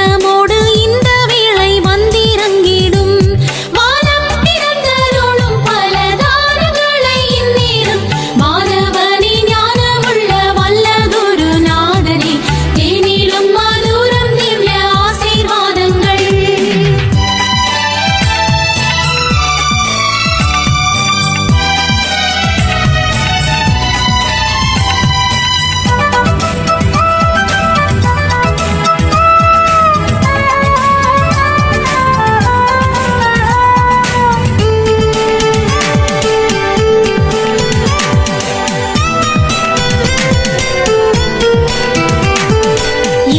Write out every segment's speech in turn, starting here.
திட்டமோடு இந்த வேளை வந்திறங்கிடும் வானம் திறந்தருளும் பல தானங்களை இந்நேரம் மாணவனே ஞானமுள்ள வல்லதொரு நாதனே தேனிலும் மதுரம் திவ்ய ஆசீர்வாதங்கள்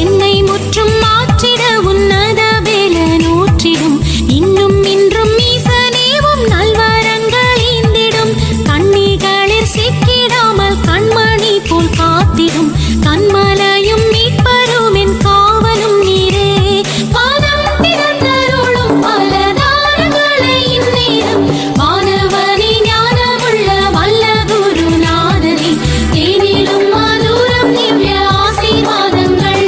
என்னை முற்றும் மாற்றிட உன்னத வேலனூற்றிடும் இன்னும் இன்றும் ஈசனேவும் நல்வரங்கள் ஈந்திடும் கண்ணிகளில் சிக்கிடாமல் கண்மணி போல் காத்திடும் கண்மலையும் மீட்பரும் என் காவலும் நீரே வானம் திறந்தருளும் பல தானங்களை இந்நேரம் வானவனே ஞானமுள்ள வல்லதொரு நாதனே தேனிலும் மதுரம் திவ்ய ஆசீர்வாதங்கள்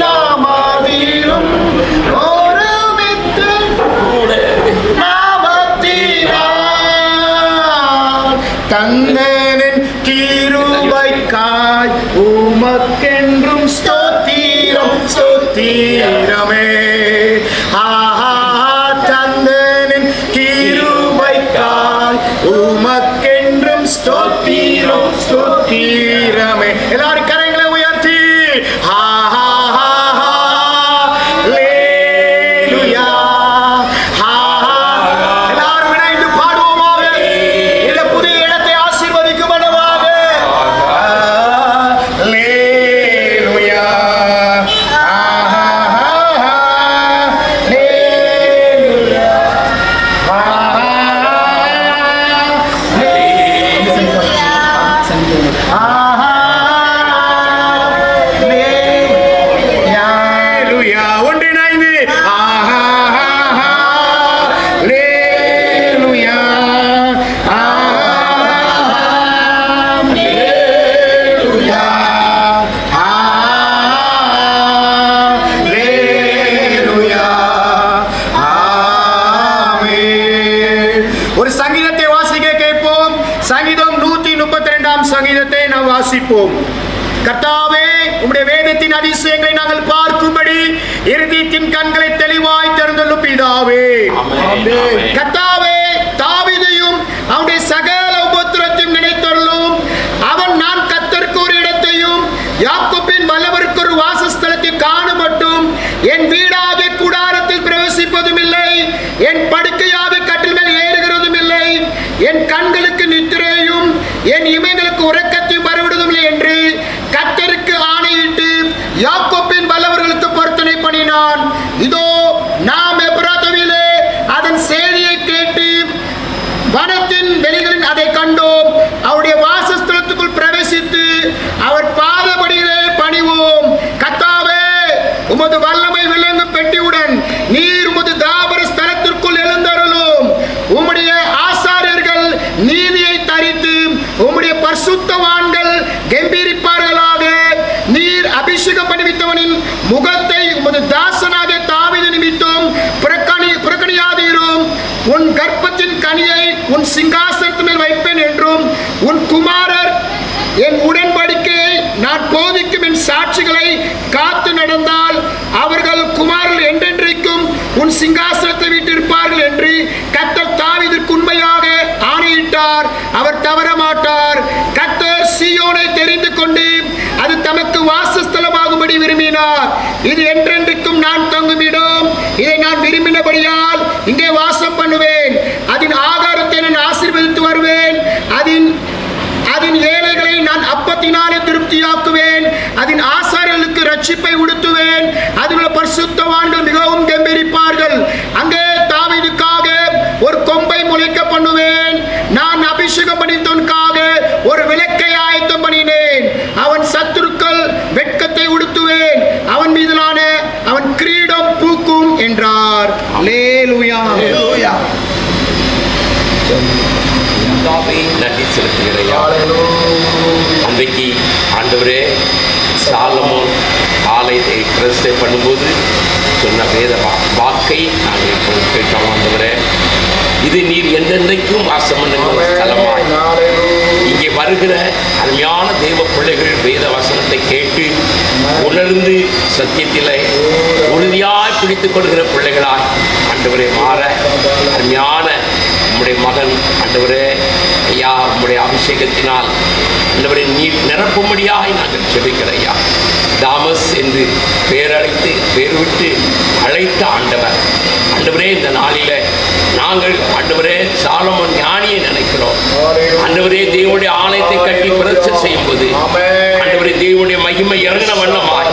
நாமதிலும் ஒருமித்து நாமத்தினால் தந்தனின் கிருபைக்காய் உமக்கென்றும் ஸ்தோத்திரம் ஸ்தோத்திரமே ஆஹா தந்தனின் கிருபைக்காய் உமக்கென்றும் ஸ்தோத்திரம் ஸ்தோத்திரமே எல்லாரும் கரங்களை உயர்த்தி எல்லாரும் இணைந்து பாடுவோமாக. இந்த புதிய இடத்தை ஆசீர்வதிக்கும் மனமாக. அல்லேலூயா. அல்லேலூயா. ஒன்றிணைந்து அல்லேலூயா. அல்லேலூயா. அல்லேலூயா. ஆமென். ஒரு சங்கீதத்தை வாசிக்க கேட்போம். சங்கீதம் 132 சங்கீதத்தை நாம் வாசிப்போம். கர்த்தாவே, உம்முடைய வேதத்தின் அதிசயங்களை நாங்கள் பார்க்கும்படி இருதயத்தின் கண்களை தெளிவாய் திறந்துள்ளோம் பிதாவே. கர்த்தாவே, தாவீதையும் அவனுடைய சகல உபத்திரத்தையும் நினைத்தருளும். அவன் நான் கர்த்தருக்கு ஒரு இடத்தையும் யாக்கோபின் வல்லவருக்கு ஒரு வாசஸ்தலத்தை காணப்பட்டும் என் வீடாகிய கூடாரத்தில் பிரவேசிப்பதும் இல்லை, என் படுக்கையாக கட்டில் மேல் ஏறுகிறதும் இல்லை, என் கண்களுக்கு நித்திரையும் என் இமைகளுக்கு உறக்கத்தையும் வரவிடுவதும் இல்லை என்று கர்த்தருக்கு ஆணையிட்டு யாக்கோபின் வல்லவர்களுக்கு பொருத்தனை பண்ணினான். இதோ நாம் எப்ராத்தாவிலே அதன் செய்தியை கேட்டு வனத்தின் வெளிகளில் அதை கண்டோம். அவருடைய வாசஸ்தலத்துக்குள் பிரவேசித்து அவர் பாதபடியிலே பணிவோம். கர்த்தாவே, உமது வல்லமை விளங்கும் பெட்டியுடன் நீர் உமது தாபர ஸ்தலத்திற்குள் எழுந்தருளும். உம்முடைய ஆசாரியர்கள் நீதியை தரித்து உம்முடைய பரிசுத்தவான்கள் கம்பீரிப்பார்களாக. நீர் அபிஷேகம் பண்ணிவித்தவனின் முகத்தை உமது தாசனாக தாவீது நிமித்தம் புறக்கணியாதீரும். உன் கர்ப்பத்தின் கனியை உன் சிங்காசனத்தின் மேல் வைப்பேன் என்றும் உன் குமாரர் என் உடன்படிக்கையை நான் போதிக்கும் என் சாட்சிகளை காத்து நடந்தால் அவர்கள் குமாரர்கள் என்றென்றைக்கும் உன் சிங்காசனத்தை விட்டிருப்பார்கள் என்று கர்த்தர் தாவீதுக்கு உண்மையாக ஆணையிட்டார். அவர் தவற மாட்டார். கர்த்தர் சீயோனை தெரிந்து கொண்டு அது தமக்கு வாசஸ்தலமாகும்படி விரும்பினார். இது என்றென்றைக்கும் நான் தங்கும் இடம். இதை நான் விரும்பினபடியால் இங்கே வாசம் பண்ணுவேன். அதன் ஆகாரத்தை நான் ஆசீர்வதித்து வருவேன். அதன் ஏழைகளை நான் அப்பத்தினாலே திருப்தியாக்குவேன். அதன் ஆசாரியர்களுக்கு ரட்சிப்பை உடுத்துவேன். அதில் பரிசுத்தவான்கள் மிகவும் கம்பீரிப்பார்கள். அங்கே தாவீதுக்காக ஒரு கொம்பை முளைக்க பண்ணுவேன். நான் அபிஷேகம் பண்ணித்தவனுக்காக ஒரு விளக்கை ஆயத்தம் பண்ணினேன். அவன் சத்துருக்கள் வெட்கத்தை உடுத்துவேன். அவன் மீதான நன்றி செலுத்துகிறையா. அன்றைக்கு ஆண்டவரே சாலமோன் ஆலயத்தை பிரதிஷ்டை பண்ணும்போது சொன்ன வேத வாக்கை நாங்கள் இப்போது கேட்டோம். ஆண்டவரே, இது நீர் எந்தெந்தைக்கும் வாசம் பண்ணுகிற ஸ்தலமாய் இங்கே வருகிற அருமையான தெய்வ பிள்ளைகள் வேத வசனத்தை கேட்டு உணர்ந்து சத்தியத்திலே உறுதியாய் பிடித்துக் கொள்கிற பிள்ளைகளாய் ஆண்டவரே மாற அருமையான உம்முடைய மகன் ஆண்டவரே ஐயா உம்முடைய அபிஷேகத்தினால் ஆண்டவரை நீர் நிரப்பும்படியாய் நாங்கள் ஜெபிக்கிற ஐயா. தாமஸ் என்று பேரழைத்து பேர் விட்டு அழைத்த ஆண்டவர் ஆண்டவரே, இந்த நாளில நாங்கள் ஆண்டவரே சாலமோன் ஞானியை நினைக்கிறோம். ஆண்டவரே, தேவனுடைய ஆலயத்தை கட்டி பிரதிஷ்டை செய்யும் போது ஆண்டவரே தேவனுடைய மகிமை இறங்கின வண்ணமாய்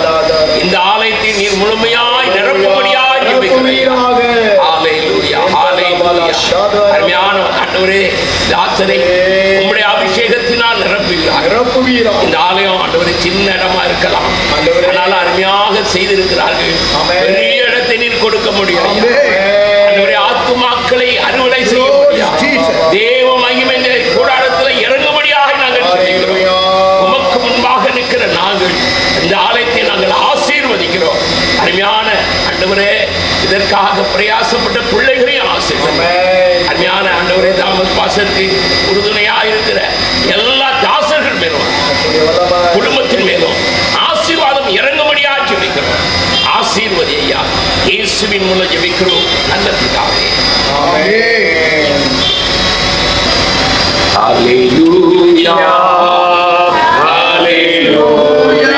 இந்த ஆலயத்தை நீர் முழுமையாய் நிரப்பும்படியாய் ஜெபிக்கிறோம். ஹல்லேலூயா, ஹல்லேலூயா. அருமையான ஆண்டவரே, தாசரை உம்முடைய அபிஷேகத்தினால் நிரப்புவீராக. இந்த ஆலயம் ஆண்டவரே சின்ன இடமா இருக்கலாம், ஆனால் அருமையாக செய்திருக்கிறார்கள். பெரிய இடத்தை நீர் கொடுக்க முடியும். ஆண்டவரே, ஆத்துமாக்களை அறுவடை செய்ய தேவ மகிமை கூடாரத்தில் இறங்கும்படியாக நாங்கள் செய்கிறோம். உமக்கு முன்பாக நிற்கிற நாங்கள் இந்த ஆலயத்தை நாங்கள் ஆசீர்வதிக்கிறோம். அருமையான ஆண்டவரே, இதற்காக பிரயாசப்பட்ட பிள்ளைகளையும் ஆசீர்வதிக்கிறோம். அருமையான ஆண்டவரே, தாமஸ் பாசருக்கு உறுதுணையாக இருக்கிற எல்லா தாசர்கள் மேலும் குடும்பத்தின் மேலும் ஆசீர்வாதம் இறங்கும்படியாக ஜெபிக்கிறோம். ஆசீர்வதி ஐயா, இயேசுவின் மூலம் ஜெபிக்கிறோம் நல்ல பிதாவே. ஹல்லேலூயா, ஹல்லேலூயா,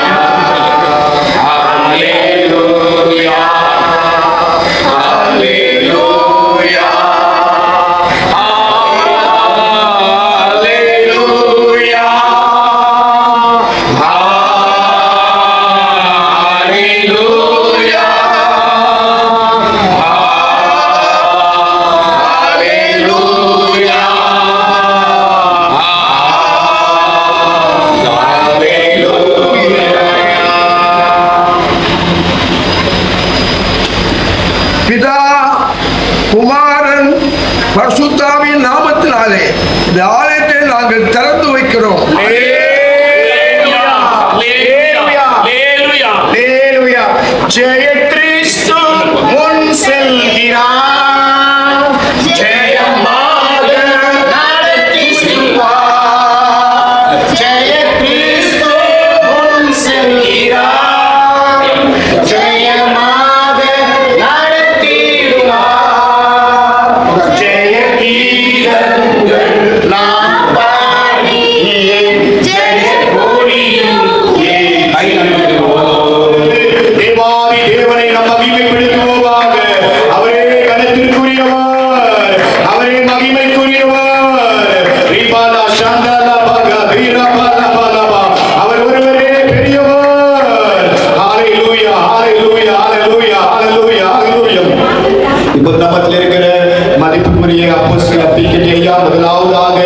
ஹல்லேலூயா, ஹல்லேலூயா, ஹல்லேலூயா, ஹல்லேலூயா, பிதா குமாரன் பரிசுத்தாவின் நாமத்தினாலே இந்த ஆலயத்தை நாங்கள் திறந்து வைக்கிறோம். ஜெய கிறிஸ்து முன் செல்கிறார், ஜெயமாக நடத்தி செல்வார். ஜெய கிறிஸ்து முன் செல்கிறார், ஜெயமாக நடத்திடுவார். ஜெய கீதங்கள் நாம் பாடி ஜெய கொடியும் தேவாதி தேவனை நாம் மகிமைப்படுத்துவோமாக. அவரே கனத்திற்குரியவர், அவரே மகிமைக்குரியவர். ரிபாலா சந்தலா பகா வீரபாலா பாலபா, அவர் ஒருவரே பெரியவர். ஹalleluya, ஹalleluya, ஹalleluya, ஹalleluya, ஹalleluya. இப்போ நம்மத்தில் இருக்கிற மதிப்புக்குரிய அப்போஸ்தலர் பிகே ஐயா முதலாவதாக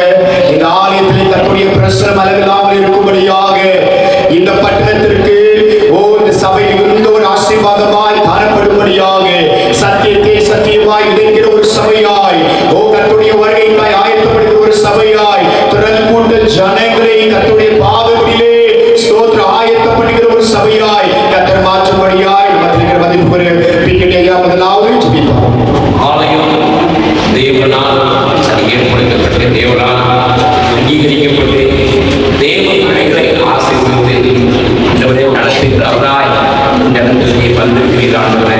இந்த ஆலயத்தில் தன்னுடைய பிரசன்னம் அளவில்லாமல் இருக்கும்படியாக இந்த பட்டணத்திற்கு இந்த சபையில் இருந்த ஒரு ஆசீர்வாதமாய் காணப்படும்படியாக சத்தியத்தை சத்தியமாய் இணைக்கிற ஒரு சபையாய் கர்த்தருடைய வருகைக்காய் ஆயத்தப்படுகிற ஒரு சபையாய் திரள் கூட்ட ஜனங்களை கர்த்தருடைய பாதத்திலே ஸ்தோத்திர ஆயத்தப்படுகிற ஒரு சபையாய் கர்த்தர் மாற்றும்படியாய் மத்திய மதிப்புக்குரிய பிகே ஐயா முதலாவது ஜெபிப்பார். ஆலயம் தேவனால் ஏற்படுத்தப்பட்ட தேவனால் அங்கீகரிக்கப்பட்டு தேவ பிள்ளைகளை ஆசீர்வதித்து ஆண்டவரே நடத்துகிறவராய் இந்த இடத்திற்கு வந்திருக்கிறீர்களே.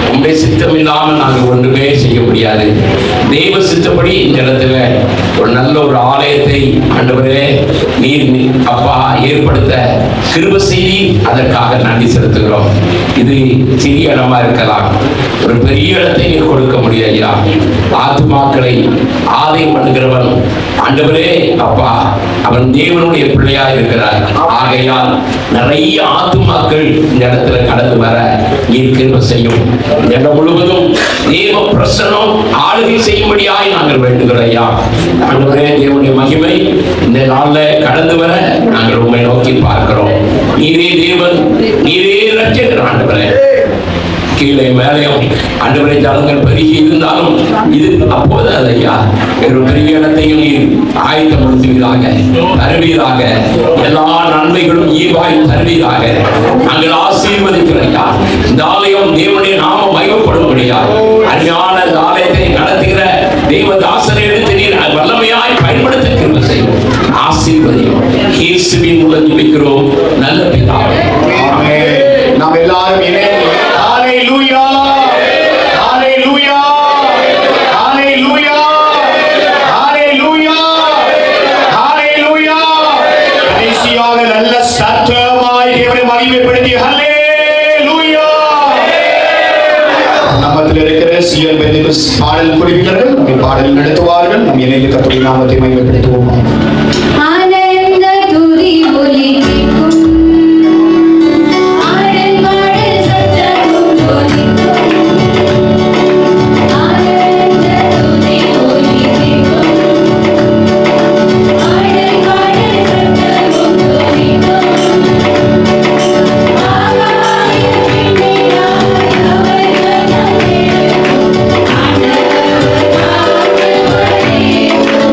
உங்களுடைய சித்தம் இல்லாமல் நாங்கள் ஒன்றுமே செய்ய முடியாது. தெய்வ சித்தப்படி இந்த இடத்துல ஒரு நல்ல ஒரு ஆலயத்தை ஆண்டவரே நீர் அப்பா ஏற்படுத்த கிருபை செய்தி, அதற்காக நன்றி செலுத்துகிறோம். இது சிறிய இடமா இருக்கலாம், ஒரு பெரிய இடத்தை நீர் கொடுக்க முடியாது ஐயா. ஆத்துமாக்களை ஆலயம் பண்ணுகிறவன் ஆண்டவரே அப்பா அவன் தேவனுடைய பிள்ளையாக இருக்கிறார். ஆகையால் நிறைய ஆத்துமாக்கள் இந்த இடத்துல கடந்து வர நீர் கிருபை செய்யும். இந்த இடம் முழுவதும் தேவ பிரசன்னம் ஆளுகை செய்யும்படியாய் நாங்கள் வேண்டுகிறோம் ஐயா. ஆண்டவரே, தேவனுடைய மகிமை இந்த நாளில் கடந்து வர நாங்கள் உண்மை நோக்கி பார்க்கிறோம். நீரே தேவன், நீரே ரட்சகர் ஆண்டவரே. கீழே மேலையும் ஆண்டவரை ஜனங்கள் பெருகி இருந்தாலும் இது அப்போது ஐயா ஒரு பெரிய இடத்தையும் நீ ஆயத்தப்படுத்துவீராக, தருவீராக. எல்லா நன்மைகளும் ஈவாய் தருவீராக. நாங்கள் ஆசீர்வதிக்கிறையா. இந்த ஆலயம் தேவனுடைய நாம மகிமைப்படும்படியா அருமையான இந்த ஆலயத்தை நடத்துகிற தேவதாசனை எடுத்து நீர் வல்லமையாய் பயன்படுத்த கிருபை செய்யும். ஆசீர்வதியும். இயேசுவின் மூலம் ஜெபிக்கிறோம் நல்ல பிதாவே. ஆமென். நாம் எல்லாரும் இணைந்து ஹalleluya ஹalleluya ஹalleluya ஹalleluya ஹalleluya. கடைசியாக நல்ல சத்தமாய் தேவனை மகிமைப்படுத்தி ஹalleluya. நம்மத்தில் இருக்கிற சிஎல் பெந்தேகோஸ் பாடல் குழுவினர்கள் நம்மை பாடல் நடத்துவார்கள். நம் இணைந்து கர்த்தருடைய நாமத்தை மகிமைப்படுத்துவோம். ஆனந்த துதி ஒலி கேட்கும், ஆடல் பாடல் சத்தமும் ஒலிக்கும். ஆனந்த துதி ஒலி கேட்கும், ஆடல் பாடல் சத்தமும் ஒலிக்கும். ஆகாயம் விண்ணிலாய் அவர்கள் நடக்கும், ஆண்டவர் நாமம் வணங்கும்.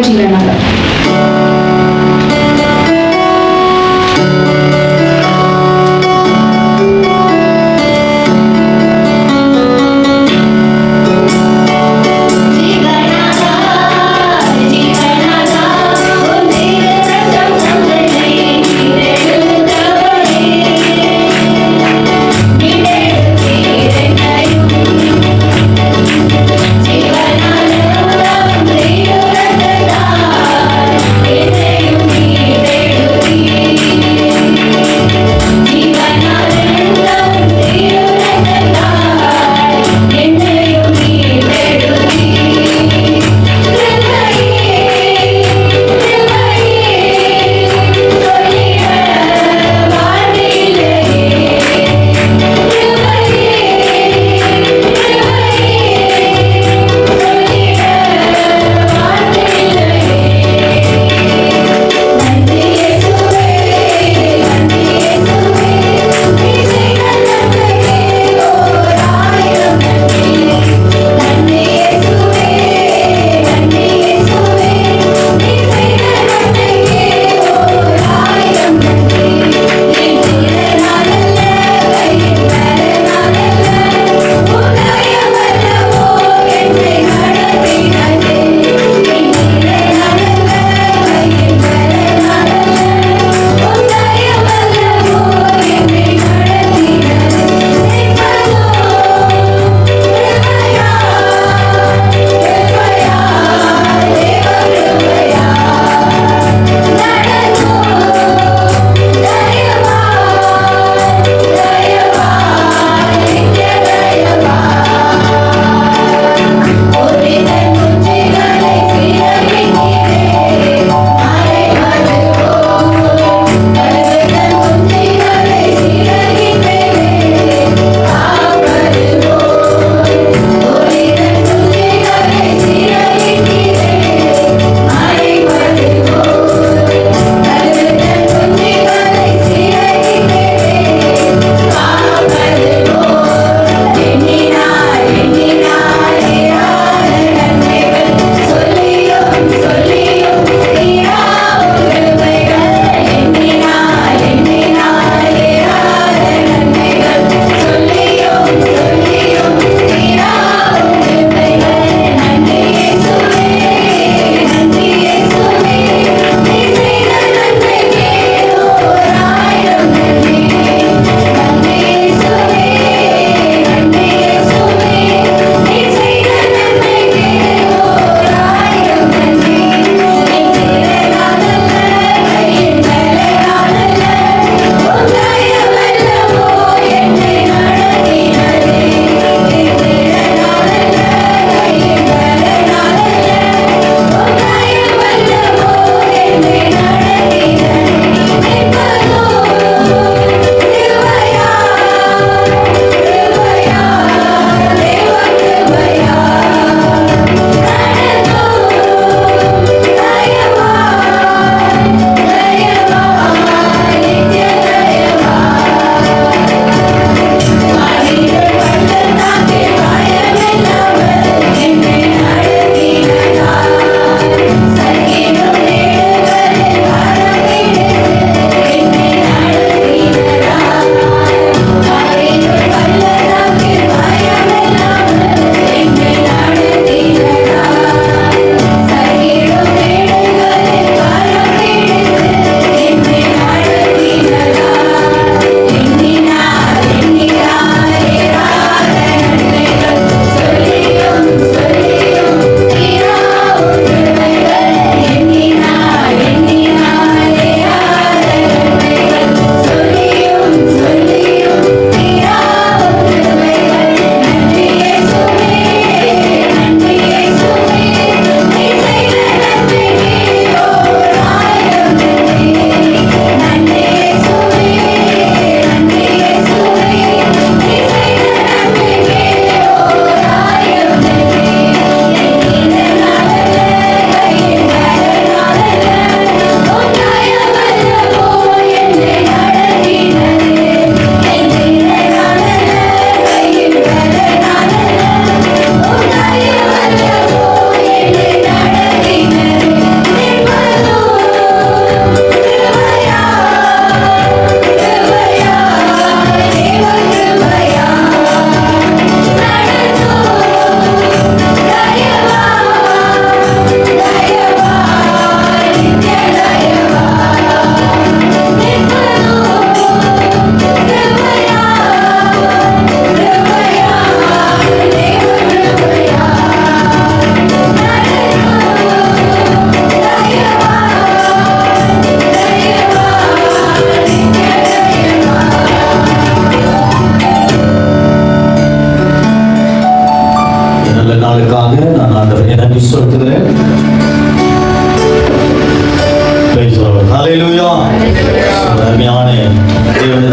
நிறைவேற்றுகிறேன் நாங்கள். ஜீவனாதா ஜீவனாதா உன்னில் ரத்தம் தந்தனை நீரெழுந்தவரே நீரெழுந்தீரென்னையும் ஜீவனாதா உன்னில் ரத்தத்தால்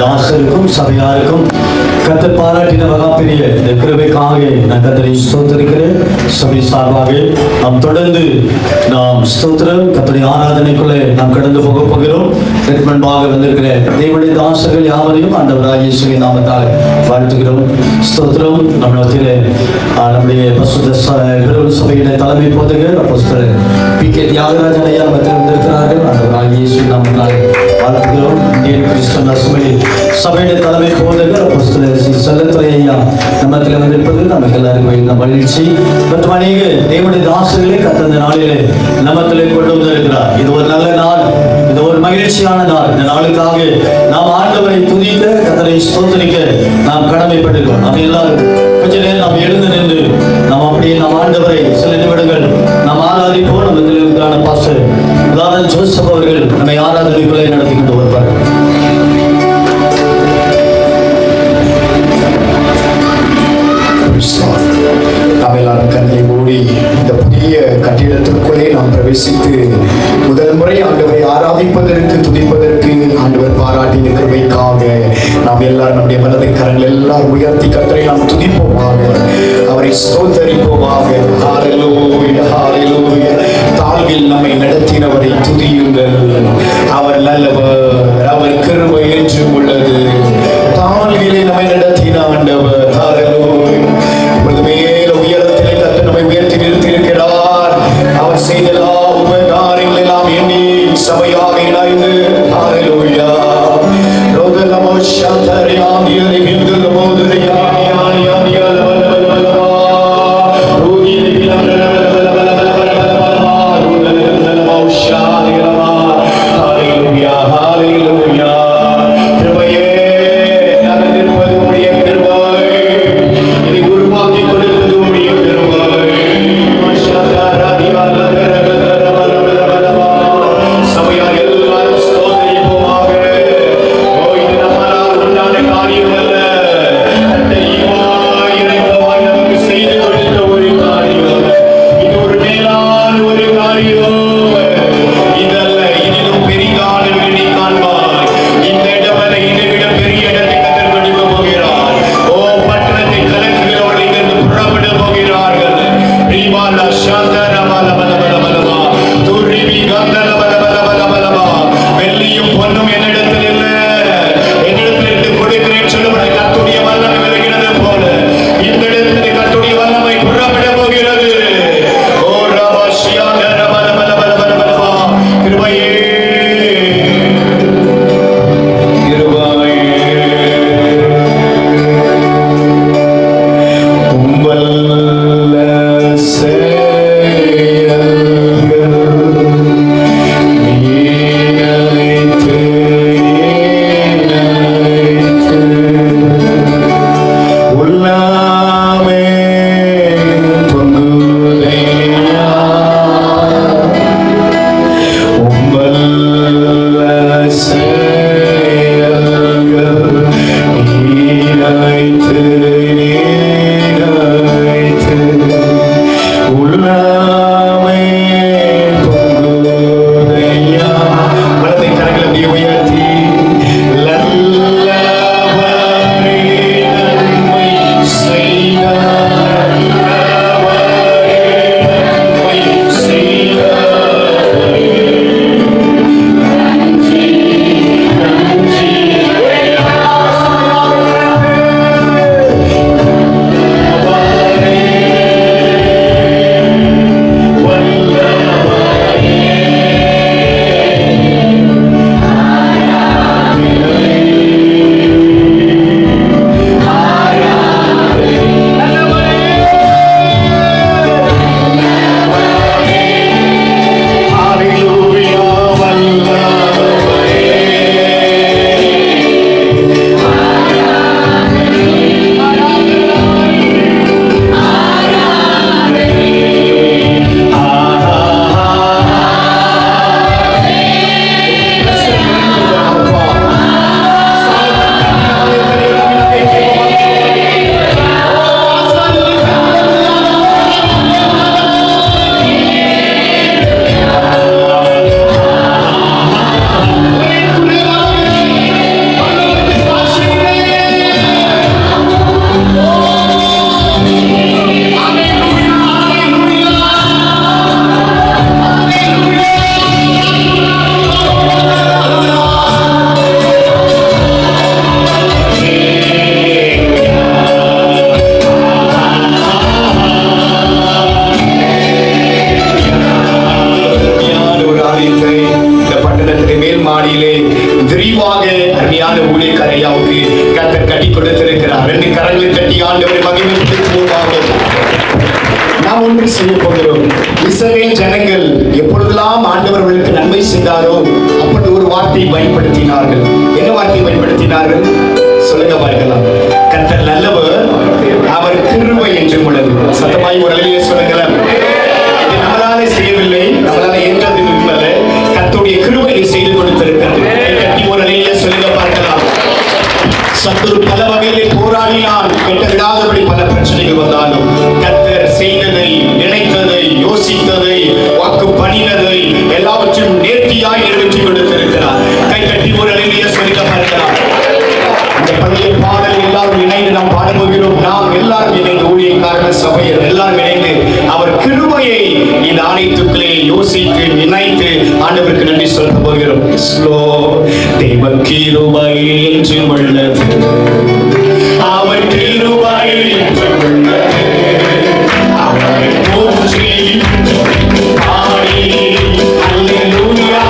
தேவனுடைய ஆசிரியருக்கும் சபையாருக்கும் கர்த்தர் பாராட்டின மகாபெரிய இந்த கிருபைக்காக நான் கர்த்தரை ஸ்தோத்திரிக்கிறேன். சபை சார்பாக நாம் தொடர்ந்து நாம் ஸ்தோத்திரம் கர்த்தருடைய ஆராதனைக்குள்ளே நாம் கடந்து போக போகிறோம். முன்பாக வந்திருக்கிற தேவனுடைய தாசர்கள் யாவரையும் ஆண்டவராகிய இயேசுவின் நாமத்தால் வாழ்த்துகிறோம். ஸ்தோத்திரம். நம்மிடத்திலே நம்முடைய பரிசுத்த சபையினுடைய தலைமை போதகர் அப்போஸ்தலர் PK தியாகராஜன் ஐயா மத்தியில் வந்திருக்கிறார்கள். ஆண்டவராகிய இயேசுவின் நாமத்தால் வாழ்த்துகிறோம். இந்தியன் கிறிஸ்தவ சபையுடைய தலைமை போதகர் அப்போஸ்தலர் செல்லத்துறை ஐயா நம்மத்தில் வந்திருப்பது நமக்கு எல்லாருக்கும் இந்த மகிழ்ச்சி. மற்றும் அநேக தேவனுடைய தாசர்களே கத்தந்த நாளிலே நம்மத்திலே கொண்டு வந்திருக்கிறார். இது ஒரு நல்ல நாள், இது ஒரு மகிழ்ச்சியான நாள். இந்த நாளுக்காக நாம் ஆண்டவரை துதிக்க கர்த்தரை ஸ்தோத்திரிக்க நாம் கடமைப்பட்டிருக்கிறோம். நம்ம எல்லாரும் கொஞ்ச நேரம் நாம் எழுந்து நின்று நாம் அப்படியே நாம் ஆண்டவரை சில நிமிடங்கள் நாம் ஆராதிப்போம். நம்ம இருக்கிறான பாஸ்டர் உதாரண ஜோசப் அவர்கள் நம்மை ஆராதனைக்குள்ளே நடத்தி கொண்டு வருவார்கள். நாம் எல்லாரும் கண்களை மூடி இந்த புதிய கட்டிடத்திற்குள்ளே நாம் பிரவேசித்து முதல் முறை ஆண்டவரை ஆராதிப்பதற்கு துதிப்பதற்கு ஆண்டவர் பாராட்டின கிருபைக்காக நாம் எல்லாரும் நம்முடைய மனதை கரங்கள் எல்லாரும் உயர்த்தி கர்த்தரை நாம் துதிப்போமாக, அவரை ஸ்தோத்தரிப்போமாக. ஹல்லேலூயா, ஹல்லேலூயா. தாழ்வில் நம்மை நடத்தினவரை துதியுங்கள். அவர் நல்லவர், அவர் கிருபை என்றும் உள்ளது. தாழ்விலே நம்மை நடத்தின ஆண்டவர். ஹல்லேலூயா. இப்பொழுது மேல உயரத்திலே கர்த்தர் நம்மை உயர்த்தி நிறுத்தியிருக்கிறார். அவர் செய்த எல்லா உபகாரங்கள் எல்லாம் எண்ணி சபையாக இணைந்து ஹல்லேலூயா. ரோதலமோ ஷந்தரியாம் யரிகிந்தல் மோதரியாம் யானியால வலவலவலவா ரோகிலி பிலவலவலவலவலவலவா ரோதலமோ ஷாதிரமா. ஹல்லேலூயா, ஹல்லேலூயா. கிருபையே நகர்ந்திருப்பது உடைய கிருபை, இதை உருவாக்கி கொடுப்பது உடைய கிருபை. சபையார் எல்லாரும் ஸ்தோத்திரிப்போமாக. தட்டி ஆண்டவரை மகிமைப்படுத்துவோமாக. நாம் ஒன்று செய்ய போகிறோம். இஸ்ரவேல் ஜனங்கள் எப்பொழுதெல்லாம் ஆண்டவர்களுக்கு நன்மை செய்தாரோ அப்படி ஒரு வார்த்தையை பயன்படுத்தினார்கள். என்ன வார்த்தையை பயன்படுத்தினார்கள் சொல்லுங்க பார்க்கலாம். கர்த்தர் நல்லவர், அவர் கிருபை என்றும் உள்ளது. சத்தமாய் ஒரு அலையிலே சொல்லுங்களேன். இது நம்மளாலே செய்யவில்லை, நம்மளால ஏற்றது அல்ல, கர்த்தருடைய கிருபையை செய்து கொடுத்திருக்கிறது. கட்டி ஒரு அலையிலே சொல்லுங்க பார்க்கலாம். சத்துரு பல வகையிலே போராடினான், கெட்ட விடாதபடி பல பிரச்சனைகள் வந்தாலும் கர்த்தர் செய்ததை, நினைத்ததை, யோசித்ததை, வாக்கு பண்ணினதை எல்லாவற்றையும் நேர்த்தியாய் நிறைவேற்றி கொடுத்திருக்கிறார். கை கட்டி ஒரு அலையிலே சொல்லிக்க பார்க்கலாம். இந்த பழைய பாடல் எல்லாரும் இணைந்து நாம் பாடப்போகிறோம். நாம் எல்லாரும் இணைந்து ஊழியக்காரர்கள் சபையர் எல்லாரும் இணைந்து அவர் கிருபையை இந்த ஆலயத்துக்குள்ளே யோசித்து நினைத்து ஆண்டவருக்கு நன்றி சொல்ல போகிறோம். தேவ கிருபை என்று உள்ளது, அவர் கிருபை என்று உள்ளது, அவரை போற்றி பாடி அல்லேலூயா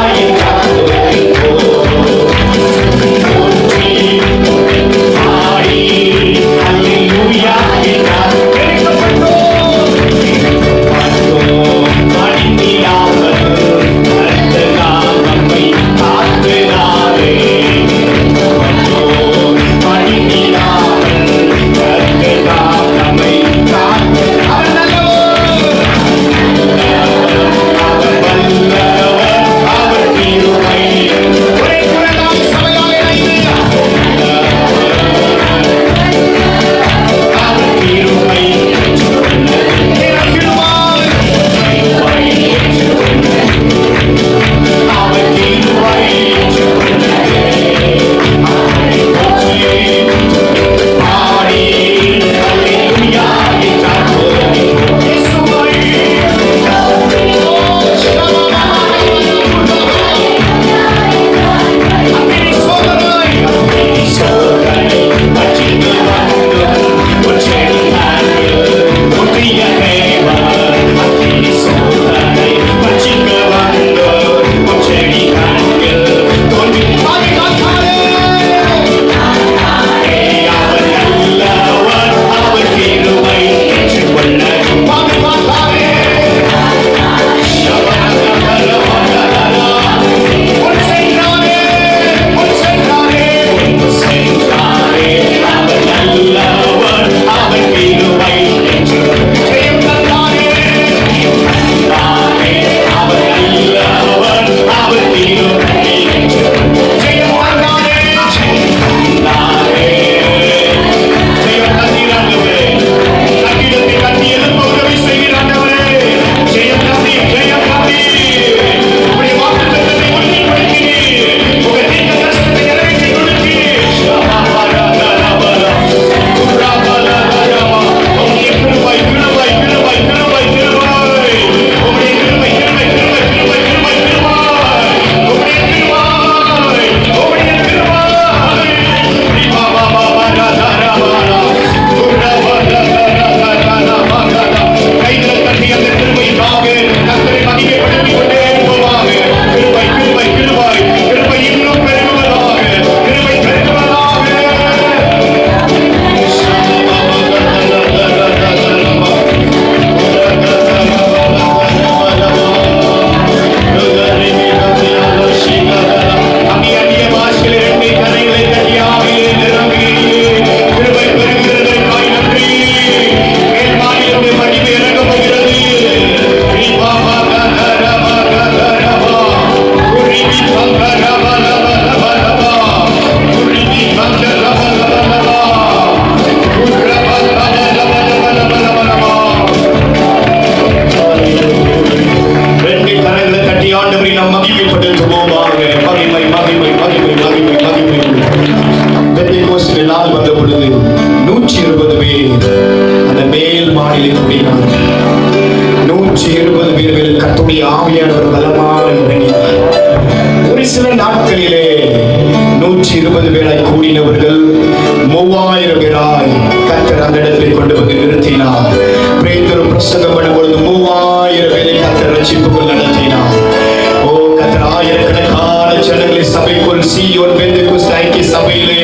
சபையிலே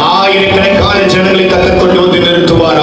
ஆயிரக்கணக்கான ஜனங்களை கத்தர் கொண்டு வந்து நிறுத்துவார்.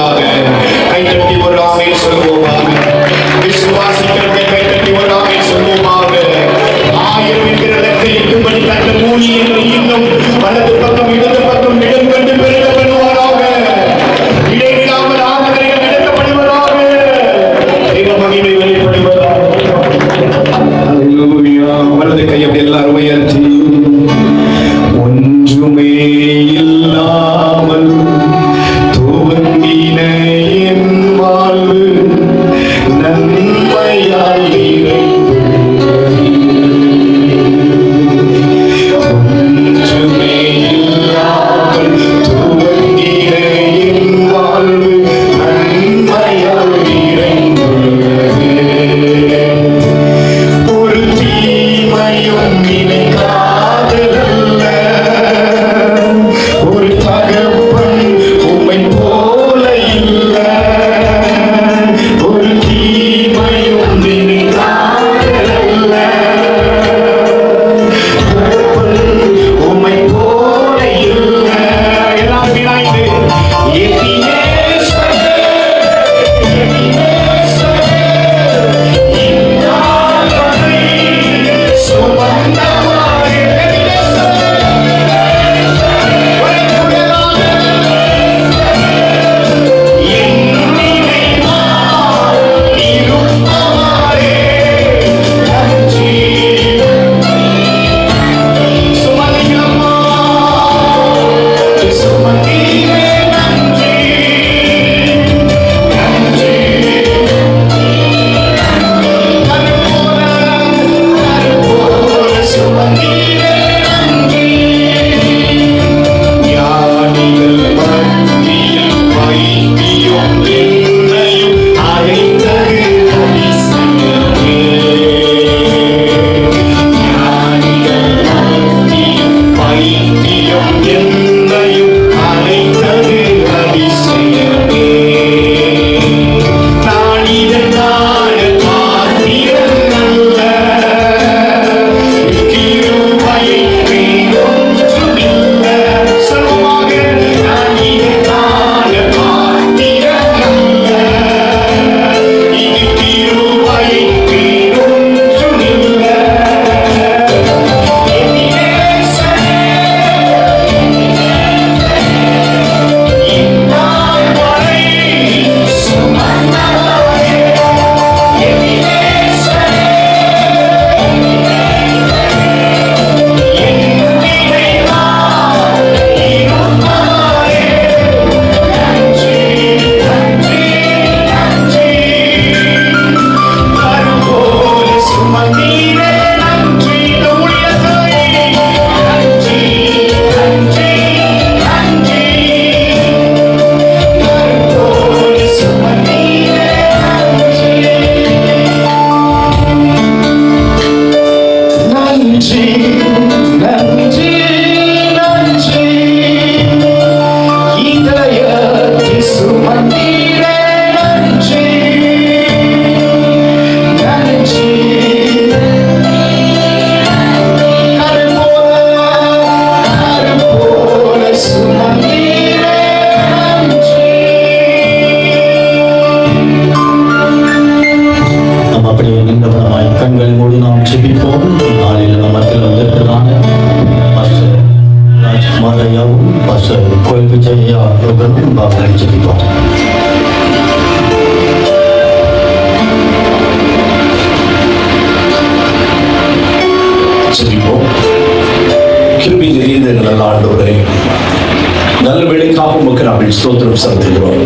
ஸ்தோத்திரம் செலுத்துகிறோம்.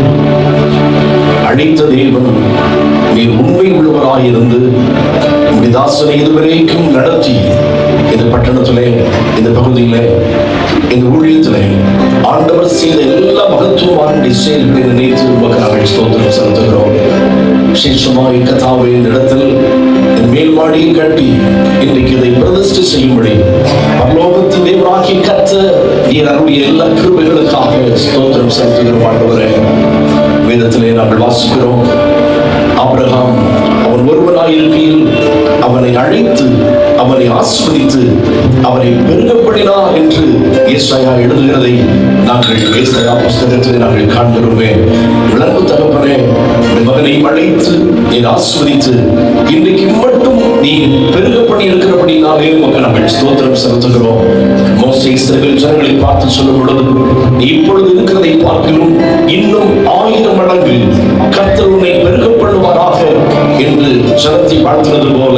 அழைத்த தேவன் நீர் உண்மை உள்ளவராயிருந்து உம்முடைய தாசனை இதுவரைக்கும் நடத்தி இந்த பட்டணத்திலே, இந்த பகுதியிலே, இந்த ஊழியத்திலே ஆண்டவர் செய்த எல்லா மகத்துவமான செயல்களை நினைத்து உமக்கு நாங்கள் ஸ்தோத்திரம் செலுத்துகிறோம். விசேஷமாக கர்த்தாவே இந்த இடத்தில் மேல் மாடியை கட்டி இன்றைக்கு இதை பிரதிஷ்டை செய்யும்படி பரலோகத்தின் தேவனாகிய கர்த்தர் நீர் அருளிய எல்லா கிருபைகளுக்காக ஸ்தோத்திரம் செலுத்துகிறோம். ஆண்டவரே, வேதத்திலே நாங்கள் வாசிக்கிறோம், ஆபிரகாம் அவன் ஒருவனாயிருக்கையில் அவனை அழைத்து அவனை ஆசீர்வதித்து அவனை பெருகப்படினார் என்று ஏசாயா எழுதுகிறதை நாங்கள் ஏசாயா புஸ்தகத்திலே நாங்கள் காண்கிறோமே. விளங்கு தகப்பனே, மகனை அழைத்து நீ ஆசீர்வதித்து இன்றைக்கு மட்டும் நீ பெருகப்படி இருக்கிறபடினாலே உமக்கு நாங்கள் ஸ்தோத்திரம் செலுத்துகிறோம். மோசே இஸ்ரவேல் ஜனங்களை பார்த்து சொல்லும் பொழுது, இப்பொழுது இருக்கிறதை பார்க்கிறோம் இன்னும் 1000 மடங்கு கர்த்தர் உன்னை பெருகப்படுவாராக என்று ஜனத்தை வாழ்த்துவது போல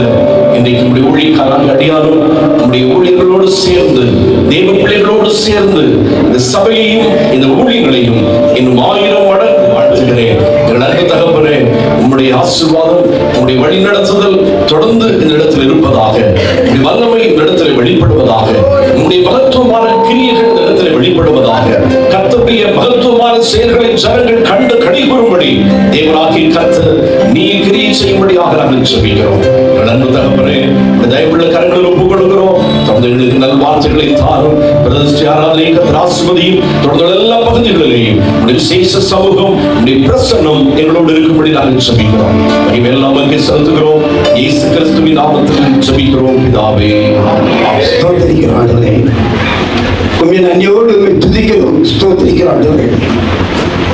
இன்றைக்கு நம்முடைய ஊழியக்காரர்கள் அடியாரும் நம்முடைய ஊழியர்களோடு சேர்ந்து தேவ பிள்ளைகளோடு சேர்ந்து இந்த சபையையும் இந்த ஊழியங்களையும் இன்னும் 1000 மடங்கு வாழ்த்துகிறேன். அன்பு தகப்பனே, உம்முடைய ஆசீர்வாதம், உம்முடைய வழி நடத்துதல் தொடர்ந்து இந்த இடத்தில் இருப்பதாக, உம்முடைய வல்லமை இந்த இடத்தில் வெளிப்படுவதாக, உம்முடைய மகத்துவமான கிரியைகள் இந்த இடத்தில் வெளிப்படுவதாக, கர்த்தருடைய மகத்துவமான செயல்களை ஜனங்கள் கண்டு கடைபெறும்படி தேவனாகிய கர்த்தர் நீ கிரியை செய்யும்படியாக நாங்கள் ஜெபிக்கிறோம். அன்பு தகப்பனே, தயவுள்ள கரங்களில் ஒப்புக் கொடுக்கிறோம். தொடர்ந்து எங்களுக்கு நல் வார்த்தைகளை தாரும். பிரதிஷ்டை ஆராதனை கர்த்தர் ஆசீர்வதியும். தொடர்ந்து எல்லா பகுதிகளிலேயும் உம்முடைய விசேஷ சமூகம், உம்முடைய பிரசன்னம் எங்களோடு இருக்கும்படி நாங்கள் ஜெபிக்கிறோம். மகிமையெல்லாம் நமக்கு செலுத்துகிறோம். இயேசு கிறிஸ்துவின் நாமத்தில் ஜெபிக்கிறோம் பிதாவே. ஸ்தோத்திரிக்கிறோம் ஆண்டவரே, உம்மை நன்றியோடு துதிக்கிறோம், ஸ்தோத்திரிக்கிறோம் ஆண்டவரே.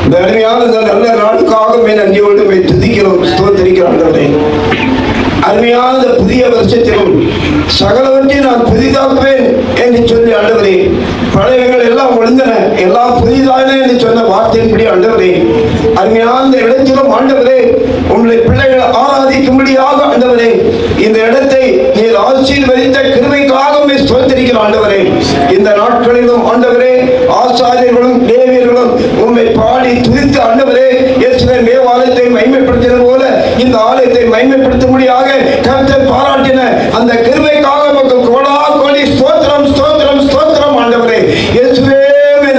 இந்த அருமையான இந்த நல்ல நாளுக்காக உம்மை நன்றியோடு துதிக்கிறோம், ஸ்தோத்திரிக்கிறோம் ஆண்டவரே. அருமையான இந்த புதிய வருஷத்திலும் சகலவற்றை நான் புதிதாக்குவேன் என்று சொல்லி ஆண்டவரே, பழையங்கள் எல்லாம் ஒழுந்தன, எல்லாம் புதிதான என்று சொன்ன வார்த்தையின்படி ஆண்டவரே, அருமையான இந்த இடத்திலும் ஆண்டவரே உங்களை பிள்ளைகளை ஆராதிக்கும்படியாக ஆண்டவரே இந்த இடத்தை நீர் ஆசீர்வதித்த கிருபைக்காக உம்மை ஸ்தோத்திரிக்கிற ஆண்டவரே. இந்த நாட்களிலும் ஆண்டவரே ஆசாரியர்களும் லேவியர்களும் உம்மை பாடி துதித்த ஆண்டவரே இயேசுவின் தேவாலயத்தை மகிமைப்படுத்தினது போல இந்த ஆலயத்தை மகிமைப்படுத்தும்படியாக கர்த்தர் பாராட்டின அந்த கிருபைக்காக உமக்கு கோடா கோடி ஸ்தோத்திரம் ஸ்தோத்திரம் ஸ்தோத்திரம் ஆண்டவரே. இயேசுவே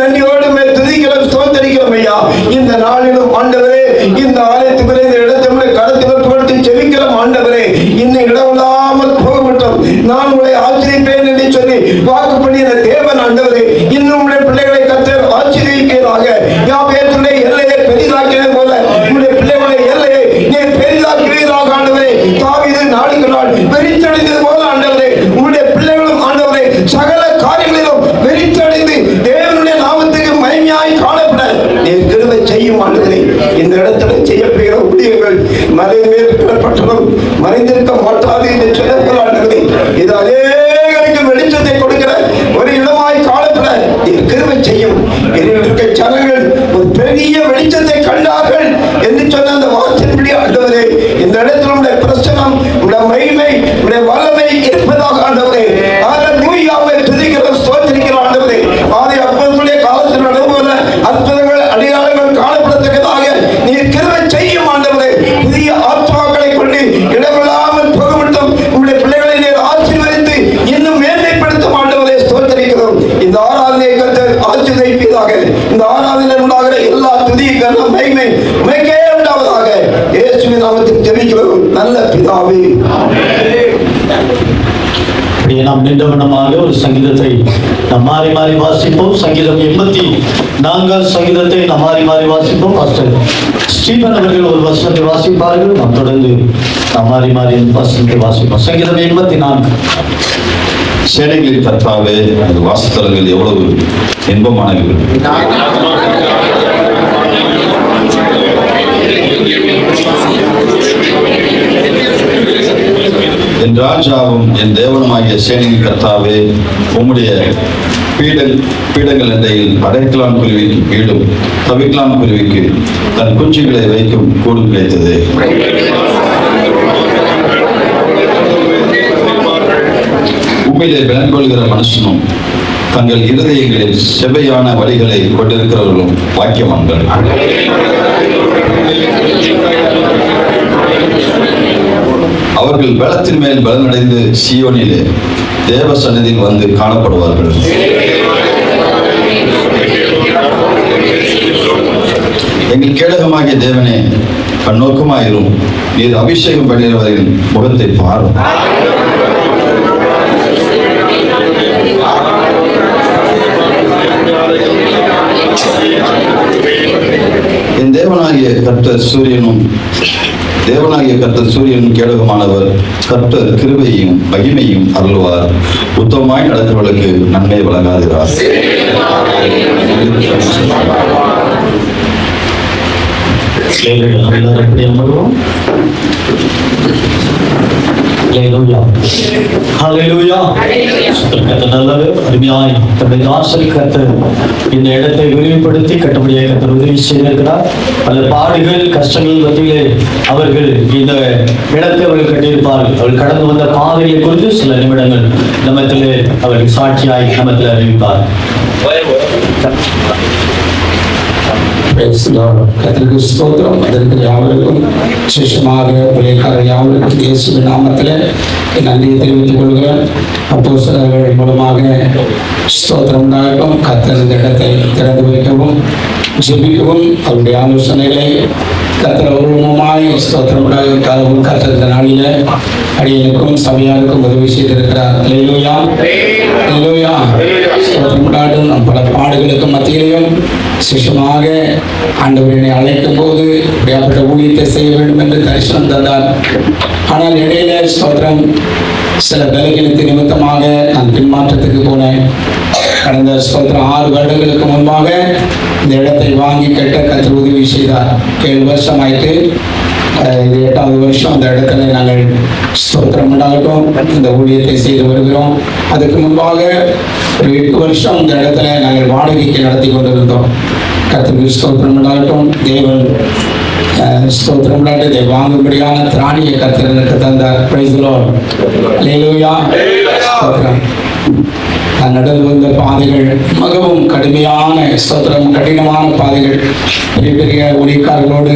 நன்றியோடு துதிக்கிறோம் ஸ்தோத்திரிக்கிறோம் ஐயா. இந்த நாளிலும் ஆண்டவரே இந்த ஆலயத்துக்குள்ளே இந்த இடத்தை கருத்தில் போட்டு செவிக்கிறோம் ஆண்டவரே. இன்னும் இடமில்லாமல் போகவிட்டோம், நான் உங்களை ஆச்சரிப்பேன் என்று சொல்லி வாக்கு பண்ணிய தேவன் ஆண்டவரே, இன்னும் உங்களுடைய பிள்ளைகளை கர்த்தர் ஆச்சரிக்கிறாக. யாபேத்துடைய எல்லையை பெரிதாக்கினது போல உங்களுடைய பிள்ளைகளுடைய எல்லையை நீர் பெரிதாக்குவீராக ஆண்டவரே. தாவீது நாளுக்கு நாள் வெறித்தடைந்தது போல ஆண்டவரே உங்களுடைய பிள்ளைகளும் ஆண்டவரே சகல காரியங்களிலும் வெறித்தடைந்து தேவனுடைய நாமத்துக்கு மகிமையாய் காணப்பட நீர் கிருபை செய்யும் ஆண்டவரே. இந்த இடத்துல செய்யப்படுகிற ஊழியர்கள் மலை மேல் கிடப்பட்டதும் மறைந்திருக்க மாட்டாது என்று சொல்லப்படாது. இது அநேகருக்கு வெளிச்சத்தை கொடுக்கிற ஒரு இடமாய் காணப்பட நீர் கிருபை செய்யும். இருக்க ஜனங்கள் ஒரு பெரிய வெளிச்சத்தை கண்டார்கள் என்று சொன்ன அந்த வார்த்தையின்படி ஆண்டவரே இந்த இடத்துல உடைய பிரசனம் உடைய மகிமை உடைய வல்லமை இருப்பதாக ஆண்டவரே. ஹல்லேலூயாவை துதிக்கிறோம் ஸ்தோத்திரிக்கிறோம் ஆண்டவரே. ஆதி அப்போஸ்தலருடைய காலத்தில் நடந்தபோல அற்புதங்கள் அடையாளங்கள் காணப்படத்தக்கதாக நீர் கிருபை செய்யும் ஆண்டவரே. புதிய ஆத்மாக்களை கொண்டு இடமில்லாமல் போகவிட்டும் உங்களுடைய பிள்ளைகளை நீர் ஆசீர்வதித்து இன்னும் மேன்மைப்படுத்தும் ஆண்டவரே ஸ்தோத்திரிக்கிறோம். இந்த ஆராதனை கர்த்தர் ஆசீர்வதிப்பதாக. இந்த ஆராதனை உண்டாகிற எல்லா துதி கன மகிமை உமக்கே உண்டாவதாக. இயேசுவின் நாமத்தில் ஜெபிக்கிறோம் நல்ல பிதாவே. நாம் நின்றவனமாக ஒரு சங்கீதத்தை நாம் மாறி மாறி வாசிப்போம். சங்கீதம் 84 சங்கீதத்தை நாம் மாறி மாறி வாசிப்போம். பாஸ்டர் ஸ்டீபன் அவர்கள் ஒரு வசனத்தை வாசிப்பார்கள், நாம் தொடர்ந்து நாம் மாறி மாறி வசனத்தை வாசிப்போம். சங்கீதம் 84. சேனைகளின் கர்த்தாவே, அந்த வாசஸ்தலங்கள் எவ்வளவு இன்பமானவர்கள். என் ராஜாவும் என் தேவனுமாகிய சேனையின் கர்த்தாவே, உம்முடைய பீடங்கள் எண்டையில் அடைக்கலான் குருவிக்கு வீடும் தவிக்கலான் குருவிக்கு தன் குஞ்சுகளை வைக்கும் கூடும் கிடைத்தது. உண்மையிலே பலன் கொள்கிற மனுஷனும் தங்கள் இருதயங்களில் செவ்வையான வழிகளை கொண்டிருக்கிறவர்களும் வாக்கியவான்கள். அவர்கள் பலத்தின் மேல் பலனடைந்து சீயோனிலே தேவ சந்நிதியில் வந்து காணப்படுவார்கள். எங்கள் கேடகமாகிய தேவனே, கண்ணோக்கமாயிரும். நீர் அபிஷேகம் பண்ணினவரின் முகத்தை பாரும். என் தேவனாகிய கர்த்தர் சூரியனும் கேடகமானவர். கர்த்தர் கிருபையும் மகிமையும் அருள்வார். உத்தமமாய் நடக்கிறவர்களுக்கு நன்மை வழங்காதிரார். இந்த இடத்தை விரிவுபடுத்தி கட்டுப்படியாக கர்த்தர் உதவி செய்திருக்கிறார். பல பாடுகள் கஷ்டங்கள் மத்தியிலே அவர்கள் இந்த இடத்தை அவர்கள் கட்டியிருப்பார்கள். அவர்கள் கடந்து வந்த பாதையை குறித்து சில நிமிடங்கள் நம்மத்திலே அவர்கள் சாட்சியாய் நம்மத்தில் அறிவிப்பார். கர்த்தருக்கு ஸ்தோத்திரம். அதற்கு யாவருக்கும் விசேஷமாக ஊழியக்காரர் யாவருக்கும் இயேசுவின் நாமத்தில் நன்றியை தெரிவித்துக் கொள்கிறேன். அப்போஸ்தலர்கள் மூலமாக ஸ்தோத்திரம் உண்டாகும். கர்த்தர் இந்த இடத்தை திறந்து வைக்கவும் ஜெபிக்கவும் அவருடைய ஆலோசனைகளை கர்த்தர் உருவமாய் ஸ்தோத்திரம் உண்டாகும். கர்த்தர் இந்த நாளில் அடியனுக்கும் சபையாருக்கும் உதவி செய்திருக்கிறார். அல்லேலூயா அல்லேலூயா. ஸ்தோத்திரம் உண்டாகும். நம் பல பாடுகளுக்கு மத்தியிலையும் விசேஷமாக ஆண்டவரை அழைக்கும் போது அப்படியாப்பட்ட ஊழியத்தை செய்ய வேண்டும் என்று தரிசனம் தந்தார். ஆனால் இடையில ஸ்தோத்திரம் சில பலகீனத்தின் நிமித்தமாக நான் பின்மாற்றத்துக்கு போனேன். கடந்த ஸ்தோத்திரம் 6 வருடங்களுக்கு முன்பாக இந்த இடத்தை வாங்கி கட்ட கர்த்தர் உதவி செய்தார். 7 வருஷம் ஆயிட்டு இது 8வது வருஷம் அந்த இடத்துல நாங்கள் ஸ்தோத்திரம் உண்டாகட்டும் இந்த ஊழியத்தை செய்து வருகிறோம். அதுக்கு முன்பாக ஒரு 8 வருஷம் இந்த இடத்துல நாங்கள் வாடகைக்கு நடத்தி கொண்டிருந்தோம். கர்த்தருக்கு ஸ்தோத்திரம் உண்டாகட்டும். தேவன் ஸ்தோத்திரம் உண்டாகட்டும். இதை வாங்கும்படியான திராணியை கர்த்தர் எனக்கு தந்தார். Praise the Lord. அல்லேலூயா. ஸ்தோத்திரம். நான் நடந்து வந்த பாதைகள் மிகவும் கடுமையான ஸ்தோத்திரம், கடினமான பாதைகள். பெரிய பெரிய ஊழியக்காரர்களோடு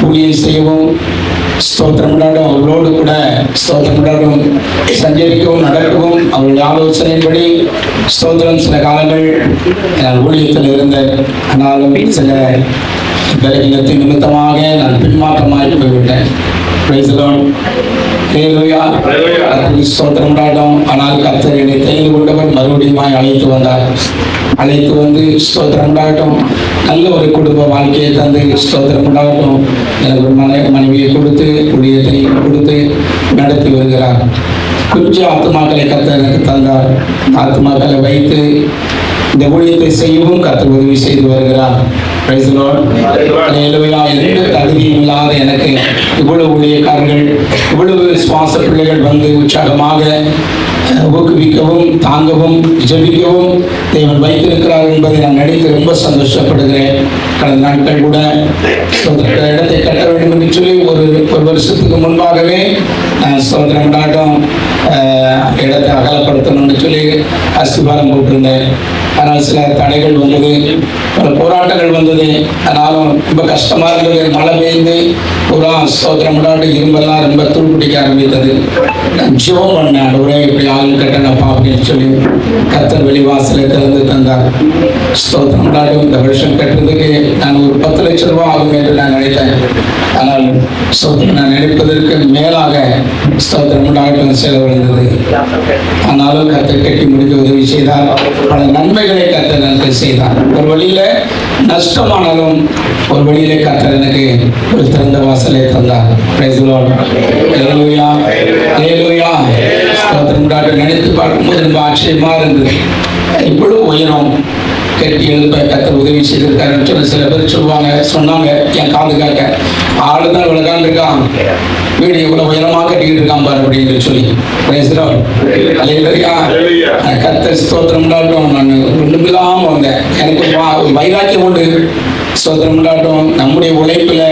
ஊழியம் செய்யவும் ஸ்தோத்திரம் உண்டாடும், அவர்களோடு கூட ஸ்தோத்திரம் உண்டாடும் சஞ்சரிக்கவும் நடக்கவும் அவருடைய ஆலோசனைப்படி ஸ்தோத்திரம் சில காலங்கள் நான் ஊழியத்தில் இருந்தேன். ஆனாலும் சில பலவீனத்தின் நிமித்தமாக நான் பின்மாற்றமாகி போய்விட்டேன். Praise the Lord. ஹல்லேலூயா. கர்த்தருக்கு ஸ்தோத்திரம் உண்டாகட்டும். ஆனால் கர்த்தர் என்னை தெரிந்து கொண்டவர் மறுபடியும் அழைத்து வந்தார். அழைத்து வந்து ஸ்தோத்திரம் உண்டாகட்டும். நல்ல ஒரு குடும்ப வாழ்க்கையை தந்து ஸ்தோத்திரம் உண்டாகட்டும். எனக்கு ஒரு மனைவியை கொடுத்து ஊழியத்தை கொடுத்து நடத்தி வருகிறார். கொஞ்சம் ஆத்துமாக்களை கர்த்தர் எனக்கு தந்தார். ஆத்துமாக்களை வைத்து இந்த ஊழியத்தை செய்யவும் கர்த்தர் உதவி செய்து வருகிறார். Praise the Lord. அல்லேலூயா. எந்த தகுதியும் இல்லாத எனக்கு இவ்வளவு ஊழியக்காரர்கள், இவ்வளவு விசுவாச பிள்ளைகள் வந்து உற்சாகமாக ஊக்குவிக்கவும் தாங்கவும் ஜெபிக்கவும் தேவன் வைத்திருக்கிறார் என்பதை நான் நினைத்து ரொம்ப சந்தோஷப்படுகிறேன். கடந்த நாட்கள் கூட இடத்தை கட்ட வேண்டும் என்று சொல்லி ஒரு வருஷத்துக்கு முன்பாகவே சோதனை உண்டாட்டம் இடத்தை அகலப்படுத்தணும்னு சொல்லி அஸ்திவாரம் போட்டிருந்தேன். ஆனால் சில தடைகள் வந்தது, பல போராட்டங்கள் வந்தது. ஆனாலும் ரொம்ப கஷ்டமா இருந்தது. மழை பெய்ந்து பூரா ஸ்தோத்திரம் உண்டாட்டு இரும்பெல்லாம் ரொம்ப துருப்பிடிக்க ஆரம்பித்தது. நான் ஜெபம் பண்ணேன், ஒரே இப்படி ஆள் கட்டணப்பா அப்படின்னு சொல்லி கர்த்தர் வெளிவாசலை திறந்து தந்தார். ஸ்தோத்திரம் உண்டாட்டும் இந்த வருஷம் கட்டுறதுக்கு நான் ஒரு 10 லட்சம் ரூபாய் ஆகும் என்று நான் நினைத்தேன். ஆனால் ஸ்தோத்திரம் நான் நினைப்பதற்கு மேலாக ஸ்தோத்திரம் உண்டாட்டும் செலவழிந்தது. ஆனாலும் கர்த்தர் கட்டி முடிக்க உதவி செய்தார். பல நன்மைகளை கர்த்தர் எனக்கு செய்தார். ஒரு வழியில நஷ்டமானாலும் ஒரு வழியில கர்த்தர் எனக்கு ஒரு திறந்த வாசலை தந்தார். Praise the Lord. அல்லேலூயா. அல்லேலூயா. ஸ்தோத்திரம் உண்டாட்டும் நினைத்து பார்க்கும்போது ரொம்ப ஆச்சரியமா இருந்தது. இவ்வளவு உயரம் கட்டி எழுப்ப கர்த்தர் உதவி செய்திருக்காருன்னு சொல்லி சில பேர் சொன்னாங்க என் காது கேட்க, ஆளு தான் இவ்வளவு இருக்கான், வீடு இவ்வளவு உயரமா கட்டிக்கிட்டு இருக்கான் பாரு அப்படின்னு சொல்லி. Praise the Lord. அல்லேலூயா. கர்த்தர் ஸ்தோத்திரம் உண்டாட்டும். நான் ஒண்ணுமில்லாம வந்தேன். எனக்கு வைராக்கியம் உண்டு. ஸ்தோத்திரம் உண்டாட்டும். நம்முடைய உழைப்புல,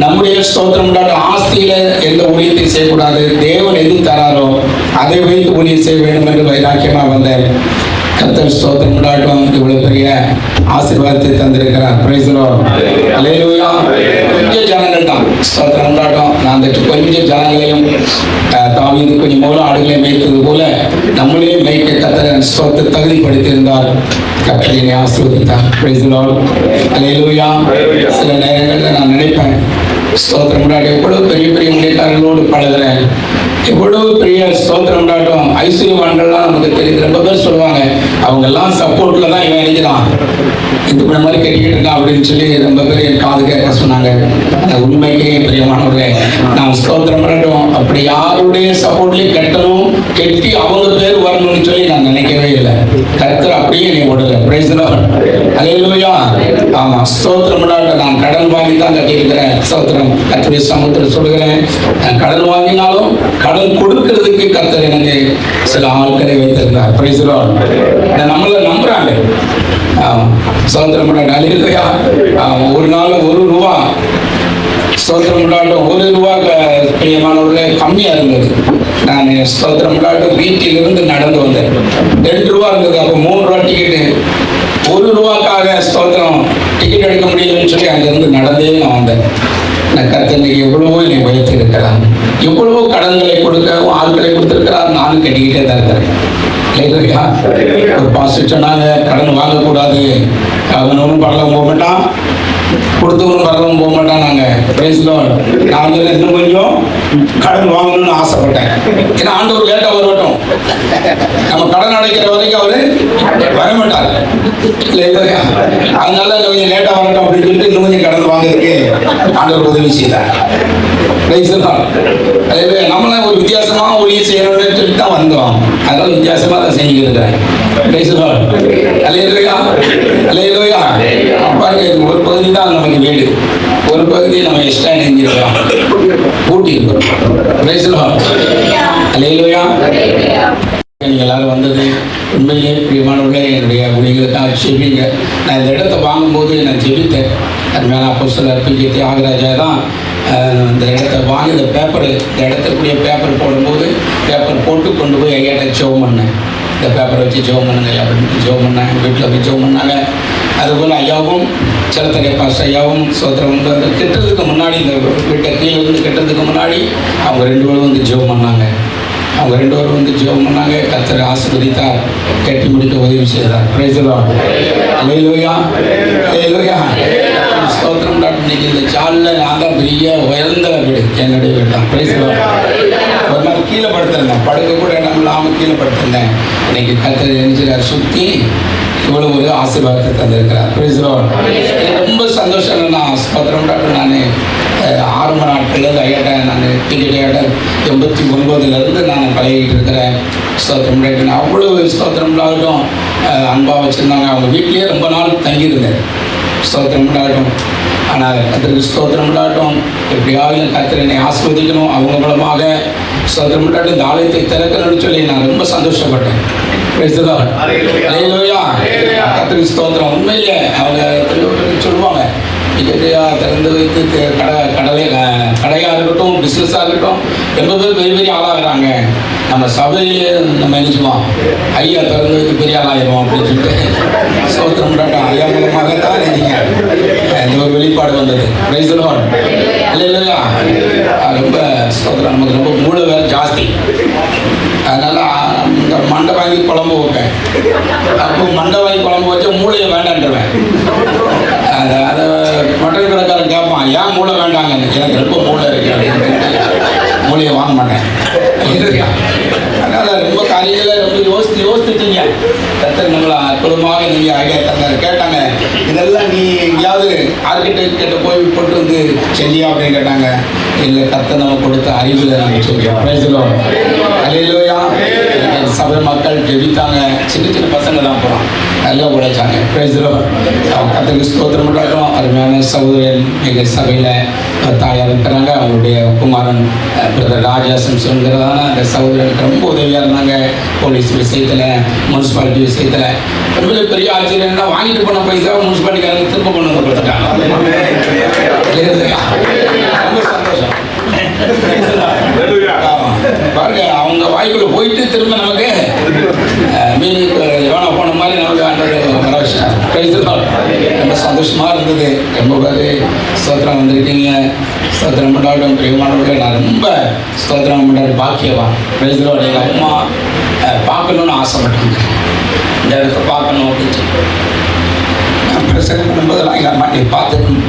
நம்முடைய ஸ்தோத்திரம் உண்டாட்டும் ஆஸ்தியில எந்த ஊழியத்தையும் செய்யக்கூடாது. தேவன் எது தராரோ அதை வைத்து ஊழியம் செய்ய வேண்டும் என்று வைராக்கியமா வந்தேன். கர்த்தர் ஸ்தோத்திரம் உண்டாட்டும். இவ்வளவு பெரிய ஆசீர்வாதத்தை தந்திருக்கிறார். Praise the Lord. அல்லேலூயா. கொஞ்சம் ஜனங்கள் தான் ஸ்தோத்திரம் உண்டாட்டும். நான் அந்த கொஞ்சம் ஜனங்களையும் தாவீது கொஞ்சம் மூல ஆடுகளை மேய்த்தது போல நம்மளையும் மேய்க்க கர்த்தர் ஸ்தோத்திர தகுதிப்படுத்தியிருந்தார். கர்த்தர் என்னை ஆசீர்வதித்தார். Praise the Lord. அல்லேலூயா. சில நேரங்களில் நான் நினைப்பேன், ஸ்தோத்திரம் உண்டாட்டும் எவ்வளவு பெரிய பெரிய ஊழியக்காரர்களோடு பழகிறேன், எவ்வளவு பெரிய ஸ்தோத்திரம் உண்டாட்டும் ஐஸ்வர்யவான்கள்லாம் நமக்கு தெரியுது. ரொம்ப பேர் சொல்லுவாங்க அவங்க எல்லாம் சப்போர்ட்ல தான் இவன் நினைக்கிறான், இந்த மாதிரி கட்டிக்கிட்டு இருக்கான் அப்படின்னு சொல்லி ரொம்ப பேர் என் காது கேட்க சொன்னாங்க. அந்த உண்மைக்கே பிரியமானவர்களே, நான் ஸ்தோத்திரம் பண்ணட்டும் அப்படி யாருடைய சப்போர்ட்லயும் கட்டணும் கட்டி அவங்க பேர் வரணும்னு சொல்லி நான் நினைக்கவே இல்லை. கர்த்தர் அப்படியே நீ ஓடல. Praise the Lord. அல்லேலூயா. ஆமா, ஸ்தோத்திரம் பண்ணட்டும். நான் கடன் வாங்கி தான் கட்டியிருக்கிறேன். ஸ்தோத்திரம். கர்த்தருடைய சமூகத்தில் சொல்லுகிறேன், நான் கடன் வாங்கினாலும் கடன் கொடுக்கிறதுக்கு கர்த்தர் எனக்கு சில ஆட்களை வைத்திருந்தார். Price the Lord. நம்மள நம்புறாங்க. ஸ்தோத்திரம் பண்ணட்டும். அல்லேலூயா. ஒரு நாள் 1 ரூபா ஸ்தோத்திரம் பண்ணட்டும் 1 ரூபா பிரியமானவர்களே கம்மியா இருந்தது. நான் ஸ்தோத்திரம் பண்ணட்டும் வீட்டிலிருந்து நடந்து வந்தேன். 2 ரூபா இருந்தது. அப்போ 3 ரூபா டிக்கெட்டு. 1 ரூபாக்காக ஸ்தோத்திரம் டிக்கெட் எடுக்க முடியலன்னு சொல்லி அங்கிருந்து நடந்தே நான் வந்தேன். நான் கர்த்தர் எவ்வளவோ என்னை வைத்திருக்கிறார், எவ்வளவோ கடன்களை கொடுக்க ஆட்களை கொடுத்திருக்கிறார். நானும் கட்டிக்கிட்டே தான் இருக்கிறேன். ஒரு பாஸ்டர் சொன்னாங்க, கடன் வாங்கக்கூடாது, அவன் ஒன்றும் பரலம் போக மாட்டான், கொடுத்தவனும் பரலம் போக மாட்டான். Price the Lord. நான் இன்னும் கொஞ்சம் கடன் வாங்கணும்னு ஆசைப்பட்டேன். ஏன்னா ஆண்டவர் லேட்டா வரட்டும், நம்ம கடன் அடைக்கிற வரைக்கும் அவரு வரமாட்டார். அதனால கொஞ்சம் லேட்டா வரட்டும் அப்படின்னு சொல்லிட்டு இன்னும் கொஞ்சம் கடன் வாங்குறதுக்கு ஆண்டவர் உதவி செய்தார். Praise the Lord. நம்மள ஒரு வித்தியாசமா ஊழியம் செய்யணும்னு சொல்லிட்டு தான் வந்தோம். அதனால வித்தியாசமா தான் செஞ்சுக்கிறேன். Praise the Lord. Hallelujah. Hallelujah. பாருங்க, இது ஒரு பகுதி தான் நமக்கு வீடு, ஒரு பகுதி நம்ம எக்ஸ்ட்ரா நெஞ்சிருக்கிறோம், கூட்டி இருக்கிறோம். Praise the Lord. Hallelujah. நீங்கள் எல்லாரும் வந்தது உண்மையிலே பிரியமானவர்களே, என்னுடைய ஊழியர்களுக்காக ஜெபிங்க. நான் இந்த இடத்தை வாங்கும்போது நான் ஜெபித்தேன். அருமையான அப்போஸ்தலர் P.K. தியாகராஜா தான் இந்த இடத்தை வாங்கி இந்த இடத்துக்குரிய பேப்பர் போடும்போது பேப்பர் போட்டு கொண்டு போய் ஐயாட்ட ஜெபம் பண்ணேன். இந்த பேப்பரை வச்சு ஜெபம் பண்ணுங்க ஐயா அப்படின்னு ஜெபம் பண்ணேன். வீட்டில் போய் ஜெபம் பண்ணாங்க. அதுபோல் ஐயாவும் சிலத்தரை பாஸ்டர் ஐயாவும் சோத்திரம் வந்து கெட்டதுக்கு முன்னாடி, இந்த வீட்டை கீழே வந்து கெட்டதுக்கு முன்னாடி அவங்க 2 பேரும் வந்து ஜெபம் பண்ணாங்க. அவங்க 2 பேரும் வந்து ஜெபம் பண்ணாங்க. கர்த்தர் ஆசீர்வதித்தார், கட்டி முடிக்க உதவி செய்தார். Praise the Lord. ஹல்லேலூயா. ஹல்லேலூயா. ஸ்தோத்திரம். இன்னைக்கு இந்த சாலில் நான் தான் பெரிய உயர்ந்த வீடு, என்னுடைய வீடு தான். Price the Lord. ஒரு நாள் கீழே படுத்திருந்தேன், படுக்க கூட இடம் இல்லாமல் கீழே படுத்திருந்தேன். இன்னைக்கு கர்த்தர் நினைச்சார், சுற்றி இவ்வளோ ஒரு ஆசீர்வாதத்தை தந்திருக்கிறார். Praise the Lord. எனக்கு ரொம்ப சந்தோஷம். நான் ஸ்தோத்திரம். நான் ஆரம்ப நாட்கள்லேருந்து ஐயாட்ட நான் டிக்கெட் ஐயாட்ட 89 நான் பழகிட்டு இருக்கிறேன். ஸ்தோத்திரம். நான் அவ்வளோ ஸ்தோத்திரம் ஆகட்டும் அன்பாக வச்சுருந்தாங்க. அவங்க வீட்லேயே ரொம்ப நாள் தங்கியிருந்தேன். ஸ்தோத்திரம் ஆகட்டும். ஆனால் கர்த்தருக்கு ஸ்தோத்திரம் ஆகட்டும். எப்படியாவது கர்த்தர் என்னை ஆசீர்வதிக்கணும், அவங்க மூலமாக ஸ்தோத்திரம் ஆகட்டும் இந்த ஆலயத்தை திறக்கணும்னு சொல்லி நான் ரொம்ப சந்தோஷப்பட்டேன். ஹல்லேலூயா. கர்த்தருக்கு ஸ்தோத்திரம். உண்மையிலே அவங்க சொல்லுவாங்க, திறந்து வைத்து கடையாக இருக்கட்டும், பிஸ்னஸாக இருக்கட்டும், ரொம்ப பேர் பெரிய பெரிய ஆளாகிறாங்க. நம்ம சபையிலே நம்ம நினைச்சுவோம், ஐயா திறந்து வைத்து பெரிய ஆளாகிடுவோம் அப்படின்னு சொல்லிட்டு ஸ்தோத்திரம் பண்ணட்டும். ஐயா மூலமாகத்தான் இந்த ஒரு வெளிப்பாடு வந்தது. Praise the Lord. ஹல்லேலூயா. ரொம்ப ஸ்தோத்திரம். நமக்கு ரொம்ப மூளை வேலை ஜாஸ்தி. அதனால் இந்த மண்டை வாங்கி குழம்பு வைப்பேன். அப்போ மண்டை வாங்கி குழம்பு வச்சா மூளையை வேண்டான்ட்டுருவேன். அதை மட்டன் கடைக்காரன் கேட்பான், ஏன் மூளை வேண்டாங்கன்னு. எனக்கு ரொம்ப மூளை இருக்கு அப்படின்னு மூளையை வாங்க மாட்டேன். அதனால் ரொம்ப காலையில் ரொம்ப யோசிச்சுட்டீங்க. கர்த்தர் நம்மளை அற்புதமாக நீங்கள் ஐடியா தந்தார். கேட்டாங்க, இதெல்லாம் நீ எங்கேயாவது ஆர்கிடெக்ட் கிட்ட போய் போட்டு வந்து செஞ்சியா அப்படின்னு கேட்டாங்க. இல்லை, கர்த்தர் நம்ம கொடுத்த அறிவில் நாங்கள் சொல்லியோம். Price the Lord. ஹல்லேலூயா. சபை மக்கள் ஜெபித்தாங்க. சின்ன சின்ன பசங்க தான் போகிறோம், நல்லா உழைச்சாங்க. Price the Lord. அவங்க கர்த்தருக்கு ஸ்தோத்திரம் பண்ணுறோம். அருமையான சகோதரன் எங்கள் சபையில் தாயார் இருக்கிறாங்க. அவங்களுடைய குமாரன் பிரதர் ராஜாசன் சொல்கிறதான அந்த சகோதரனுக்கு ரொம்ப உதவியாக இருந்தாங்க. போலீஸ் விஷயத்தில், முனிசிபாலிட்டி விஷயத்தில். ரொம்ப பெரிய ஆச்சரியம்னா வாங்கிட்டு போன பைசா முனிசிபாலிட்டிக்காரங்க திரும்ப கொண்டு வந்து கொடுத்துட்டாங்க. ரொம்ப சந்தோஷம். பாருங்க, அவங்க வாய்க்குள்ள போயிட்டு திரும்ப நமக்கு மீனுக்கு வேணா போன மாதிரி நமக்கு ரொம்ப சந்தோஷமா இருந்தது. ரொம்ப பேர் ஸ்தோத்திரம் வந்திருக்கீங்க. ஸ்தோத்திரம் பண்ணாலும் பிரியமானவர்களே, நான் ரொம்ப ஸ்தோத்திரம் பண்ண பாக்கியவா. எங்கள் அம்மா பார்க்கணுன்னு ஆசைப்பட்டாங்க, இந்த இடத்த பார்க்கணும் அப்படின்னு சொல்லி. நான் பிரசங்கம் பண்ணும்போதெல்லாம் எங்கள் அம்மா நீ பார்த்துக்கணும்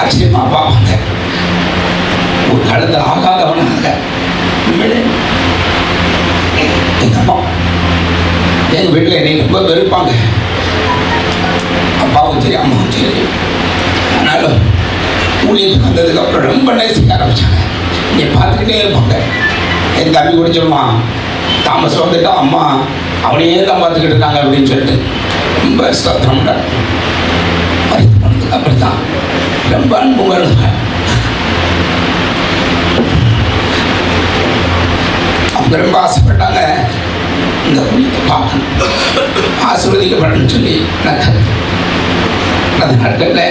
ஆச்சரியமாக பார்ப்பாங்க. ஒரு காலத்தில் ஆகாதவனாக எங்கள் அம்மா எங்கள் வீட்டில் என்னை ரொம்ப வெறுப்பாங்க. அப்பாவும் சரி அம்மாவும் சரி. ஆனாலும் ஊழியத்துக்கு வந்ததுக்கப்புறம் ரொம்ப நேசிக்க ஆரம்பித்தாங்க. நீ பார்த்துக்கிட்டே இருப்பாங்க. என் தம்பி கூட சொல்லுவான், தாமஸ் வந்துட்டா அம்மா அவனையே தான் பார்த்துக்கிட்டு இருக்காங்க அப்படின்னு சொல்லிட்டு ரொம்ப ஸ்தோத்திரம் பண்ணதுக்கு அப்படி தான் ரொம்ப அன்பு வருவாங்க. அவங்க ரொம்ப ஆசைப்பட்டாங்க இந்த ஊழியத்தை பார்க்கணும், ஆசீர்வதிக்கப்படணும்னு சொல்லி. அந்த நாட்களில்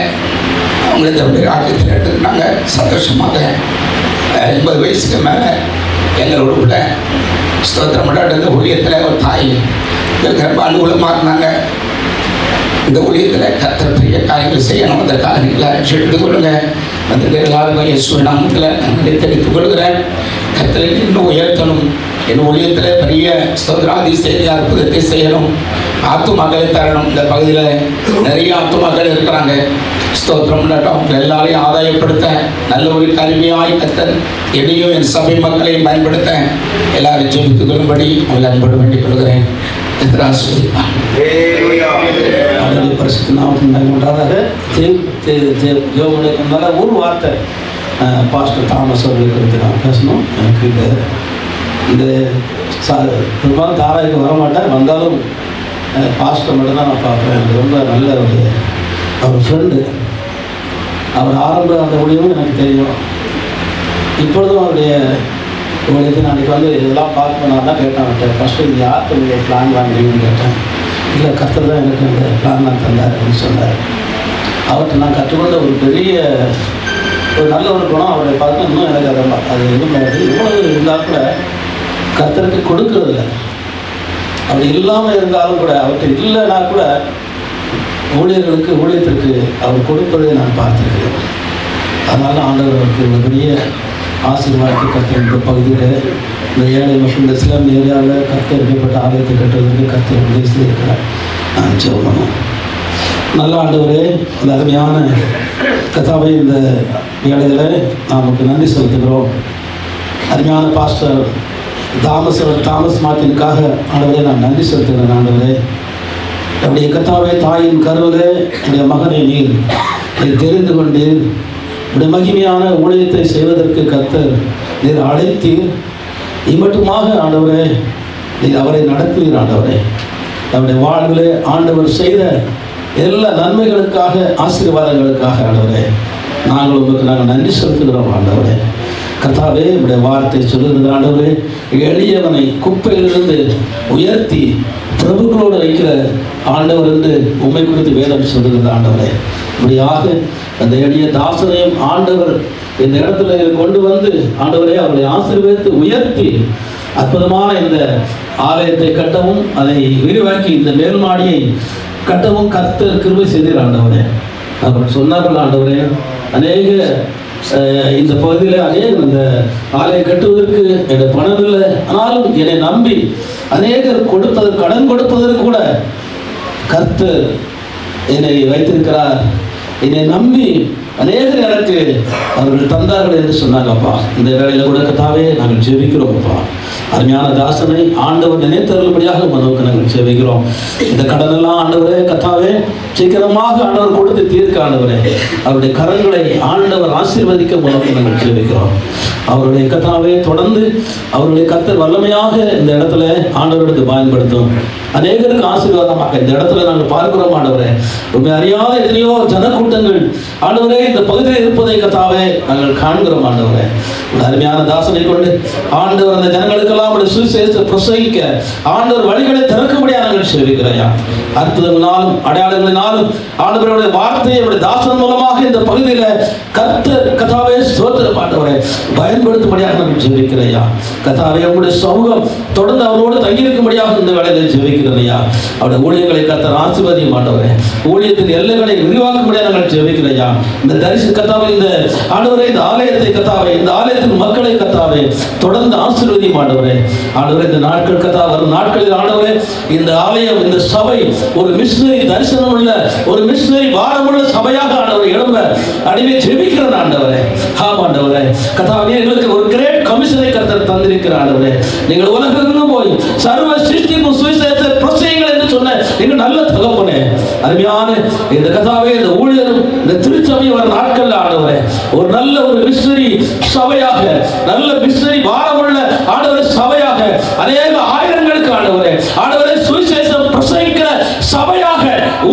அவங்கள தன்னுடைய ராஜ்யத்தில் எடுத்துக்கிட்டாங்க. சந்தோஷமாக 80 வயசுக்கு மேலே எங்களோட கூட ஸ்தோத்திரம் பண்ணாட்டு இந்த ஊழியத்தில் ஒரு தாய் ரொம்ப அனுகூலமாக இருந்தாங்க. இந்த ஊழியத்தில் கர்த்தர் பெரிய காரியங்கள் செய்யணும், அந்த காரியங்களை எடுத்துக் கொள்ளுங்க. வந்துட்டு எல்லாருக்கும் இயேசுவின் நாமத்தில் நான் தெரிவித்துக் கொள்கிறேன். கர்த்தரை இன்னும் உயர்த்தணும். என் ஊழியத்தில் பெரிய ஸ்தோத்திராதி செய்தி அற்புதத்தை செய்யணும், ஆத்துமக்களை தரணும். இந்த பகுதியில் நிறைய ஆத்துமக்கள் இருக்கிறாங்க. ஸ்தோத்திரம் பண்ணட்டும். அவங்க எல்லாரையும் ஆதாயப்படுத்த நல்ல ஒரு கருவியாய் கர்த்தர் என்னையும் என் சபை மக்களையும் பயன்படுத்த எல்லாரும் ஜெபித்துக் கொள்ளும்படி அவங்களை அன்போடு வேண்டிக் கொள்கிறேன். ஒரு வார்த்தை பாஸ்டர் தாமஸ் அவர்களை குறித்து நான் பேசணும். எனக்கு இந்த பெரும்பாலும் தாராய்க்கு வரமாட்டேன், வந்தாலும் பாஸ்டர் மட்டும் தான் நான் பார்க்குறேன். எனக்கு ரொம்ப நல்ல அவர் ஃப்ரெண்டு. அவர் ஆரம்ப அந்த ஊழியமும் எனக்கு தெரியும். இப்பொழுதும் அவருடைய ஊழியத்தை நாளைக்கு வந்து இதெல்லாம் பார்க்கணும். நான் தான் கேட்டேன் அவர்கிட்ட, ஃபஸ்ட்டு இது யாருக்கு நீங்கள் பிளான் வாங்குறீங்கன்னு கேட்டேன். இல்லை கர்த்தர் தான் எனக்கு அந்த பிளான்லாம் தந்தார் அப்படின்னு சொன்னார். அவர்கிட்ட நான் கற்றுக்கொண்ட ஒரு பெரிய ஒரு நல்ல ஒரு குணம் அவருடைய பார்த்து இன்னும் எனக்கு அது எதுவும் இவ்வளவு இருந்தால் கூட கர்த்தருக்கு கொடுக்கறதில்ல. அப்படி இல்லாமல் இருந்தாலும் கூட அவர்கிட்ட இல்லைன்னா கூட ஊழியத்திற்கு அவர் கொடுப்பதை நான் பார்த்துருக்கிறேன். அதனால ஆண்டவர் அவருக்கு ஒரு பெரிய ஆசீர்வாதத்தை கர்த்தர் இந்த பகுதியில் இந்த ஏழை மற்றும் இந்த சிலம் ஏரியாவில் கர்த்தர் ஏற்பட்ட ஆலயத்தை கட்டுவதற்கு கர்த்தர் உதவி செய்திருக்கிறார். நான் சொல்லணும். நல்ல ஆண்டவரே, இந்த அருமையான கதாவை இந்த வேளையில் நமக்கு நன்றி செலுத்துகிறோம். அருமையான பாஸ்டர் தாமஸ் மார்ட்டினுக்காக ஆண்டவரே நான் நன்றி செலுத்துகிறேன். ஆண்டவரே, என்னுடைய கத்தாவே தாயின் கருவிலே என்னுடைய மகனை நீர் தெரிந்து கொண்டு இப்படி மகிமையான ஊழியத்தை செய்வதற்கு கர்த்தர் நீர் அழைத்தீர். மட்டுமாக ஆண்டவரே நீர் அவரை நடத்துவீர். ஆண்டவரே, அவருடைய வாழ்விலே ஆண்டவர் செய்த எல்லா நன்மைகளுக்காக ஆசீர்வாதங்களுக்காக ஆண்டவரே நாங்கள் உங்களுக்கு நன்றி செலுத்துகிறோம். ஆண்டவரே கர்த்தாவே, உடைய வார்த்தை சொல்லுகிறது ஆண்டவரே, எளியவனை குப்பையிலிருந்து உயர்த்தி பிரபுக்களோடு வைக்கிற ஆண்டவர் என்று உண்மை குறித்து வேதம் சொல்லுகிறது. ஆண்டவரே, இப்படியாக அந்த எளிய தாசனையும் ஆண்டவர் இந்த இடத்துல கொண்டு வந்து ஆண்டவரே அவர்களை ஆசீர்வதித்து உயர்த்தி அற்புதமான இந்த ஆலயத்தை கட்டவும் அதை விரிவாக்கி இந்த மேல்மாடியை கட்டவும் கர்த்தர் கிருபை செய்தீர். ஆண்டவரே, அவர் சொன்னார்கள் ஆண்டவரே, அநேக இந்த பகுதியில் அநேக இந்த ஆலயம் கட்டுவதற்கு என்னுடைய பணம் இல்லை, ஆனாலும் என்னை நம்பி அநேகர் கடன் கொடுப்பதற்கு கூட கர்த்தர் என்னை வைத்திருக்கிறார். என்னை நம்பி அநேகர் எனக்கு அவர்கள் தந்தார்கள் என்று சொன்னாங்கப்பா. இந்த வேளையில் கூட கத்தாவே நாங்கள் ஜெபிக்கிறோம்ப்பா. அருமையான தாசனை ஆண்டவர் நினைத்தருளும்படியாக மனோக்கு நாங்கள் ஜெபிக்கிறோம். இந்த கடனெல்லாம் ஆண்டவரே கத்தாவே சீக்கிரமாக ஆண்டவர் கொடுத்து தீர்க்க ஆண்டவரே அவருடைய கரங்களை ஆண்டவர் ஆசீர்வதிக்க மனோக்கு நாங்கள் ஜெபிக்கிறோம். அவருடைய கத்தாவே தொடர்ந்து அவருடைய கர்த்தர் வல்லமையாக இந்த இடத்துல ஆண்டவருக்கு பயன்படுத்தும். அநேகருக்கு ஆசீர்வாதமாக இந்த இடத்துல நாங்கள் பார்க்கிறோம். ஆண்டவரே, உண்மை அறியாத எத்தனையோ ஜனக்கூட்டங்கள் ஆண்டவரே இந்த பகுதியில் இருப்பதை கத்தாவே நாங்கள் காண்கிறோம். ஆண்டவரே, ஒரு அருமையான தாசனை கொண்டு ஆண்டவர் அந்த ஜனங்களுக்கெல்லாம் சுவிசேஷத்தை பிரசங்கிக்க ஆண்டவர் வழிகளை திறக்கும்படியாக நாங்கள் சேவிக்கிறோம். அற்புதங்களாலும் அடையாளங்களினாலும் ஆண்டவருடைய வார்த்தையை தாசன் மூலமாக இந்த பகுதியில் கர்த்தர் கத்தாவே ஸ்தோத்திரம் ஆண்டவரே பயன்படுத்தும்படியாக நாங்கள் ஜெபிக்கிறோம். கத்தாவே, உங்களுடைய சமூகம் தொடர்ந்து அவரோடு தங்கியிருக்கும்படியாக இந்த வேலையை ஜெபிக்கிறோம். அவருடைய ஊழியர்களை கர்த்தர் ஆசீர்வதியும் ஆண்டவரே, ஊழியத்தின் எல்லைகளை விரிவாக்கும்படியாக நாங்கள் ஜெபிக்கிறோம். இந்த தரிசு கத்தாவே, இந்த ஆண்டவரே இந்த ஆலயத்தை கத்தாவே, இந்த ஆலயத்தின் மக்களை கத்தாவே தொடர்ந்து ஆசீர்வதியும் ஆண்டவரே. ஆண்டவரே, இந்த நாட்கள் கத்தா வரும் நாட்களில் ஆண்டவரே இந்த ஆலயம் இந்த சபை ஒரு மிஷனரி தரிசனம் உள்ள ஒரு மிஷனரி வாரமுள்ள சபையாக ஆண்டவரை எழும்ப அடிமை ஜெபிக்கிறேன். ஆண்டவரே, ஆமாண்டவரே கத்தாவே, எங்களுக்கு ஒரு கிரேட் கமிஷனை கர்த்தர் தந்திருக்கிற ஆண்டவரே, நீங்கள் உலகெங்கும் போய் சர்வ சிருஷ்டிக்கும் சுவிசேஷத்தை பிரசங்கிங்கள் என்று சொன்ன எங்க நல்ல தகப்பனே, அருமையான இந்த கதாவே இந்த ஊழியரும் இந்த திருச்சபை வர நாட்கள் ஆண்டவரே ஒரு நல்ல ஒரு மிஷனரி சபையாக நல்ல மிஷனரி வாரமுள்ள ஆண்டவரே சபையாக அநேக ஆயிரங்களுக்கு ஆண்டவரே சுவிசேஷம் பிரசங்கிக்கிற சபையாக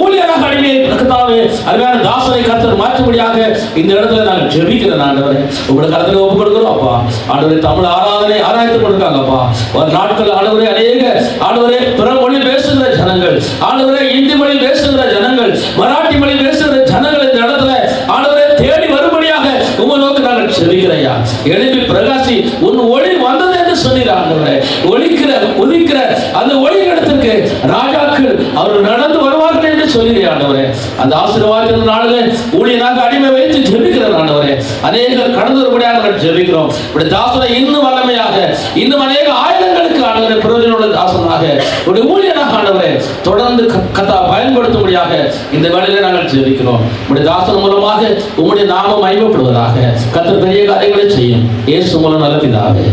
ஊழியராக அடிமை கர்த்தாவே அருமையான தாசனை கர்த்தர் மாற்றும்படியாக இந்த இடத்துல நாங்கள் ஜெபிக்கிறோம். ஆண்டவரே, உங்களுடைய கருத்துல ஒப்பு கொடுக்கிறோம் அப்பா. ஆண்டவரே, தமிழ் ஆராதனை ஆராய்த்து கொடுக்காங்கப்பா. ஒரு நாட்கள் ஆண்டவரே அநேக ஆண்டவரே பிற மொழி பேசுகிற ஜனங்கள், ஆண்டவரே இந்தி மொழி பேசுகிற ஜனங்கள், மராட்டி மொழி பேசுகிற ஜனங்கள் இந்த இடத்துல ஆண்டவரே தேடி வரும்படியாக உங்க நோக்கி நாங்கள் ஜெபிக்கிறோம். எழுப்பி பிரகாசி உன் ஒளி வந்தது என்று சொன்னீர் ஆண்டவரே. ஒளிக்கிற உதிக்கிற அந்த ஒளி இடத்திற்கு ராஜாக்கள் அவர்கள் நடந்து வருவார்கள் என்று சொல்கிறீர் ஆண்டவரே. அந்த ஆசீர்வாதத்தின் நாளில் ஊழியனாக அடிமை வைத்து ஜெபிக்கிறோம் ஆண்டவரே. அநேகர் கடந்து வரும்படியாக நாங்கள் ஜெபிக்கிறோம். இப்படி தாசனை இன்னும் வல்லமையாக இன்னும் அநேக ஆயிரங்களுக்கு ஆண்டவரே பிரயோஜனமுள்ள தாசனாக ஒரு ஊழியனாக ஆண்டவரே தொடர்ந்து கத்தா பயன்படுத்தும்படியாக இந்த வேளையிலே நாங்கள் ஜெபிக்கிறோம். உடைய தாசன் மூலமாக உம்முடைய நாமம் மகிமைப்படுவதாக. கர்த்தர் பெரிய காரியங்களை செய்யும். இயேசு மூலம் நல்ல பிதாவே.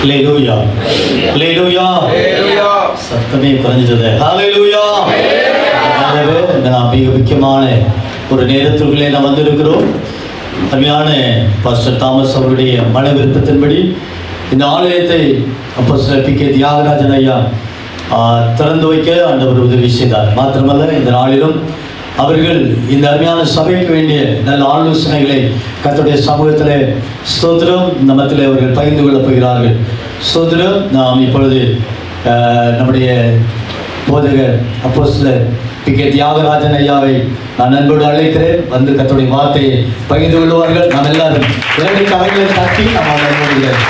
ஹல்லேலூயா, ஹல்லேலூயா, சத்தமே குறைஞ்சது. ஹல்லேலூயா. நாம் மிக முக்கியமான ஒரு நேரத்திற்குள்ளே நாம் வந்திருக்கிறோம். அருமையான பாஸ்டர் தாமஸ் அவருடைய மன விருப்பத்தின்படி இந்த ஆலயத்தை அப்போஸ்தலர் பி.கே. தியாகராஜன் ஐயா திறந்து வைக்க ஆண்டவர் உதவி செய்தார். மாத்திரமல்ல, இந்த நாளிலும் அவர்கள் இந்த அருமையான சபைக்கு வேண்டிய நல்ல ஆலோசனைகளை கர்த்தருடைய சமூகத்தில் ஸ்தோத்திரம் நம்மத்தில் அவர்கள் பகிர்ந்து கொள்ளப் போகிறார்கள். ஸ்தோத்திரம். நாம் இப்பொழுது நம்முடைய போதகர் அப்போஸ்தலர் பி.கே. தியாகராஜன் ஐயாவை நான் அன்போடு அழைக்கிறேன். வந்து கர்த்தருடைய வார்த்தையை பகிர்ந்து கொள்வார்கள். நாம் எல்லாரும் இரண்டு கரங்களை தட்டி நாம் அழைக்கிறோம்.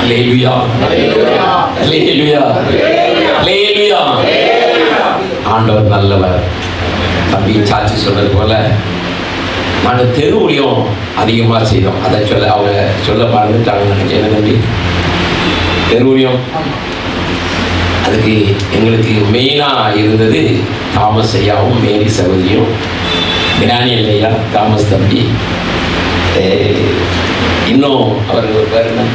அல்லேலூயா, அல்லேலூயா, அல்லேலூயா. ஆண்டவர் நல்லவர். தம்பி சாட்சி சொன்னது போல நாங்கள் தெருவுலையும் அதிகமாக செய்தோம். அதை அவங்க சொல்ல மறந்துட்டாங்க நினைக்கிறேன். தம்பி தெருவுலையும் அதுக்கு எங்களுக்கு மெயினாக இருந்தது தாமஸ் ஐயாவும் மேரி சகோதரியும், டேனியல் ஐயா, தாமஸ் தம்பி, இன்னும் அவருக்கு ஒரு பேர் என்ன,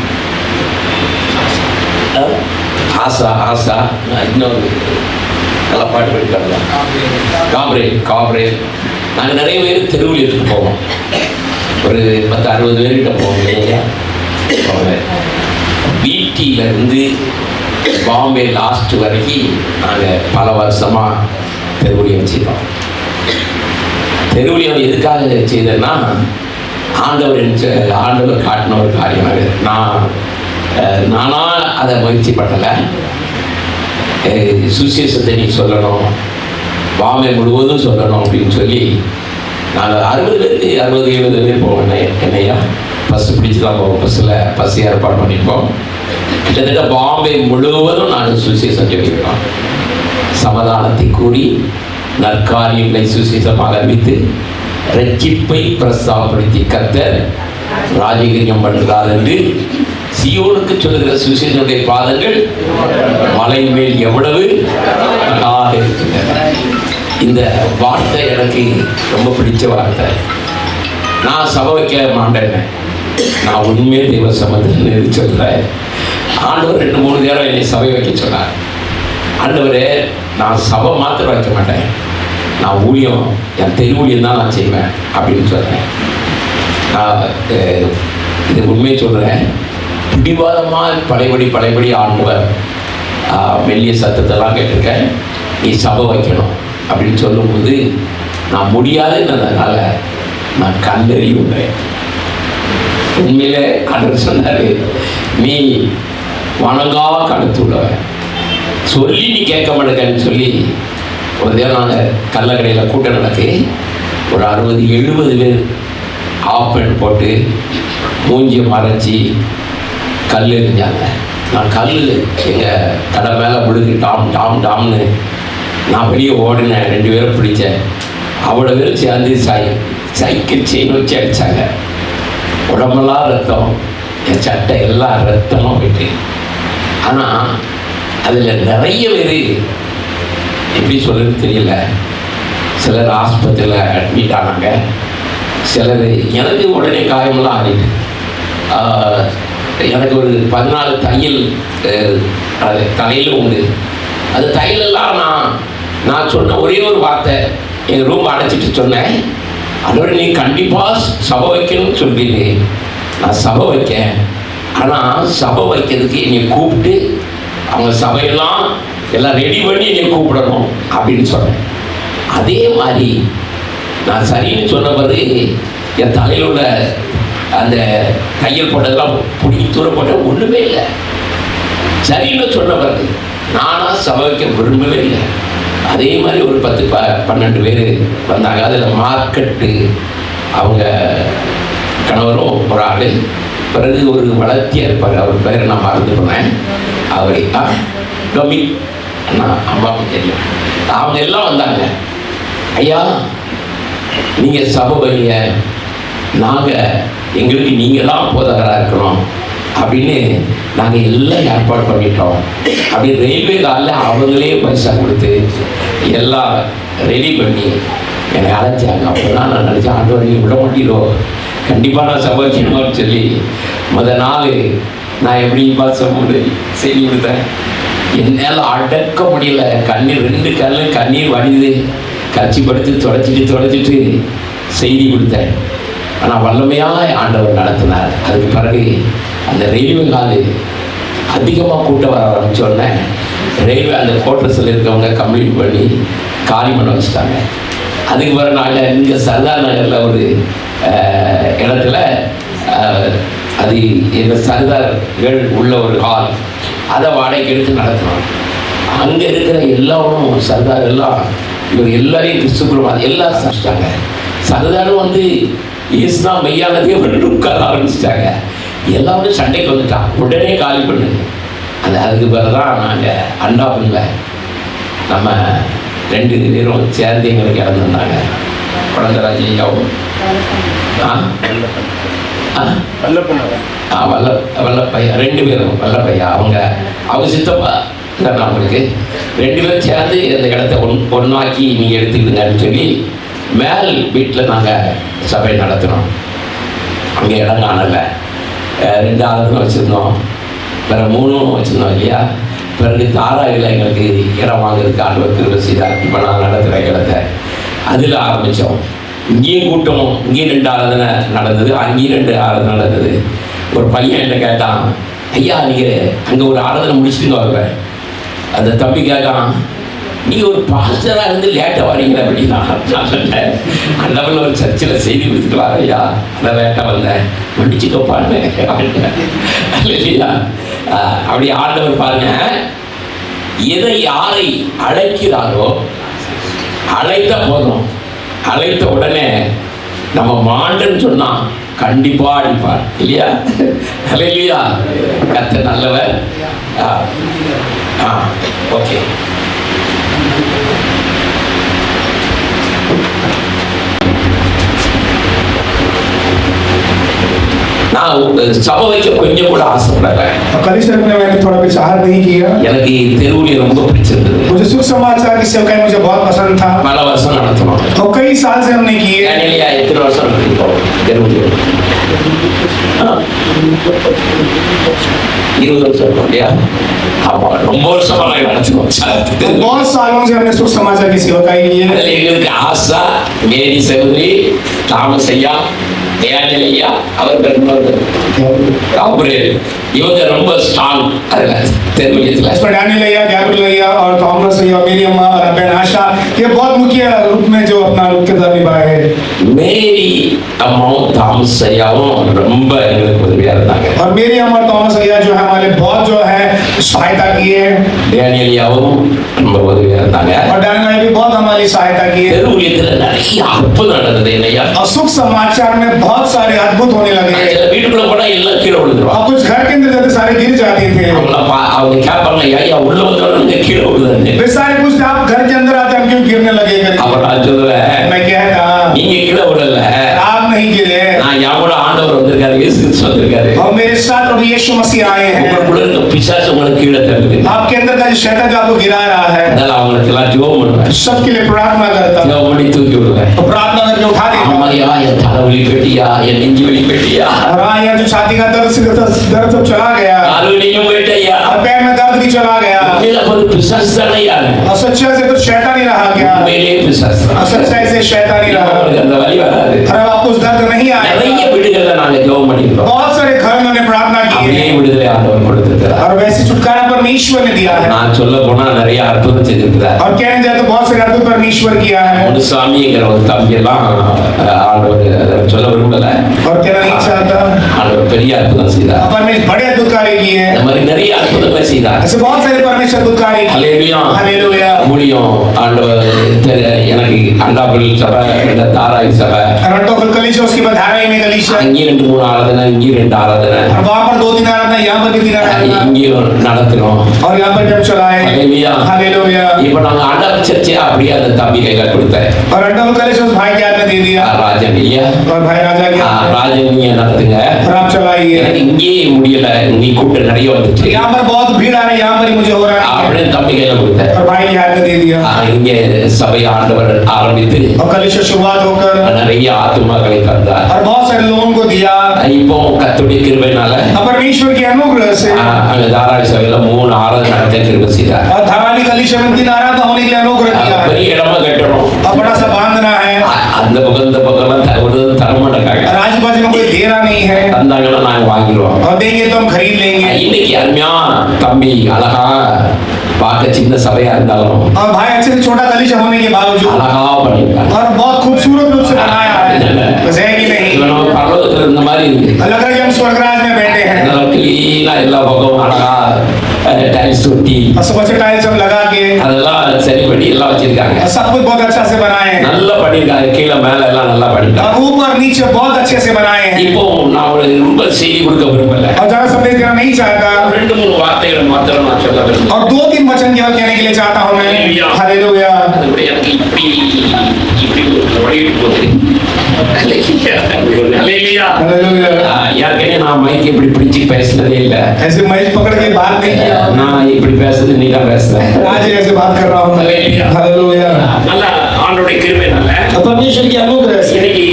ஆசா இன்னொரு நல்லா பாட்டு படிப்பாங்க, காப்ரேல். நாங்கள் நிறைய பேர் தெருவில் எடுத்து போவோம். ஒரு 10-60 பேர்கிட்ட போவோம் இல்லையா. வீட்டிலேருந்து பாம்பே லாஸ்ட் வரைக்கும் நாங்கள் பல வருஷமாக தெருவுலியம் செய்தோம். தெருவுலியம் எதுக்காக செய்தேன்னா, ஆண்டவர் காட்டின ஒரு காரியம். நானாக அதை முயற்சி பண்ணலை. சுவிசேஷத்தை நீ சொல்லணும், பாம்பே முழுவதும் சொல்லணும் அப்படின்னு சொல்லி நாங்கள் 60-70 பேர் போவோம். என்னையா பஸ்ஸு பிடிச்சி தான் போவோம். பஸ்ஸு ஏற்பாடு பண்ணியிருக்கோம். கிட்டத்தட்ட பாம்பே முழுவதும் நாங்கள் சுவிசேஷம் சொல்லியிருக்கோம். சமாதானத்தை கூறி நற்காரியங்களை சுவிசேஷமாக அறிவித்து ரட்சிப்பை பிரஸ்தாபப்படுத்தி கர்த்தர் ராஜகீயம் பண்ணுகிறார் என்று சீயோனுக்கு சொல்லுகிற சுவிசேஷனுடைய பாதங்கள் மலை மேல் எவ்வளவு அழகாக இருக்கின்றன. இந்த வார்த்தை எனக்கு ரொம்ப பிடிச்ச வார்த்தை. நான் சபை வைக்க மாட்டேன். நான் உண்மையே தெய்வ சம்பந்தம் சொல்கிறேன். ஆண்டவர் 2-3 நேரம் என்னை சபை வைக்க சொன்னார். ஆண்டவரே, நான் சபை மாத்திரம் வைக்க மாட்டேன், நான் ஊழியம், என் தெருவூழியம் தான் நான் செய்வேன் அப்படின்னு சொல்கிறேன். நான் இது உண்மையை சொல்கிறேன். பிடிவாதமாக பழையபடி ஆண்டவர் மெல்லிய சத்தத்தெல்லாம் கேட்டிருக்கேன். நீ சபை வைக்கணும் அப்படின்னு சொல்லும்போது நான் முடியாதுன்றதுனால நான் கண்டறி விடுறேன். உண்மையிலே ஆண்டவர் சொன்னார், நீ வணங்கா கழுத்து உள்ளவன், சொல்லி நீ கேட்க மாட்டேங்கன்னு சொல்லி ஒரு தேவை நாங்கள் கள்ளக்கடையில் கூட்டம் நடத்தி ஒரு 60-70 பேர் ஆப்பன் போட்டு மூஞ்சியை மறைச்சி கல் எறிஞ்சாங்க. நான் கல் எங்கள் கடை மேலே விழுந்து டாம்னு நான் வெளியே ஓடினேன். 2 பேரும் பிடிச்சேன். அவ்வளோ பேரும் சேர்ந்து சைக்கிள் செயின் வச்சு அடித்தாங்க. உடம்பெல்லாம் ரத்தம், என் சட்டை எல்லாம் ரத்தமாக போயிட்டு. ஆனால் அதில் நிறைய பேர் எப்படி சொல்கிறது தெரியல. சிலர் ஆஸ்பத்திரியில் அட்மிட் ஆனாங்க. சிலர் எனக்கு உடனே காயமெல்லாம் ஆகிட்டு. எனக்கு ஒரு 14 தையல் தலையில் உண்டு. அது தையலெல்லாம் நான் சொன்ன ஒரே ஒரு வார்த்தை, எங்கள் ரூம் அடைச்சிட்டு சொன்னேன், அதோட நீ கண்டிப்பாக சபை வைக்கணும்னு சொல்றீங்க. நான் சபை வைக்கேன், ஆனால் சபை வைக்கிறதுக்கு என்னை கூப்பிட்டு அவங்க சபையெல்லாம் எல்லாம் ரெடி பண்ணி என்னை கூப்பிடணும் அப்படின்னு சொன்னேன். அதே மாதிரி நான் சரின்னு சொன்ன பிறகு என் தலையில் உள்ள அந்த தையல் போட்டதெல்லாம் பிடிக்கி தூர போட்ட ஒன்றுமே இல்லை. சரின்னு சொன்ன பிறகு நானாக சபை வைக்க விரும்பவே இல்லை. அதே மாதிரி ஒரு 10-12 பேர் வந்தாங்க. அதில் மார்க்கெட்டு அவங்க கணவரும் ஒரு ஆள், பிறகு ஒரு வளர்த்தியாக இருப்பார், அவர் பேரை நான் மறந்து போனேன். அவர் டொமி அண்ணா, அம்மாவுக்கு தெரியும். அவங்க எல்லாம் வந்தாங்க. ஐயா, நீங்கள் சபை வைங்க, நாங்கள் எங்களுக்கு நீங்கள் தான் போதகராக இருக்கிறோம் அப்படின்னு நாங்கள் எல்லாம் ஏற்பாடு பண்ணிட்டோம். அப்படி ரயில்வே காலில் அவங்களே பைசா கொடுத்து எல்லாம் ரெடி பண்ணி என்னை அழைச்சாங்க. அப்போதான் நான் நினச்சேன், ஆண்டவர் நீ விட மாட்டீரோ, கண்டிப்பாக நான் சம்பாதிக்கணும்னு சொல்லி முதல் நாள் நான் எப்படி பாசம் செய்தி கொடுத்தேன். என்னால் அடக்க முடியல. கண்ணீர் 2 கண்ணில் கண்ணீர் வடிது, கட்சி படுத்து தொடச்சிட்டு செய்தி கொடுத்தேன். ஆனால் வல்லமையாக ஆண்டவர் நடத்தினார். அதுக்கு பிறகு அந்த ரயில்வே காலு அதிகமாக கூட்டம் வர ஆரம்பித்தோடனே ரயில்வே அந்த குவார்ட்டர்ஸில் இருக்கவங்க கம்ப்ளீட் பண்ணி காலி பண்ண வச்சுட்டாங்க. அதுக்கு பிறகு நாங்கள் இங்கே சர்தார் நகரில் ஒரு இடத்துல அது எங்கள் சர்தார்கள் உள்ள ஒரு ஹால், அதை வாடகைக்கு எடுத்து நடத்தினோம். அங்கே இருக்கிற எல்லாரும் சர்தார் எல்லாம் இவர் எல்லாரையும் கிறிஸ்துக்குள்ள எல்லாம் சமைச்சிட்டாங்க. சர்தாரும் வந்து இயேசுனா மெய்யான தேவன் உட்கார ஆரம்பிச்சிட்டாங்க. எல்லாரும் சண்டைக்கு வந்துட்டான். உடனே காலி பண்ணுங்க. அதுக்கு பிறகு தான் நாங்கள் அண்டாப்புல நம்ம 2 பேரும் சேர்ந்து எங்களுக்கு இறந்துருந்தாங்க. குழந்தராஜ் ஐயாவும் வல்லப்பையா 2 பேரும் வல்லப்பையா அவங்க சித்தப்பா இல்லைன்னா அவங்களுக்கு 2 பேரும் சேர்ந்து இந்த இடத்த ஒன்றாக்கி நீங்கள் எடுத்துக்கிடுங்கன்னு சொல்லி மேல் வீட்டில் நாங்கள் சபை நடத்தினோம். அங்கே இடம் காணலை. 2 ஆளுநர் வச்சுருந்தோம், வேறு 3 வச்சுருந்தோம் இல்லையா. பிறகு தாராவில் எங்களுக்கு இடம் வாங்குறதுக்கு ஆண்டவர் கிருபை செய்தார். இப்போ நான் நடத்துகிற இடத்த அதில் ஆரம்பித்தோம். இங்கேயும் கூட்டம், இங்கேயும் 2 ஆராதனை நடந்தது, அங்கேயும் 2 ஆராதனை நடந்தது. ஒரு பையன் என்ன கேட்டான், ஐயா நீங்கள் அங்கே ஒரு ஆராதனை முடிச்சுட்டு வருவேன். அந்த தம்பி கேட்கான், நீங்கள் ஒரு பாஸ்டராக இருந்து லேட்டாக வரீங்க அப்படின்னா. நான் சொன்னேன், அந்தவன் ஒரு சர்ச்சில் செய்தி கொடுத்துட்டு வர ஐயா, அதான் லேட்டாக வந்தேன், மன்னிச்சுக்கோப்பான்னு இல்லையா. அப்படி ஆண்டவர் பாருங்க, எதை யாரை அழைக்கிறாரோ அழைத்த போதும், அழைத்த உடனே நம்ம மாண்டன்னு சொன்னா கண்டிப்பா அடிப்பார் இல்லையா. இல்லையா, கர்த்தர் நல்லவர். ஓகே, நான் சபை வைக்க கொஞ்சம் கூட ஆசைப்படலை. कलिसिया में मैंने थोड़ा विचार नहीं किया. எனக்கு தெருவுலி ரொம்ப பிடிச்சிருந்தது. मुझे सुख समाचार की सेवकाई मुझे बहुत पसंद था. பல வருஷம் நடத்தணும். तो कई साल से हमने किए. டேனியலியா எத்தனை வருஷம் நடத்திருக்கோம் தெருவுலி? 20 வருஷம் இல்லையா? ஆமா, ரொம்ப வருஷமா நாங்கள் நடத்துவோம். बहुत सालों से हमने सुख समाचार की सेवकाई की है. அதில் எங்களுக்கு ஆசா, மேரி சகோதரி, தாமஸ் ஐயா, டேனியலியா, அவர் இவங்க ரொம்ப ஸ்ட்ராங் அதில் தெருவுலியத்தில். इसमें डैनियल भैया, गैब्रियल भैया और थॉमस भैया, मेरी अम्मा और बहन आशा, ये बहुत मुख्य रूप में जो अपना किरदार निभाए हैं. மேரி அம்மாவும் தாமஸ் ஐயாவும் ரொம்ப எங்களுக்கு உதவியாக இருந்தாங்க. और मेरी अम्मा और थॉमस भैया जो है हमारे बहुत जो है सहायता की है. டேனியலியாவும் ரொம்ப உதவியாக இருந்தாங்க. और डैनियल भैया भी बहुत हमारी सहायता की है. தெருவுலியத்தில் நிறைய அற்புதம் நடந்தது இல்லையா. और सुख समाचार में बहुत सारे अद्भुत होने लगे. வீட்டுக்குள்ள போனா எல்லாம் கீழே விழுந்துருவாங்க. और कुछ घर के अंदर जाते सारे गिर जाते थे. அவங்க கேட்பாங்க, ஐயா உள்ள வந்தோட கீழே விழுதுன்னு. वे सारे कुछ आप घर के अंदर आते हम क्यों गिरने लगे करके. அவர் நான் சொல்லுவேன், मैं कहता நீங்க கீழே விடல, आप नहीं गिरे. நான் யாவோட ஆண்டவர் வந்திருக்காரு, இயேசு கிறிஸ்து வந்திருக்காரு. और मेरे साथ प्रभु यीशु मसीह आए हैं. உங்களுக்குள்ள இருக்க பிசாசு உங்களுக்கு கீழே தள்ளுது. आपके अंदर का जो शैतान जो आपको गिरा रहा है, அதனால அவங்களுக்கு எல்லாம் ஜெபம் பண்ணுவேன். सबके लिए प्रार्थना करता हूं. ஜெபம் பண்ணி தூக்கி விடுவேன். तो प्रार्थना करके उठा देता हूं. ஆமாயா, என் தலைவலி பெட்டியா, என் நெஞ்சு வலி பெட்டியா, और हाँ यार जो छाती का दर्द सब चला गया. கால்வலியும் போயிட்டயா, और पैर में दर्द भी चला गया. உண்மையில ஒரு பிசாசு தானே யாரு? और सच्चाई से तो शैतान ही रहा गया. உண்மையிலே பிசாசு. और सच्चाई से शैतान ही रहा. அவங்களுக்கு அந்த வலி வராது. और अब आपको उस दर्द नहीं आएगा. நிறைய வீடுகள்ல நாங்க ஜெபம் பண்ணிக்கிறோம். बहुत सारे घर में प्रार्थना की அப்படியே है. விடுதலை ஆண்டவர் கொடுத்திருக்கிறார். और वैसे छुटकारा परमेश्वर ने दिया है. நான் சொல்ல போனா நிறைய அற்புதம் செய்திருக்கிறார். और कहने जाए तो बहुत सारे अद्भुत परमेश्वर किया है. முனுசாமிங்கிற ஒரு தம்பி எல்லாம் ஆண்டவர் சொல்ல விரும்பல. और कहना नहीं चाहता. ஆண்டவர் பெரிய அற்புதம் செய்தார். परमेश्वर बड़े अद्भुत कार्य किए हैं. இந்த மாதிரி நிறைய அற்புதங்களை செய்தார். ऐसे बहुत सारे परमेश्वर अद्भुत कार्य किए. ஹல்லேலூயா. हालेलुया. முடியும் ஆண்டவர் எனக்கு அண்டாபுல் சபை, இந்த தாராய் சபை, रट्टोफल कलीसिया, उसके बाद धाराई में कलीसिया. அங்கேயும் 2-3 ஆராதனை, இங்கேயும் 2 ஆராதனை, और वहाँ पर 2 दिन आराधना, यहाँ पर भी 3 आराधना. இங்கேயும் நடத்தினோம். और यहाँ पर जब चलाए. ஹல்லேலூயா. हालेलुया. இப்ப நாங்க ஆண்டவர் சர்ச்சை அப்படியே அந்த தம்பி கையில கொடுத்தேன். और रट्टोफल कलीसिया उस भाई के हाथ में दे दिया. ராஜன் இல்லையா, और भाई राजा के हाथ में. ராஜன் நீங்க நடத்துங்க. और आप चलाइए. எனக்கு இங்கேயே முடியல, நீ கூட்டம் நிறைய வந்துச்சு यहाँ पर बहुत भीड़ आ रही है, यहाँ पर ही मुझे हो रहा है. அப்படின்னு தம்பி கையில கொடுத்தேன். और भाई के हाथ में दे दिया. இங்கே சபை ஆண்டவர் ஆரம்பித்து और कलीसिया शुरुआत होकर நிறைய ஆத்துமாக்களை தந்தார். और बहुत सारे लोगों को दिया. இப்போ கர்த்தருடைய கிருபையினால और परमेश्वर के अनुग्रह से அங்க தாராளி சபையில 3 ஆராதனை நடத்த கிருபை செய்தார். और धराली कलीसिया में 3 आराधना होने के लिए अनुग्रह दिया है. பெரிய இடமா கட்டணும். और बड़ा सा बांधना है. அந்த பக்கம் இந்த பக்கம் ஒரு தர மாட்டாங்க. और आजू बाजू में कोई दे रहा नहीं है தந்தாங்கன்னா நாங்க வாங்கிடுவோம். और देंगे तो हम खरीद लेंगे। இன்னைக்கு அருமையா தம்பி அழகா பார்க்க சின்ன சபையா இருந்தாலும் और भाई अच्छे से छोटा कलीसिया होने के बावजूद அழகா பண்ணிருக்காங்க. और बहुत खूबसूरत रूप से बनाया है, बस है कि नहीं? இவன் நம்ம பரலோகத்துல இருந்த மாதிரி இருக்கு. लग रहा है कि हम स्वर्गराज में बैठे हैं கிளீனா எல்லா பக்கமும் அழகா டைல்ஸ் ஒட்டி और सब अच्छे टाइल्स सब लगा के அதெல்லாம் சரி பண்ணி எல்லாம் வச்சிருக்காங்க. और सब कुछ बहुत अच्छा से बनाए हैं நல்லா பண்ணிருக்காங்க. கீழே மேல எல்லாம் நல்லா பண்ணிருக்காங்க. और ऊपर नीचे बहुत अच्छे से बनाए हैं। இப்போ நான் ஒரு ரொம்ப செய்தி கொடுக்க விரும்பல. और ज्यादा संदेश देना नहीं चाहता ரெண்டு மூணு வார்த்தைகள் மாத்திரம் நான் சொல்ல விரும்புறேன். और 2-3 वचन केवल कहने के लिए चाहता हूं मैं। हालेलुया। அது எனக்கு இப்படி ஓடிட்டு போகுது. हालेलुया. हालेलुया। யாருக்கே நான் மைக் இப்படி பிடிச்சி பேசினதே இல்ல. ऐसे माइक पकड़ के बात नहीं किया, நான் இப்படி பேசுறது நீ தான் பேசுற. आज ऐसे बात कर रहा हूं। हालेलुया. हालेलुया। நல்ல ஆண்டவருடைய கிருபைனால परमेश्वर की अनुग्रह से இன்னைக்கு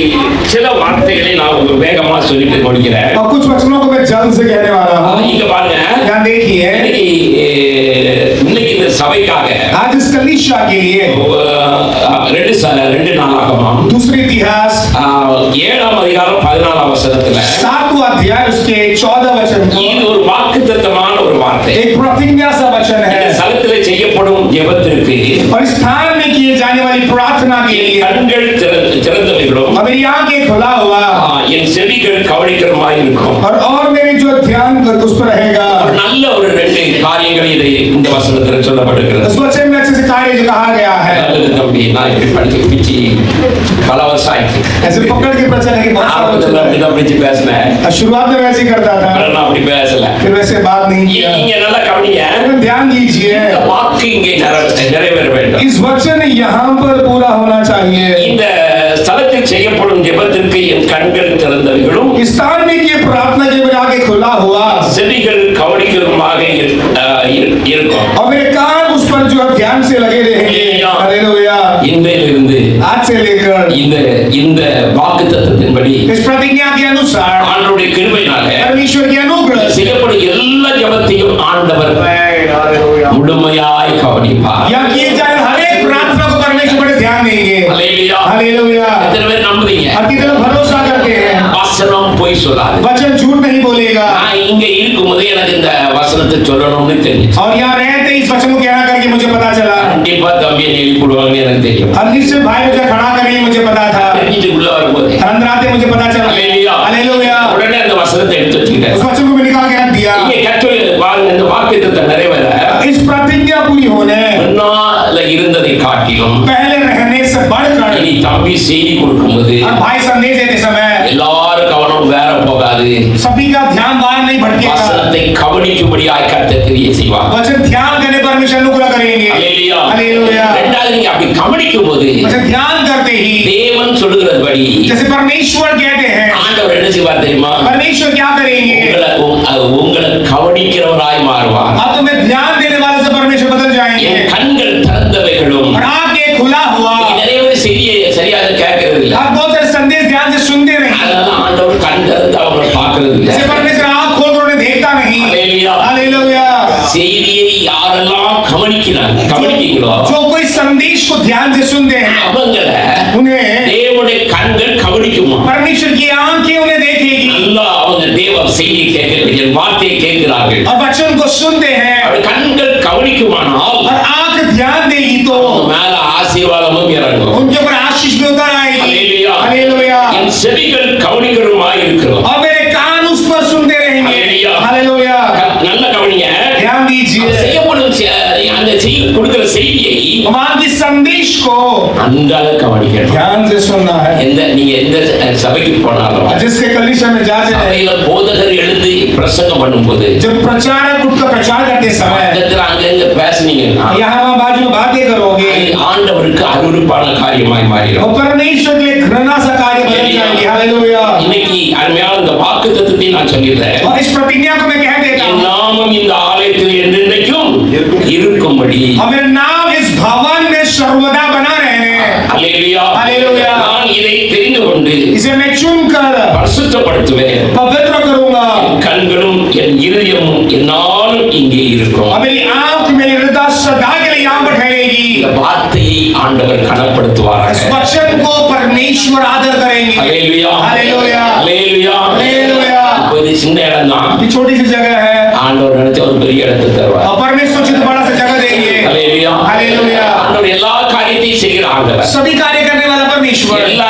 சில வார்த்தைகளை நான் வேகமா சொல்லிட்டு முடிக்கிறேன். और कुछ वचनों को मैं जल्द से कहने वाला हूं। இங்க பாருங்க, यहाँ देखिए, இன்னைக்கு இந்த சபைக்காக आज इस कलीसिया के लिए ரெண்டு நாளாகமா दूसरी इतिहास 7ஆம் அதிகாரம் 14ஆம் வசனத்துல 7वां अध्याय उसके 14 वचन இது ஒரு வாக்குத்தத்தமான ஒரு வார்த்தை. एक प्रतिज्ञा सा वचन है இந்த ஸ்தலத்திலே செய்யப்படும் ஜெபத்திற்கு और स्थान में किए जाने वाली प्रार्थना के என் लिए கண்கள் திறந்தவைகளும் और मेरी आंखें खुला हुआ என் செவிகள் கவனிக்கிறமாய் இருக்கும். और मेरे जो ध्यान उस पर रहेगा। ஒரு நல்ல ஒரு ரெண்டு காரியங்களை இதை இந்த வசனத்தில் சொல்லப்படுகிறது. उस वचन में अच्छे से कार्य जो कहा गया है, நல்லது தம்பி, நான் இப்படி படிச்சு பிடிச்சி பல வருஷம் ஆயிடுச்சு. ऐसे पकड़ के प्रचार है कि बहुत सारा वचन है। அப்படிதான் பிடிச்சு பேசினேன். शुरुआत में वैसे ही करता था, நான் அப்படி பேசல. फिर वैसे बात नहीं किया। இங்க நல்லா கவனிங்க. ध्यान दीजिए, இந்த வாக்கு இங்கே நிறைவேற வேண்டும். इस वचन यहाँ पर पूरा होना चाहिए। இந்த ஸ்தலத்தில் செய்யப்படும் ஜெபத்திற்கு என் கண்கள் திறந்தவைகளும் स्थान में किए प्रार्थना के मेरे आगे खुला हुआ செவிகள் கவனிக்கிறதுமாக இருக்கும். और मेरे कान उस पर जो ध्यान से लगे रहेंगे। हालेलुया। இன்றையிலிருந்து आज से लेकर இந்த வாக்குத்தத்தத்தின்படி इस प्रतिज्ञा के अनुसार ஆண்டவருடைய கிருபையினால परमेश्वर की अनुग्रह से செய்யப்படும் எல்லா ஜெபத்தையும் ஆண்டவர் முழுமையாய் கவனிப்பார். यहाँ किए जाने हर एक प्रार्थना को परमेश्वर बड़े ध्यान देंगे। அல்லேலூயா. हालेलुया। எத்தனை பேர் நம்புறீங்க? और कितना भरोसा करते हैं, வசனம் பொய் சொல்லாது. वचन झूठ नहीं बोलेगा। நான் இங்க இருக்கும்போது எனக்கு இந்த வசனத்தை சொல்லணும்னு தெரியும். और यहाँ रहते इस वचन को कहना करके मुझे पता चला, கண்டிப்பா தம்பி எழுதி போடுவாங்கன்னு எனக்கு தெரியும். और निश्चय भाई मुझे खड़ा करेंगे मुझे पता था। தெரிஞ்சுட்டு உள்ள வரும்போது अंदर आते मुझे पता चला। அல்லேலூயா. हालेलुया। உடனே அந்த வசனத்தை எடுத்து வச்சுக்கிட்டேன். उस वचन को मैं निकाल के रख दिया। இங்க கற்றல் இந்த வாக்குத்தத்தம் நிறைவேற इस प्रतिज्ञा पूरी होने முன்னால இருந்ததை காட்டிலும் पहले रहने से बढ़कर இனி தம்பி செய்தி கொடுக்கும்போது और भाई संदेश देते समय எல்லாரும் கவனம் வேற போகாது. सभी का ध्यान बाहर नहीं भटकेगा। வசனத்தை கவனிக்கும்படியாய் கர்த்தர் கிரியை செய்வார். वचन ध्यान करने पर हमेशा अनुग्रह करेंगे। அல்லேலூயா. हालेलुया। ரெண்டாவது நீங்க அப்படி கவனிக்கும்போது वचन ध्यान करते ही தேவன் சொல்லுகிறபடி जैसे परमेश्वर कहते हैं, ஆண்டவர் என்ன செய்வார் தெரியுமா? परमेश्वर क्या करेंगे, உங்களை கவனிக்கிறவராய் மாறுவார். अब तुम्हें ध्यान देने वाले से परमेश्वर बदल जाएंगे। என் கண்கள் திறந்தவைகளும் और आंखें खुला हुआ, நிறைய பேர் செய்தியை சரியாக கேட்கறது இல்லை. आप बहुत सारे संदेश ध्यान से सुनते नहीं, அதனால ஆண்டவர் கண் திறந்து அவங்களை பார்க்கறது இல்லை. जैसे परमेश्वर आंख खोल कर उन्हें देखता नहीं। அல்லேலூயா. हालेलुया। செய்தியை யாரெல்லாம் கவனிக்கிறீங்களோ जो कोई संदेश को ध्यान से सुनते हैं, அவங்களை उन्हें தேவனுடைய கண்கள் கவனிக்குமா? परमेश्वर की आंखें उन्हें देखेगी நல்லா அவங்க தேவ செய்தி கேட்கிறார்கள், என் வார்த்தையை கேட்கிறார்கள். और वचन को सुनते हैं அவருடைய கண்கள் கவனிக்குமானால் और आंख ध्यान देगी तो அவங்க மேல ஆசீர்வாதமும் இறங்கும். उनके ऊपर आशीष भी उतर आएगी। அல்லேலூயா. हालेलुया। என் செவிகள் கவனிக்கிறமாய் இருக்கிறோம். और मेरे कान उस पर सुनते रहेंगे। हालेलुया। हालेलुया। நல்ல கவனிங்க. ध्यान दीजिए, செய்யப்படும் அந்த கொடுக்கிற செய்தியை भगवान की संदेश को அந்த கவனிக்கணும். ध्यान से सुनना है। நீங்க எந்த சபைக்கு போனாலும் जिसके कलीसिया में जाते हैं, சபையில போதகர் எழுந்து பிரசங்கம் பண்ணும்போது जब प्रचारक उठकर प्रचार करते समय பக்கத்துல அங்கங்க பேசுனீங்கன்னா यहाँ वहाँ बाजू में बातें करोगे, அது ஆண்டவருக்கு அருவருப்பான காரியமாய் वो மாறிடும். परमेश्वर के लिए घृणा सा कार्य बन जाएंगे। हालेलुया। இன்னைக்கு அருமையான இந்த வாக்குத்தத்தத்தை நான் சொல்லிடுறேன். और इस प्रतिज्ञा को मैं कह देता என் हूँ, நாமம் இந்த ஆலயத்தில் என்றென்றைக்கும் இருக்கும்படி और मेरा नाम इस भवन में सर्वदा बना रहने, அல்லேலூயா. அல்லேலூயா. நான் இதை தெரிந்து கொண்டு इसे मैं चुनकर பரிசுத்தப்படுத்துவேன். पवित्र करूंगा, என் கண்களும் என் இருதயமும் என்னாலும் இங்கே இருக்கும். और मेरी आंख मेरी हृदय सदा के लिए यहाँ पर ठहरेगी। இந்த வார்த்தையை ஆண்டவர் கனப்படுத்துவார். इस वचन को परमेश्वर आदर करेंगे। Hallelujah hallelujah hallelujah hallelujah. कोई சின்ன இடம் தான், ये छोटी सी जगह है ஆண்டவர் நினைச்ச ஒரு பெரிய இடத்தை தருவார். और परमेश्वर सोचे तो बड़ा सा जगह देंगे। Hallelujah hallelujah. ஆண்டவர் எல்லா காரியத்தையும் செய்கிற ஆண்டவர், सभी कार्य करने वाला परमेश्वर, எல்லா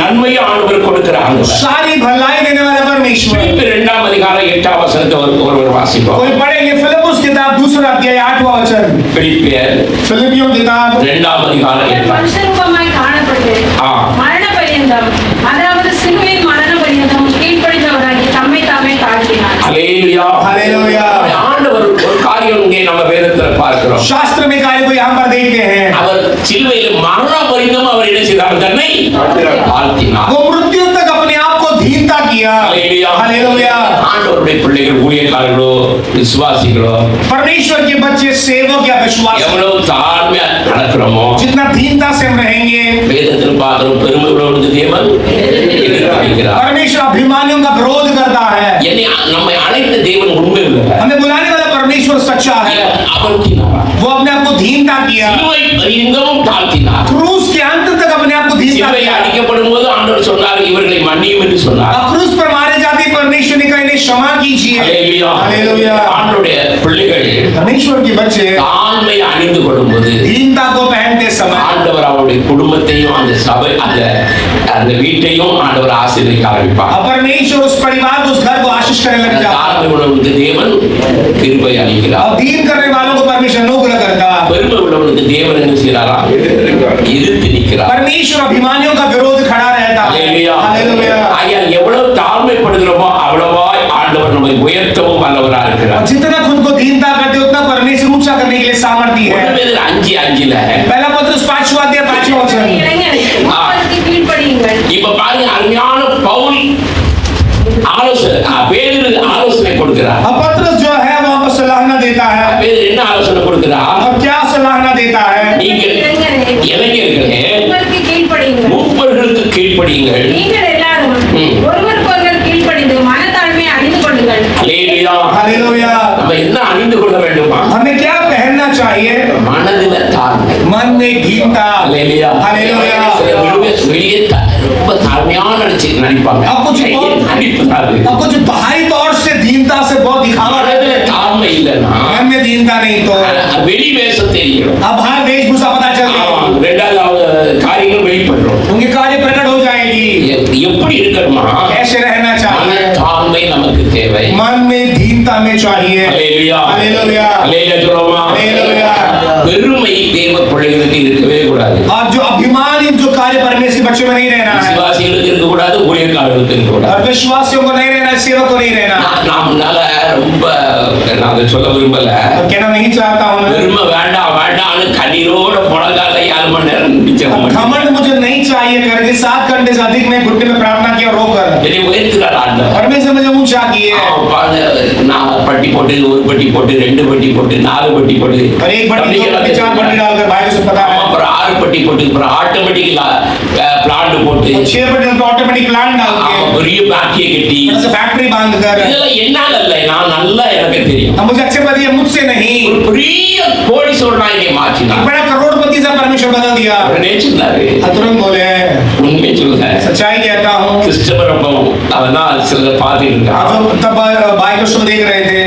நன்மையும் ஆண்டவர் கொடுக்கிற ஆண்டவர். सारी भलाई देने वाला परमेश्वर। பிலிப்பி 2ஆம் அதிகாரம் 8ஆம் வசனத்தை ஒருவர் வாசிப்போம். कोई पढ़ेंगे फिलिप्पुस किताब 2 अध्याय 8वां वचन। பிலிப்பியர் फिलिपियों किताब 2ஆம் அதிகாரம் 8. மனுஷரூபமாய் காணப்பட்டு ஆ. மரண பரியந்தம், அதாவது சிலுவையின் மரண பரியந்தம் கீழ்ப்படிந்தவராகி தம்மை தாமே தாழ்த்தினார். Hallelujah hallelujah. ஆண்டவர் ஒரு காரியம் இங்கே நம்ம வேதத்துல பார்க்கிறோம். शास्त्र में कार्य को यहाँ पर देखते हैं। அவர் சிலுவையில் மரண பரியந்தம் அவர் என்ன செய்தார்? தன்னை தாழ்த்தினார். वो मृत्यु तक अपने आप को दीनता किया। Hallelujah hallelujah. ஆண்டவருடைய பிள்ளைகள், ஊழியக்காரர்களோ, விசுவாசிகளோ परमेश्वर के बच्चे, सेवक या विश्वास, எவ்வளவு தாழ்மையா நடக்கிறோமோ, जितना दीनता से हम रहेंगे, வேதத்தில் பார்க்கிறோம், பெருமை உள்ளவனுக்கு தேவன் எதிர்க்கிறார். परमेश्वर अभिमानियों का विरोध करता है। என்னை நம்மை அழைத்த தேவன் உண்மை உள்ளவர். हमें बुलाने वाला परमेश्वर सच्चा है। அமர்த்தினார். वो अपने आप को दीनता किया, சிலுவை பரியந்தம் தாழ்த்தினார். क्रूस के अंत तक अपने आप को दीनता சிலுவை किया। அடிக்கப்படும் போது ஆண்டவர் சொன்னார், இவர்களை மன்னியும் என்று சொன்னார். अब क्रूस पर मारे जाते परमेश्वर ने कहा इन्हें क्षमा कीजिए। हालेलुया. हालेलुया। ஆண்டவருடைய பிள்ளைகள் परमेश्वर के बच्चे தாழ்மை அணிந்து கொள்ளும்போது दीनता को पहनते समय ஆண்டவர் அவருடைய குடும்பத்தையும் அந்த சபை அந்த வீட்டையும் ஆண்டவர் ஆசீர்வதிக்க ஆரம்பிப்பார். अब परमेश्वर उस परिवार को, उस घर को आशीष करने लग जाता है। தாழ்மை உள்ளவனுக்கு தேவன் கிருபை அளிக்கிறார். अब दीन करने वालों को परमेश्वर अनुग्रह करता है। பெருமை உள்ளவனுக்கு தேவன் என்ன செய்யறாரா? எதிர்த்து நிற்கிறார். परमेश्वर अभिमानियों का विरोध खड़ा रहता है। हालेलुया. हालेलुया। ஐயா, எவ்வளவு தாழ்மைப்படுகிறோமோ அவ்வளவாய் ஆண்டவர் நம்மை உயர்த்தவும் வல்லவரா இருக்கிறார். जितना खुद को दीनता करते उतना परमेश्वर ऊंचा करने के लिए सामर्थ्य है। 1:5 पहला पत्रस 5वां अध्याय 5वां वचन। இளைஞரே, மூப்பருக்கு கீழ்ப்படியுங்கள். இப்ப பாருங்க, அருமையான பவுல் பேதுரு ஆலோசனை கொடுக்கிறார். अब पत्रस जो है वो हमको सलाहना देता है। பேதுரு என்ன ஆலோசனை கொடுக்கிறார்? अब क्या सलाहना देता है? நீங்கள் இளைஞர்களே, மூப்பருக்கு கீழ்ப்படியுங்கள். மூப்பர்களுக்கு கீழ்ப்படியுங்கள். நீங்கள் எல்லாரும் ம். ஒருவருக்கொருவர் கீழ்ப்படிந்து மனத்தாழ்மையை அணிந்து கொள்ளுங்கள். அல்லேலூயா. हालेलुया। நம்ம என்ன அணிந்து கொள்ள வேண்டுமா? हमें क्या पहनना चाहिए? மனதில தாழ்மை. मन में दीनता। அல்லேலூயா. हालेलुया। சில வெளியே ரொம்ப தாழ்மையான நடிப்பாங்க. अब कुछ நடிப்பாரு. अब कुछ बाहरी तौर से दीनता से बहुत दिखावा रहता மனதில है। தாழ்மை இல்லைன்னா मन में दीनता नहीं तो வெளி வேஷம் தெரியும். अब बाहर वेशभूषा पता चल जाएगी, ரெண்டாவது காரியங்கள் வெளிப்படுறோம். उनके कार्य प्रकट हो जाएगी। எப்படி இருக்கணுமா? कैसे रहना चाहिए? தாழ்மை நமக்கு தேவை. मन में दीनता में चाहिए। அல்லேலூயா. हालेलुया। அல்லேலூயா சொல்லுமா? हालेलुया। பெருமை தேவ பிள்ளைகளுக்கு இருக்கவே கூடாது. और जो अभिमानी जो कार्य परमेश्वर के बच्चों में नहीं रहना है, விசுவாசிகளுக்கு இருக்க கூடாது, ஊழியக்காரர்களுக்கு இருக்க கூடாது. और विश्वासियों को नहीं रहना, सेवक को नहीं रहना। நாமனால ரொம்ப நான் அதை சொல்ல விரும்பல. तो कहना नहीं चाहता हूँ मैं। பெருமை வேண்டாம் வேண்டாம்னு கண்ணீரோட முழங்கால 4 மணி நேரம் நிச்சயம் घमंड मुझे नहीं चाहिए करके 7 घंटे से अधिक मैं घुटने में प्रार्थना किया रोकर। என்னை உயர்த்துகிறார் ஆண்டவர். परमेश्वर मुझे ऊंचा किए। நான் பட்டி போட்டு, ஒரு பட்டி போட்டு, 2 பட்டி போட்டு, 4 பட்டி போட்டு, और एक भट्टी, 2 भट्टी, 4 भट्टी डालकर भाई को पता है। அப்புறம் 6 பட்டி போட்டு, அப்புறம் ஆட்டோமேட்டிக் பிளான்ட் போட்டு, 6 भट्टी तो ऑटोमेटिक प्लान डाल के பெரிய பேக்கியை கட்டி, फैक्ट्री बांध कर। இதெல்லாம் என்னால இல்ல, நான் நல்லா எனக்கு தெரியும். अब मुझे अच्छे पति है, मुझसे नहीं। ஒரு பெரிய கோடீஸ்வரனா என்னை एक மாற்றினார். बड़ा करोड़पति से परमेश्वर बदल दिया। உடனே சொன்னாரு, तुरंत बोले உண்மை சொல்லுங்க, सच्चाई कहता हूँ। கிறிஸ்தவரப்பம் அவதான் சிலர் பார்த்துட்டு இருக்கான். जो तब भाई को शो देख रहे थे,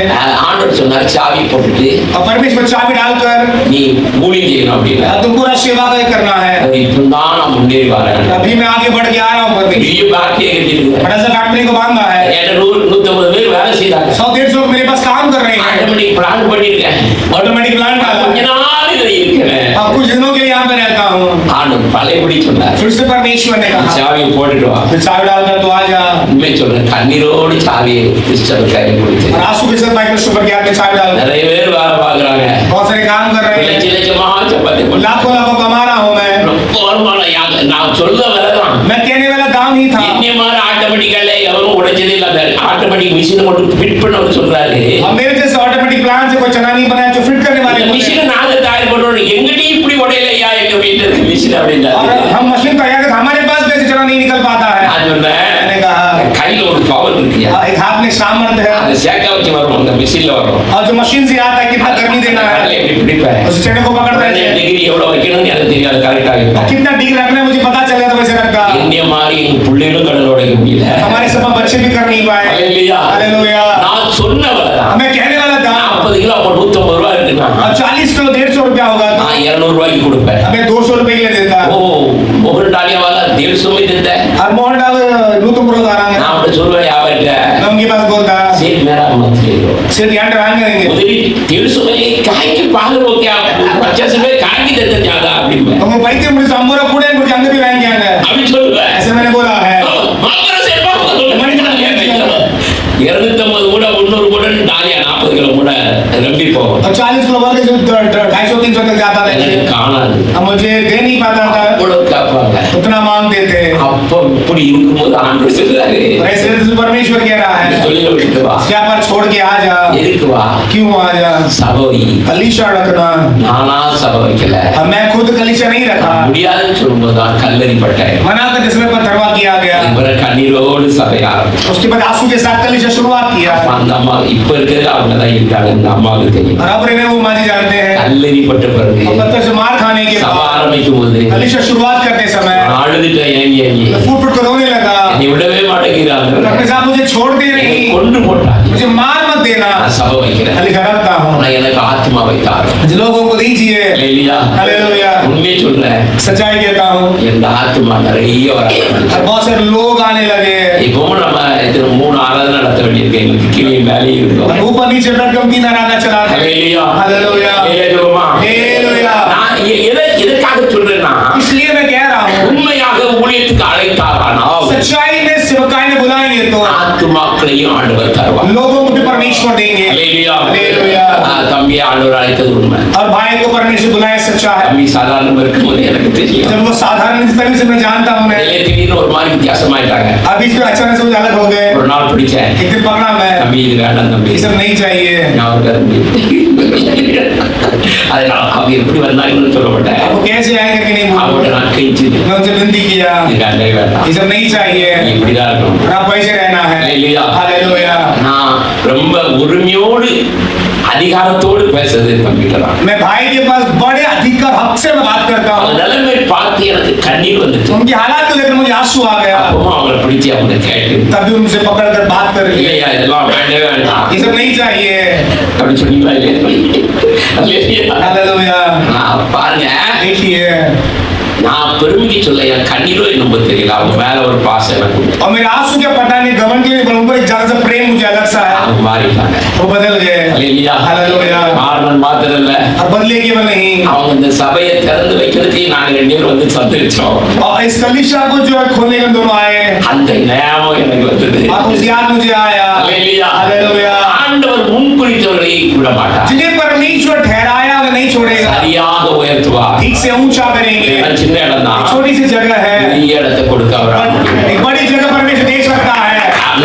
ஆண்டவர் சொன்னார், சாவி போட்டுட்டு और परमेश्वर चाबी डालकर நீ ஊழியம் செய்யணும் அப்படின்னா, तुमको ना सेवा करना है। இப்பதான் நான் முன்னேறி வரேன். अभी मैं आगे बढ़ के आ रहा हूँ। परमेश्वर பெரிய பேக்கியை கட்டிட்டு बड़ा सा फैक्ट्री को बांधा है। 150 பேர் வேலை செய்தாங்க. 100-150 लोग मेरे पास काम कर रहे हैं। ஆட்டோமேட்டிக் பிளான் பண்ணிருக்கேன். ऑटोमेटिक प्लान डाला। கொஞ்ச நாள் இதுல இருக்கிறேன். अब कुछ दिनों के लिए यहाँ पे रहता हूँ। ஆண்டவர் பழையபடி சொன்னார், फिर से परमेश्वर ने कहा சாவியை போட்டுட்டு வா. फिर चाबी डालकर तो आ जा। உண்மை சொல்றேன், கண்ணீரோடு சாவியை கிறிஸ்தவர் கையில் கொடுத்து और आंसू के साथ भाई को शुभ के हाथ में चाबी डाल। நிறைய பேர் வேலை பார்க்கறாங்க. बहुत सारे काम कर रहे हैं। லட்சமா சப்பாத்தி போட்டு लाखों लाखों कमा रहा हूँ मैं। ரொம்ப வருமானம். நான் சொல்ல வரதான், मैं कहने वाला काम ही था। என்னைய மாதிரி ஆட்டோமேட்டிக்கல எவரும் உடைச்சதே இல்ல. ஆட்டோமேட்டிக் மிஷினை மட்டும் ஃபிட் பண்ணவர் சொல்றாரு. अब मेरे जैसे ऑटोमेटिक प्लान से कोई चना नहीं बनाया जो फिट करने वाले இந்த होते हैं। மிஷினை நாங்க தயார் பண்றோம், எங்கிட்டயும் இப்படி உடையலையா எங்க வீட்டுல இருக்கு மிஷின் और அப்படின்றாரு. हम मशीन तैयार कर, हमारे पास कैसे चना नहीं निकल पाता है। நான் சொன்னேன், मैंने कहा கை கையில ஒரு பவர் இருக்குயா, एक हाथ में सामर्थ्य है அந்த சேக்கா வச்சு வரும், அந்த மிஷின்ல வரும். और जो मशीन से आता है कितना गर्मी देना கடலை है, எப்படி பிடிப்பேன், उस चने को पकड़ता है, டிகிரி எவ்வளவு வைக்கணும்னு எனக்கு தெரியாது, கரெக்டா இருக்கும். कितना डिग्री रखना है मुझे पता चलेगा तो वैसे रखा. என்னைய மாதிரி எங்க பிள்ளைகளும் கடல் உடைக்க முடியல. हमारे सब बच्चे भी कर नहीं पाए. ஹalleluya. हालेलुया. நான் சொன்னவர்தான். मैं कहने वाला था 40 கிலோ அப்ப 150 ரூபாய் இருக்குன்னா और 40 किलो 150 रुपया होगा तो நான் 200 ரூபாய்க்கு கொடுப்பேன். हमें 200 रुपए के लिए देता. ஓ मोहन डालिया वाला 150 में देता है. और मोहन डाल लूतुपुर आ रहा है, நான் அவட்ட சொல்வேன் யாவர்கிட்ட, मैं उनके पास बोलता सेठ मेरा मत ले लो, सिर्फ यहाँ ड्राइंग करेंगे मुझे 150 में काहे की पागल हो क्या, 50 में काहे की देते ज्यादा அப்படி तो वो भाई के मुझे संबोरा पूरे मुझे अंदर भी रहेंगे அப்படி சொல்லுவேன். ऐसे मैंने बोला है. மாத்திர சேப்பா 250 கூட 300 கூட டாலியா 40 கிலோ கூட ரம்பி போகும். और 40 किलो वर्ग जो 250-300 तक जाता था, எனக்கு காணாது. अब मुझे दे नहीं पाता था, அவ்வளவு கேட்பாங்க. उतना मांगते थे. அப்ப இப்படி இருக்கும்போது ஆண்டவர் சொல்றாரு, ऐसे परमेश्वर कह रहा है சொல்லி விட்டு வா. क्या पर छोड़ के आ जा. எதுக்கு வா? क्यों आ जा? சபை कलीशा रखना. நானா சபை வைக்கல, अब मैं खुद कलीशा नहीं रखा. முடியாதுன்னு சொல்லும்போது தான் கல்லறிப்பட்டேன். मना कर जिसमें पत्थरवा किया गया, இவரை கண்ணீரோடு சபையா उसके बाद आंसू के साथ कलीशा शुरुआत किया. அந்த அம்மா இப்ப இருக்கிறது அவங்க தான் இருக்காங்க. இந்த அம்மாவுக்கு தெரியும். और अब रहने वो माजी जानते हैं. கல்லறிப்பட்ட பிறகு और पत्थर से मार खाने के சபை बाद ஆரம்பிக்கும் போது कलीशा शुरुआत करते समय அழுதுட்டேன், ஏங்கி मैं फूट फूट कर रोने लगा. என்னை விடவே மாட்டேங்கிறாங்க, डॉक्टर साहब मुझे छोड़ दे என்னை नहीं, கொண்டு போட்டாங்க. मुझे मार मत देना. நான் சபை வைக்கிறேன், कलीशा रखता हूँ. ஆனா எனக்கு ஆத்மா வைத்தார். मुझे लोगों को दीजिए. ஹalleluya. हालेलुया. உண்மையை சொல்றேன், सच्चाई कहता हूँ. எந்த ஆத்மா நிறைய வர और बहुत सारे लोग आने लगे. இப்பவும் நம்ம இது 3 ஆராதனை நடத்த வேண்டியிருக்கு, எங்களுக்கு கீழே வேலை இருக்கும். और ऊपर नीचे बैठकर 3 आराधना चला रहे. ஹalleluya. हालेलुया. ஹalleluya. हालेलुया. நான் எதற்காக சொல்றேன்னா, इसलिए मैं कह रहा हूँ உண்மையாக ஊழியத்துக்கு அழைத்தாரானால் सच्चाई में सेवकाई में बुलाएंगे तो ஆத்துமாக்களையும் ஆண்டவர் தருவார். लोगों को भी परमेश्वर देंगे. ஹalleluya. हालेलुया. தம்பி ஆண்டவர் அழைத்தது உண்மை. और भाई को परमेश्वर बुलाए सच्चा है. தம்பி சாதாரண இருக்கும்போது எனக்கு தெரியும். जब वो साधारण तरह से मैं जानता हूँ मैं. திடீர்னு ஒரு மாதிரி வித்தியாசமாயிட்டாங்க. अभी इसमें अचानक से मुझे अलग हो गए. ஒரு நாள் பிடிச்சேன், एक दिन पकड़ा मैं. தம்பி இது வேண்டாம் தம்பி, ये सब नहीं चाहिए. நான் ஒரு தம்பி அதனால அவங்க எப்படி வந்தாங்கன்னு சொல்ல மாட்டேன். आपको कैसे आएंगे कि नहीं அவங்கள்ட்ட बोलूं. நான் கழிச்சு मैं उनसे विनती किया. இது வேண்டவே வேண்டாம், ये सब नहीं चाहिए. இப்படிதான் இருக்கணும். और आपको ऐसे रहना है. ஹalleluya. हालेलुया. நான் ரொம்ப உரிமையோடு அதிகாரத்தோடு பேசுறது தம்பிகிட்ட தான். मैं भाई के पास बड़े अधिकार हक से मैं बात करता அவங்க हूँ. நிலைமை பார்த்து எனக்கு கண்ணீர் வந்துச்சு. उनकी हालात को लेकर मुझे आंसू आ गया. அப்பவும் அவங்களை பிடிச்சி அவங்க கேட்டு, तभी उनसे पकड़ कर बात कर रही है. இல்லையா இதெல்லாம் வேண்டவே வேண்டாம் ये सब नहीं चाहिए. அப்படி சொன்னீங்களா இல்லையா? இல்லையா? हालेलुया. நான் பாருங்க, देखिए, நான் பெருமைக்கு சொல்ல என் கண்ணீரோ என்னமோ தெரியல, அவங்க மேல ஒரு பாசம் எனக்கு உண்டு. और मेरे आंसू के पता नहीं घमंड के लिए उनको एक ज्यादा सा प्रेम मुझे अलग सा है. அவங்க மாறிட்டாங்க. वो बदल गए. இல்லையா? हालेलुया. மாறணும் மாத்திரம் இல்ல, और बदले केवल नहीं. அவங்க இந்த சபையை திறந்து வைக்கிறதுக்கு நாங்க 2 பேரும் வந்து சந்திச்சோம். और इस कलीशा को जो है खोलने के दोनों आए. அந்த ஞாபகம் எனக்கு வந்தது. और उस याद मुझे आया. அல்லேலூயா. हालेलुया. ஆண்டவர் முன்குறித்தவர்களை விட மாட்டார், जिन्हें परमेश्वर ठहराया उन्हें नहीं छोड़ेगा. சரியாக உயர்த்துவார். ठीक से ऊंचा करेंगे. இதெல்லாம் சின்ன இடம் தான், छोटी सी जगह है, பெரிய இடத்தை கொடுக்க அவர் एक बड़ी जगह परमेश्वर दे सकता है.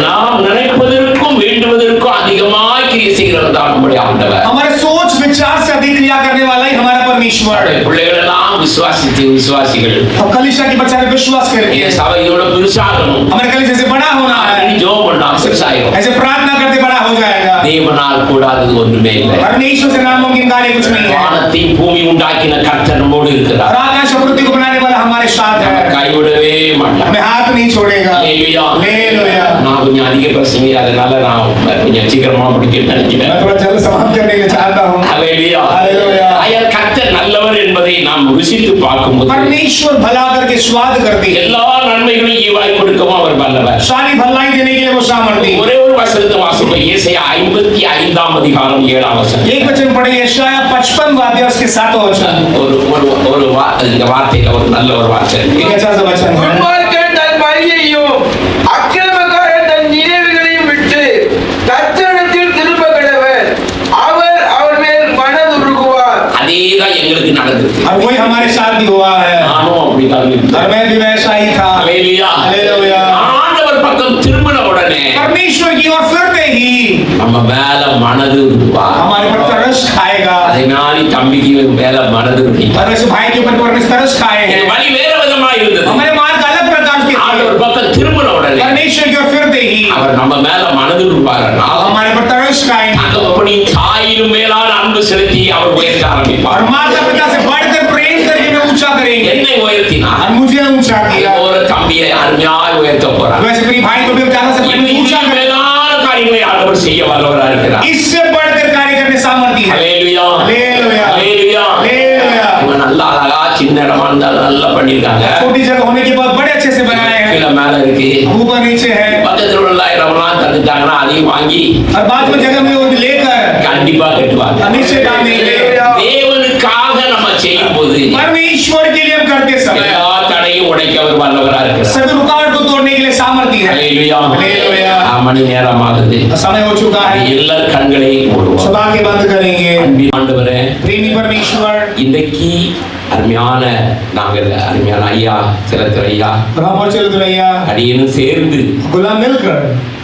நாம் நினைப்பதற்கும் வேண்டுவதற்கும் அதிகமாய் கிரியை செய்கிறவர் தான் நம்முடைய ஆண்டவர். हमारे सोच विचार से अधिक क्रिया करने वाला ही हमारा परमेश्वर. பிள்ளைகள் எல்லாம் விசுவாசிகள். और कलीशा के बच्चा ने विश्वास करके இந்த சபை இதோட பெருசாகணும், हमारे कलीशा से बड़ा होना है. ஜெபம் பண்ணா பெருசாயிரும். ऐसे प्रार्थना करते बड़ा हो जाएगा. தேவனால் கூடாதது ஒன்றுமே இல்லை. परमेश्वर से नामुमकिन कार्य कुछ नहीं है. வானத்தையும் பூமி உண்டாக்கின கர்த்தர் நம்மோடு और இருக்கிறார். आकाश और पृथ्वी को बनाने वाला हमारे साथ है. கைவிடவே மாட்டார். हमें हाथ नहीं छोड़ेगा. அல்லேலூயா. हालेलुया. நான் கொஞ்சம் அதிக பிரசங்கி, அதனால நான் கொஞ்சம் சீக்கிரமா முடிக்க நினைக்கிறேன். मैं थोड़ा जल्द समाप्त करने के चाहता हूँ. அல்லேலூயா. हालेलुया. ஆயர் கர்த்தர் நல்லவர் என்பதை நாம் ருசித்து பார்க்கும்போது परमेश्वर भला करके स्वाद करती है. எல்லா நன்மைகளையும் ஈவாய் கொடுக்கவும் அவர் வல்லவர். सारी भलाई देने के लिए वो सामर्थ्य. ஒரே ஒரு வசனத்தை வாசிப்போம். ஏசாயா 55 அதிகாரம் 7 வசனம். एक वचन पढ़े यशाया 55 अध्याय उसके 7 वचन. இந்த வார்த்தையில ஒரு நல்ல ஒரு வார்த்தை एक இருக்கு. अच्छा सा वचन है. துன்மார்க்கன் தன் வழியையும் அக்கிரமக்காரன் தன் நினைவுகளையும் விட்டு கர்த்தரிடத்தில் திரும்ப கடவர், அவர் அவர் மேல் மனதுருகுவார். அதேதான் எங்களுக்கு நடந்தது. और वही हमारे साथ भी हुआ है. நானும் அப்படிதான் और இருந்தேன். मैं भी वैसा ही था. அல்லேலூயா. हालेलुया. ஆண்டவர் பக்கம் திரும்பின உடனே परमेश्वर की ओर फिरते ही நம்ம மேல மனது உருவா. हमारे पर तरस खाएगा. அதனால தம்பிக்கு மேல மனது உருவா. और वैसे भाई के ऊपर परमेश्वर तरस खाए हैं. வழி வேற விதமா இருந்தது. हमारे मार्ग अलग प्रकार के थे. ஆண்டவர் பக்கம் திரும்பின உடனே परमेश्वर की ओर फिरते ही அவர் நம்ம மேல மனதுருப்பாருன்னா हमारे पर तरस खाएंगे தகப்பனின் தாயிலும் மேலான அன்பு செலுத்தி அவர் உயர்த்த और ஆரம்பிப்பார். माता पिता से बढ़कर प्रेम करके वे ऊंचा करेंगे என்னை உயர்த்தினார், और मुझे ऊंचा किया ஒரு தம்பியை அருமையாய் உயர்த்த போறார். वैसे मेरी भाई को भी ज्यादा से இன்னும் ऊंचा இன்னும் करें மேலான காரியங்களை ஆண்டவர் செய்ய வல்லவராக இருக்கிறார். इससे बढ़कर कार्य करने सामर्थ्य है ஹல்லேலூயா, ஹல்லேலூயா, ஹல்லேலூயா. हालेलुया। இவங்க நல்லா அழகா சின்ன இடமா இருந்தாலும் நல்லா பண்ணிருக்காங்க. छोटी जगह होने के बाद बड़े अच्छे से बनाए हैं கீழே மேல இருக்கு, ऊपर नीचे है பக்கத்துல உள்ள இடம்லாம் தந்துட்டாங்கன்னா அதையும் வாங்கி और बाद में जगह में वो लेकर கண்டிப்பா கட்டுவாங்க. नीचे डालेंगे தேவனுக்காக நம்ம செய்யும் போது परमेश्वर के लिए हम करते समय எல்லா தடையும் உடைக்க அவர் வல்லவராக இருக்கிறார். सभी रुकावट को तोड़ने के लिए सामर्थ्य है ஹல்லேலூயா. ஹல்லேலூயா. மணி நேரமாகுது, समय हो चुका है எல்லார் கண்களையும் மூடுவோம். सब आंखें बंद करेंगे அன்பின் ஆண்டவரே, प्रेमी परमेश्वर இன்றைக்கு அருமையான நாங்கள் அருமையான ஐயா சிலத்துறை ஐயா राम और चल भैया அடியனும் சேர்ந்து गुलाम मिलकर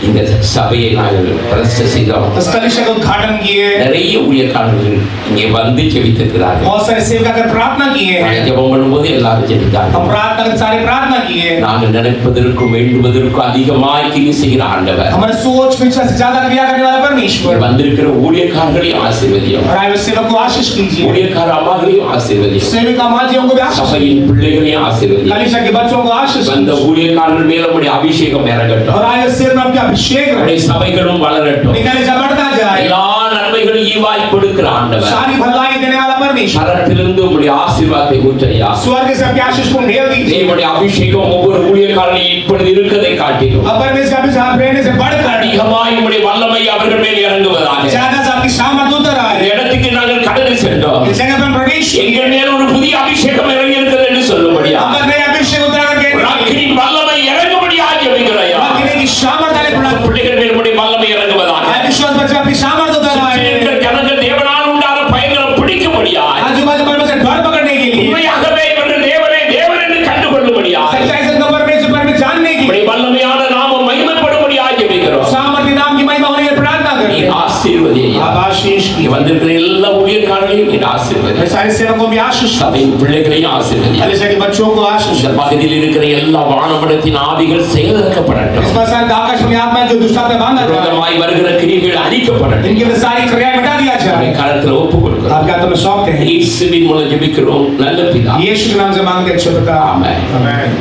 இந்த சபையை நாங்கள் பிரதிஷ்டை செய்தோம். इस कलिशा का उद्घाटन किए நிறைய ஊழியக்காரர்கள் இங்கே வந்து ஜெபித்திருக்கிறார்கள். बहुत सारे सेवक आकर प्रार्थना किए हैं நாங்கள் ஜெபம் பண்ணும்போது எல்லாரும் हम ஜெபித்தாங்க. प्रार्थना करके सारे प्रार्थना किए நாங்கள் நினைப்பதற்கும் வேண்டுவதற்கும் அதிகமாய் கிரியை செய்கிற ஆண்டவர் हमारे सोच इच्छा से ज्यादा क्रिया करने वाला परमेश्वर வந்திருக்கிற ஊழியக்காரர்களையும் ஆசீர்வதியும், और आए हुए सेवक को आशीष कीजिए ஊழியக்கார அம்மாக்களையும் ஆசீர்வதியும், सेविका माजियों को भी आशीष சபையின் பிள்ளைகளையும் ஆசீர்வதியும். कलिशा के बच्चों को आशीष வந்த ஊழியக்காரர்கள் மேல உம்முடைய அபிஷேகம் இறங்கட்டும். और आए हुए सिर में आपके अभिषेक रहे உம்முடைய சபைகளும் வளரட்டும். कलिशा बढ़ता जाए எல்லா நன்மைகளும் ஈவாய் கொடுக்கிற ஆண்டவர் सारी भलाई देने वाला परमेश्वर சரத்திலிருந்து உம்முடைய ஆசீர்வாதத்தை ஊற்றையா. स्वर्ग से आपके आशीष को ढेर दीजिए தேவனுடைய அபிஷேகம் ஒவ்வொரு ஊழியக்காரனையும் இப்பொழுது இருக்கிறதை காட்டிலும் अब परमेश्वर का अभिषेक रहने से बढ़कर அதிகமாய் உம்முடைய வல்லமை அவர்கள் மேல் இறங்குவதாக. ज्यादा से आपकी सामर्थ उतर இந்த आए இடத்துக்கு நாங்கள் கடந்து சென்றோம், इस जगह पर प्रवेश எங்கள் மேல் ஒரு புதிய அபிஷேகம் இறங்கி இருக்கிறது என்று சொல்லும்படியா अब नए अभिषेक उतर करके ராக்கினின் வல்லமை இறங்கும்படியா ஜெபிக்கிறோம். रखने की सामर्थ आने पड़ा பிள்ளைகள் மேல் உம்முடைய வல்லமை இறங்குவதாக. विश्वास बच्चे आपकी सामर्थ उतर आए இருக்கிற ஜனங்கள் தேவனால் உண்டான பயங்கரம் பிடிக்கும்படியா, आजू बाजू परमेश्वर डर पकड़ने के लिए உண்மையாகவே இவர்கள் தேவனை தேவன் என்று கண்டுகொள்ளும்படியா, सच्चाई से परमेश्वर पर जानने की உம்முடைய வல்லமையான நாமம் மகிமைப்படும்படியா ஜெபிக்கிறோம். सामर्थ्य नाम की महिमा होने की प्रार्थना நீ करें ஆசீர்வதியா. आप आशीष की இங்க வந்திருக்கிற எல்லா ஊழியக்காரர்களையும் நீ ஆசீர்வதி. सारे सेवकों को भी आशीष சபையின் பிள்ளைகளையும் ஆசீர்வதி. कलिशा के बच्चों को आशीष இந்த பகுதியில் இருக்கிற எல்லா வானமண்டலத்தின் ஆவிகள் செயலாக்கப்படட்டும். इस प्रकार आकाश में आत्मा जो दुष्टा पे बांधा था விரோதமாய் வருகிற கிரியைகள் அழிக்கப்படட்டும். इनकी भी सारी क्रियाएं मिटा दिया जाए உம்முடைய கரத்துல ஒப்புக் கொடுக்கிறோம். आपके हाथों में सौंपते हैं இயேசுவின் மூலம் ஜெபிக்கிறோம் நல்ல பிதா. यीशु के नाम से मांगते हैं अच्छे पिता ஆமென். आमीन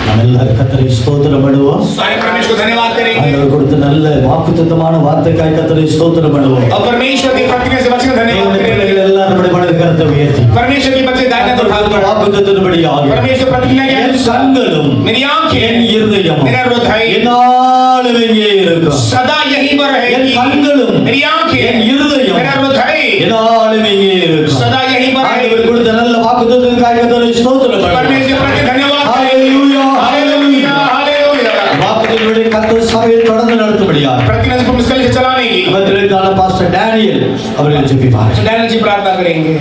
நம்ம எல்லாரும் கர்த்தரை ஸ்தோத்திரம் பண்ணுவோம். सारे परमेश्वर को धन्यवाद करेंगे ஆண்டவர் கொடுத்த நல்ல வாக்குத்தத்தமான வார்த்தைக்காய் கர்த்தரை ஸ்தோத்திரம் பண்ணுவோம். और परमेश्वर की प्रतिज्ञा से बच्चे को धन्यवाद தேவனுடைய करेंगे பிள்ளைகள் எல்லாரும் நம்முடைய மனதை கருத்தை உயர்த்தி परमेश्वर की बच्चे दाहिने तो उठा दो வாக்குத்தத்தத்தின்படியாக परमेश्वर प्रतिज्ञा के என் अनुसार கண்களும் मेरी என் आंखें இருதயமும் मेरा हृदय என்னாலும் இங்கே இருக்கும். सदा यहीं पर என் रहेगी கண்களும் मेरी என் आंखें இருதயம் मेरा हृदय என்னாலும் இங்கே இருக்கும். सदा यहीं पर ஆண்டவர் रहेगी கொடுத்த நல்ல வாக்குத்தத்தத்திற்காக கர்த்தரை ஸ்தோத்திரம் பண்ணுவோம். परमेश्वर प्रति धन्यवाद ஹalleluya हालेलुया हालेलुया வாக்குத்தத்தத்தின்படி கர்த்தர் சபையை தொடர்ந்து நடத்தும்படியாக प्रतिज्ञा से मुश्किल से चलाने की நமது பாஸ்டர் டேனியல் அவர்கள் ஜெபிப்பார். डैनियल जी प्रार्थना करेंगे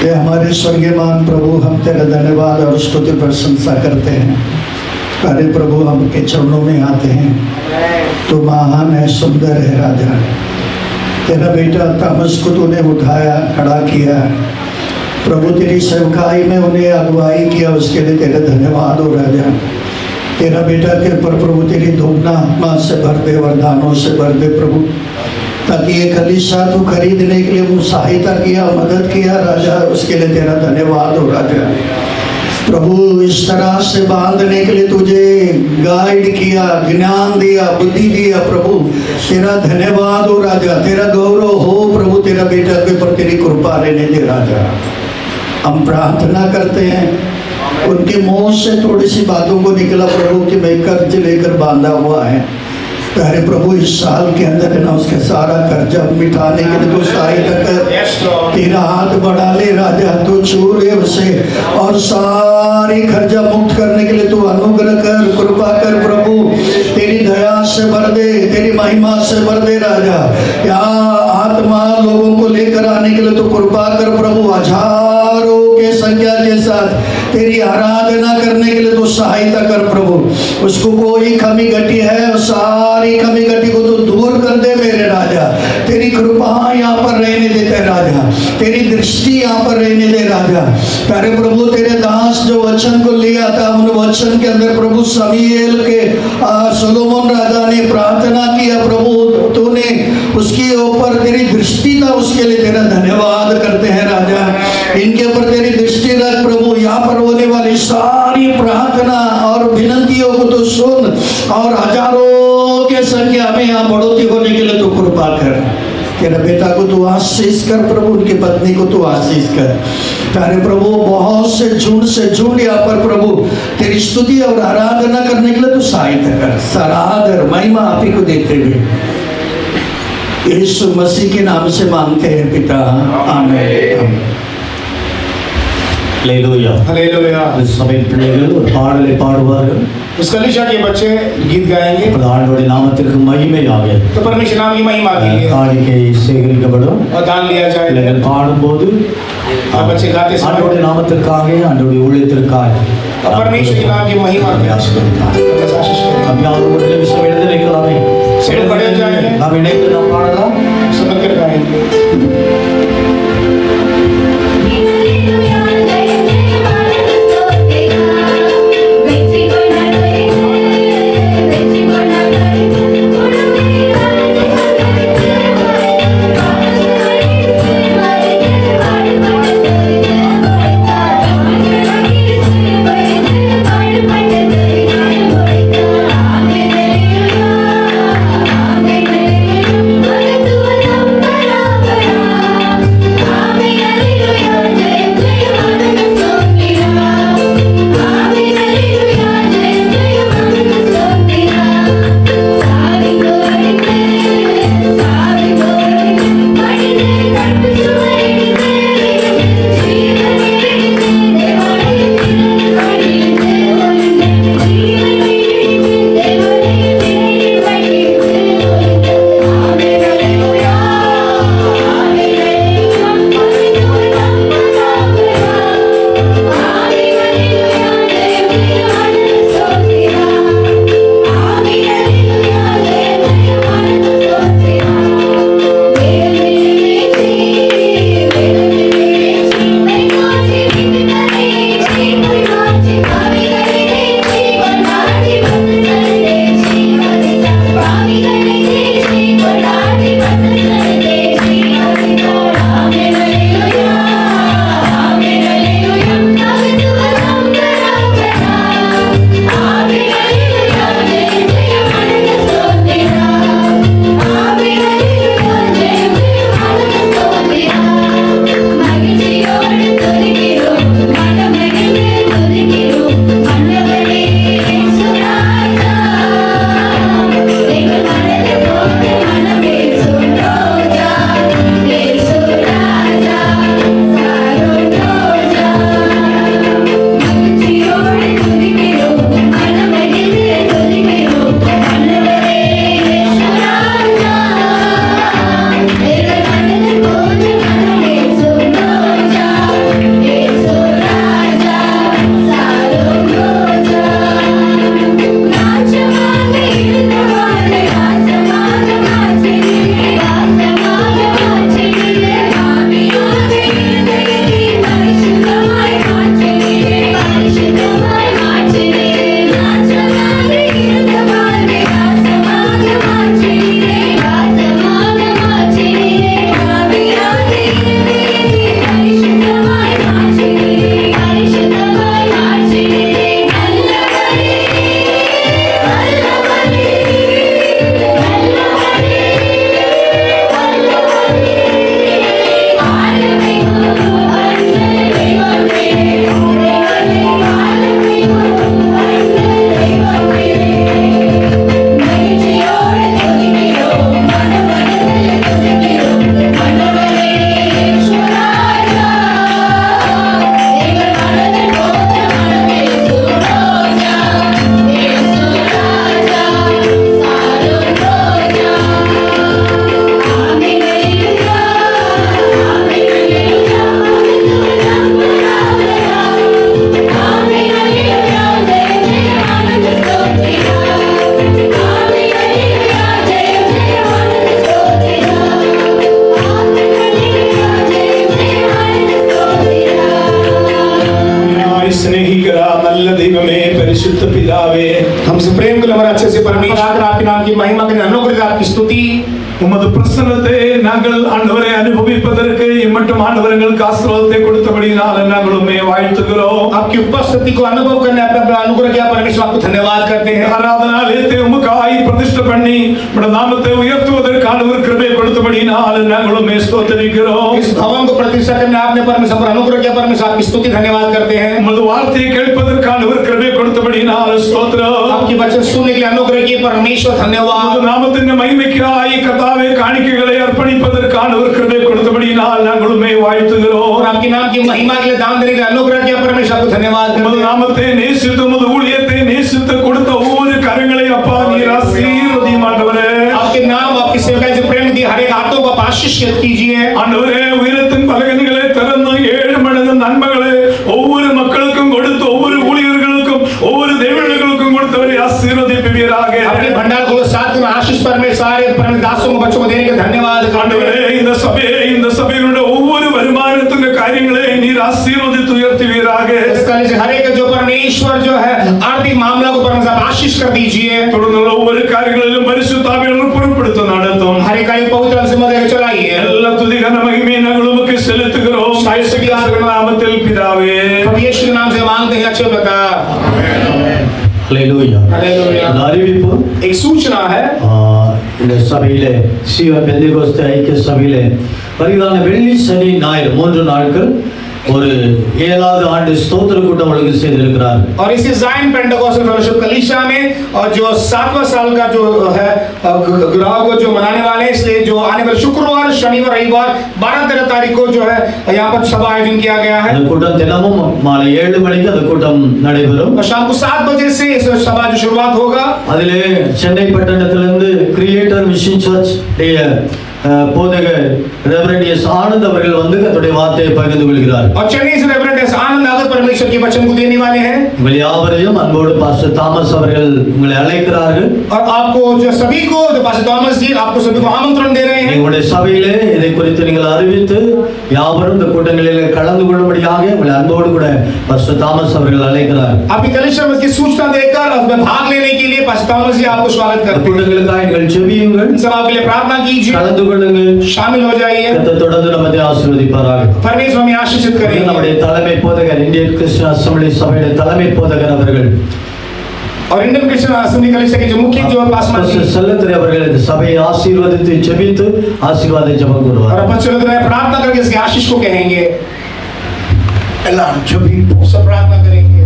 ये हमारे स्वर्गीय मान प्रभु, हम तेरा धन्यवाद और स्तुति प्रशंसा करते हैं। अरे प्रभु, हम के चरणों में आते हैं। तू महान है, सुंदर है राजा। तेरा बेटा तामस को तूने उठाया, खड़ा किया प्रभु, तेरी सेवकाई में उन्हें अगुवाई किया, उसके लिए तेरा धन्यवाद हो राजा। तेरा बेटा के पर प्रभु तेरी धूपना आत्मा से भर दे, वरदानों से भर दे प्रभु, ताकि ये कलीसिया तू खरीदने के लिए वो सहायता किया, मदद किया राजा, उसके लिए तेरा धन्यवाद हो राजा। प्रभु इस तरह से बांधने के लिए तुझे गाइड किया, ज्ञान दिया, बुद्धि दिया प्रभु, तेरा धन्यवाद हो राजा। तेरा गौरव हो प्रभु, तेरा बेटा के ऊपर तेरी कृपा रहने दे राजा। हम प्रार्थना करते हैं, उनके मुंह से थोड़ी सी बातों को निकला प्रभु कि मैं कर्ज लेकर बांधा हुआ है, अरे प्रभु इस साल के अंदर है ना उसके सारा कर्जा मिटाने के लिए तो सहायता कर, तेरा हाथ बढ़ा ले राजा, तू छू ले उसे और सारी कर्जा मुक्त करने के लिए तू अनुग्रह कर, कृपा कर प्रभु, तेरी दया से भर दे, तेरी महिमा से भर दे राजा। यहाँ आत्मा लोगों को लेकर आने के लिए तू कृपा कर प्रभु, हजारों के संख्या के साथ तेरी आराधना करने के लिए तू सहायता कर प्रभु। उसको कोई कमी घटी है, सारी कमी घटी को तू दूर कर दे मेरे राजा। तेरी कृपा यहाँ पर रहने देते राजा, तेरी दृष्टि यहाँ पर रहने दे राजा। प्यारे प्रभु तेरे दास जो वचन को लिया था, उन वचन के अंदर प्रभु शमूएल के सोलोमन राजा ने प्रार्थना किया प्रभु, तूने उसके ऊपर तेरी दृष्टि था, उसके लिए तेरा धन्यवाद करते हैं राजा। इनके ऊपर तेरी दृष्टि रख प्रभु, यहाँ पर होने वाली सारी प्रार्थना और विनंतियों को तो सुन और हजारों के संख्या में यहाँ बढ़ोतरी होने के लिए तो कृपा कर। तेरा बेटा को तू आशीष कर प्रभु, उनकी पत्नी को तू आशीष कर। प्यारे प्रभु बहुत से झुंड यहाँ पर प्रभु तेरी स्तुति और आराधना करने के लिए तू सहायता कर। सराधर महिमा आप ही को देते हुए यीशु मसीह के नाम से मांगते हैं पिता, आमीन। हालेलुया। हालेलुया। इस समय பிள்ளைகள் ஒரு பாடலை பாடுவார்கள். उस कलीसिया के बच्चे गीत गाएंगे ஆண்டவருடைய நாமத்திற்கு மகிமையாக तो परमेश्वर नाम की महिमा के लिए காணிக்கை சேகரிக்கப்படும். और दान लिया जाए। பிள்ளைகள் பாடும்போது बच्चे गाते समय ஆண்டவருடைய நாமத்திற்காக ஆண்டவருடைய ஊழியத்திற்காக परमेश्वर के नाम की महिमा के लिए हम यहाँ ஒரு நிமிஷம் எழுந்து நிற்கலாமே. सब खड़े हो जाएंगे, நாம் இணைந்து நாம் பாடலாம். सब कर गाएंगे। Hallelujah. ദൈവമേ പരിശുദ്ധ പിതാവേ हमसे प्रेम के हमारे अच्छे से परमेश्वर आपके नाम की महिमा के अनुग्रह आपकी स्तुति உமது பிரசன்னத்தை நாங்கள் ஆண்டவரை அனுபவிப்பதற்கு இம்மட்டும் ஆண்டவர்களுக்கு ஆசீர்வாதத்தை கொடுத்தபடியினால் நாங்கள் உம்மை வாழ்த்துகிறோம். आपकी उपस्थिति को अनुभव करने अपना अनुग्रह किया परमेश्वर आपको धन्यवाद करते हैं. ஆராதனாலயத்தை உமக்காய் பிரதிஷ்டை பண்ணி உம்முடைய நாமத்தை உயர்த்துவதற்கு ஆண்டவர் கிருபை கொடுத்தபடியினால் நாங்கள் உம்மை ஸ்தோத்திரிக்கிறோம். इस भवन को प्रतिष्ठा करने आपने परमेश्वर पर अनुग्रह किया परमेश्वर आपकी स्तुति धन्यवाद करते हैं. உமது வார்த்தையை கேட்பதற்கு ஆண்டவர் கிருபை கொடுத்தபடியினால் ஸ்தோத்திரம். आपकी वचन सुनने के लिए अनुग्रह किए परमेश्वर धन्यवाद. உமது நாமத்தின் மகிமைக்காய் கர்த்தாவே காணிக்கைகளை அர்ப்பணிப்பதற்கு ஆண்டவர் கிருபை கொடுத்தபடியினால் நாங்கள் உம்மை வாழ்த்துகிறோம். और आपके नाम की महिमा के लिए दान देने के लिए अनुग्रह किया परमेश्वर आपको धन्यवाद करते உமது हैं. நாமத்தை நேசித்து உமது ஊழியத்தை நேசித்து கொடுத்த ஒவ்வொரு கரங்களை அப்பா நீர் ஆசீர்வதியும் ஆண்டவரே. आपके नाम आपकी सेवकाई से प्रेम दी हर एक हाथों को आशीषित कीजिए. ஆண்டவரே உயரத்தின் பலகணிகளை திறந்து 7 மடங்கு நன்மைகளை ஒவ்வொரு மக்களுக்கும் கொடுத்து ஒவ்வொரு ஊழியர்களுக்கும் ஒவ்வொரு தேவர்களுக்கும் கொடுத்தவரை ஆசீர்வதிப்பீராக. आपके भंडार को 7 गुना आशीष परमेश्वर सारे परमेश्वर दासों को बच्चों को देने के धन्यवाद. ஆண்டவரே இந்த சபையினுடைய ஒவ்வொரு வருமானத்தின் காரியங்களை நீர் ஆசீர்வதித்து உயர்த்துவீராக. हर एक जो परमेश्वर जो है आर्थिक मामला को परमेश्वर आशीष कर दीजिए. தொடர்ந்து ஒவ்வொரு காரியங்களிலும் பரிசுத்த ஆவியானவர் பொறுப்படுத்த நடத்தும். हर एक कार्य पवित्र आत्मा से मदद चलाइए. எல்லா துதி கன மகிமை நாங்கள் உமக்கு செலுத்துகிறோம். இயேசுவின் நாமத்தில் பிதாவே. यीशु के नाम से मांगते हैं अच्छे बता. ஹல்லேலூயா. हालेलुया. இந்த அறிவிப்பு एक सूचना है இந்த சபையிலே சீயோன் பெந்தேகோஸ்தே ஐக்கிய சபையிலே வருகிறான வெள்ளி சனி ஞாயிறு 3 நாட்கள் ஒரு 7வது ஆண்டு ஸ்தோத்திர கூட்டம் ஒழுங்கு செய்திருக்கிறார். और इसी ज़ायन पेंटेकोस्टल फेलोशिप कलीसिया में और जो 7वां साल का जो है ग्राह को जो मनाने वाले हैं, इसलिए जो आने वाले शुक्रवार शनिवार रविवार 12-13 तारीख को जो है यहाँ पर सभा आयोजन किया गया है. அந்த கூட்டம் தினமும் மாலை 7 மணிக்கு அந்த கூட்டம் நடைபெறும். और शाम को 7 बजे से इस सभा जो शुरुआत होगा. அதிலே சென்னை பட்டணத்திலிருந்து கிரியேட்டர் மிஷன் சர்ச் போதகர் ரெவரண்ட் எஸ் ஆனந்த் அவர்கள் வந்து கர்த்தருடைய வார்த்தையை பகிர்ந்து கொள்கிறார். और चेन्नई से रेवरेंड एस आनंद आकर परमेश्वर के वचन को देने वाले हैं. உங்கள் யாவரையும் அன்போடு பாஸ்டர் தாமஸ் அவர்கள் உங்களை அழைக்கிறார்கள். और आपको जो सभी को जो पास्टर थॉमस जी आपको सभी को आमंत्रण दे रहे हैं. உங்களுடைய சபையிலே இதை குறித்து நீங்கள் அறிவித்து யாவரும் இந்த கூட்டங்களில் கலந்து கொள்ளும்படியாக உங்களை அன்போடு கூட பாஸ்டர் தாமஸ் அவர்கள் அழைக்கிறார். आपकी कलीसिया में इसकी सूचना देकर उसमें भाग लेने के लिए पास्टर थॉमस जी आपको स्वागत करते हैं. கூட்டங்களுக்காக நீங்கள் ஜெபியுங்கள். सभा के लिए प्रार्थना कीजिए. கலந்து கொள்ளுங்கள். शामिल हो जाइए. கர்த்தர் தொடர்ந்து நம்மை ஆசீர்வதிப்பாராக. परमेश्वर हमें आशीषित करें. நம்முடைய தலைமை போதகர் இந்தியன் கிறிஸ்டியன் அசெம்பிளி சபையுடைய தலைமை போதகர் அவர்கள் और इंडियन क्रिश्चियन असेंबली कलीसिया के जो मुख्य जो पास्टर செல்லத்திலே அவர்கள் இந்த சபையை ஆசீர்வதித்து ஜெபித்து ஆசீர்வாத ஜெபம் கூறுவார். और अपन चलते हैं प्रार्थना करके इसके आशीष को कहेंगे. எல்லாம் ஜெபிப்போம். सब प्रार्थना करेंगे.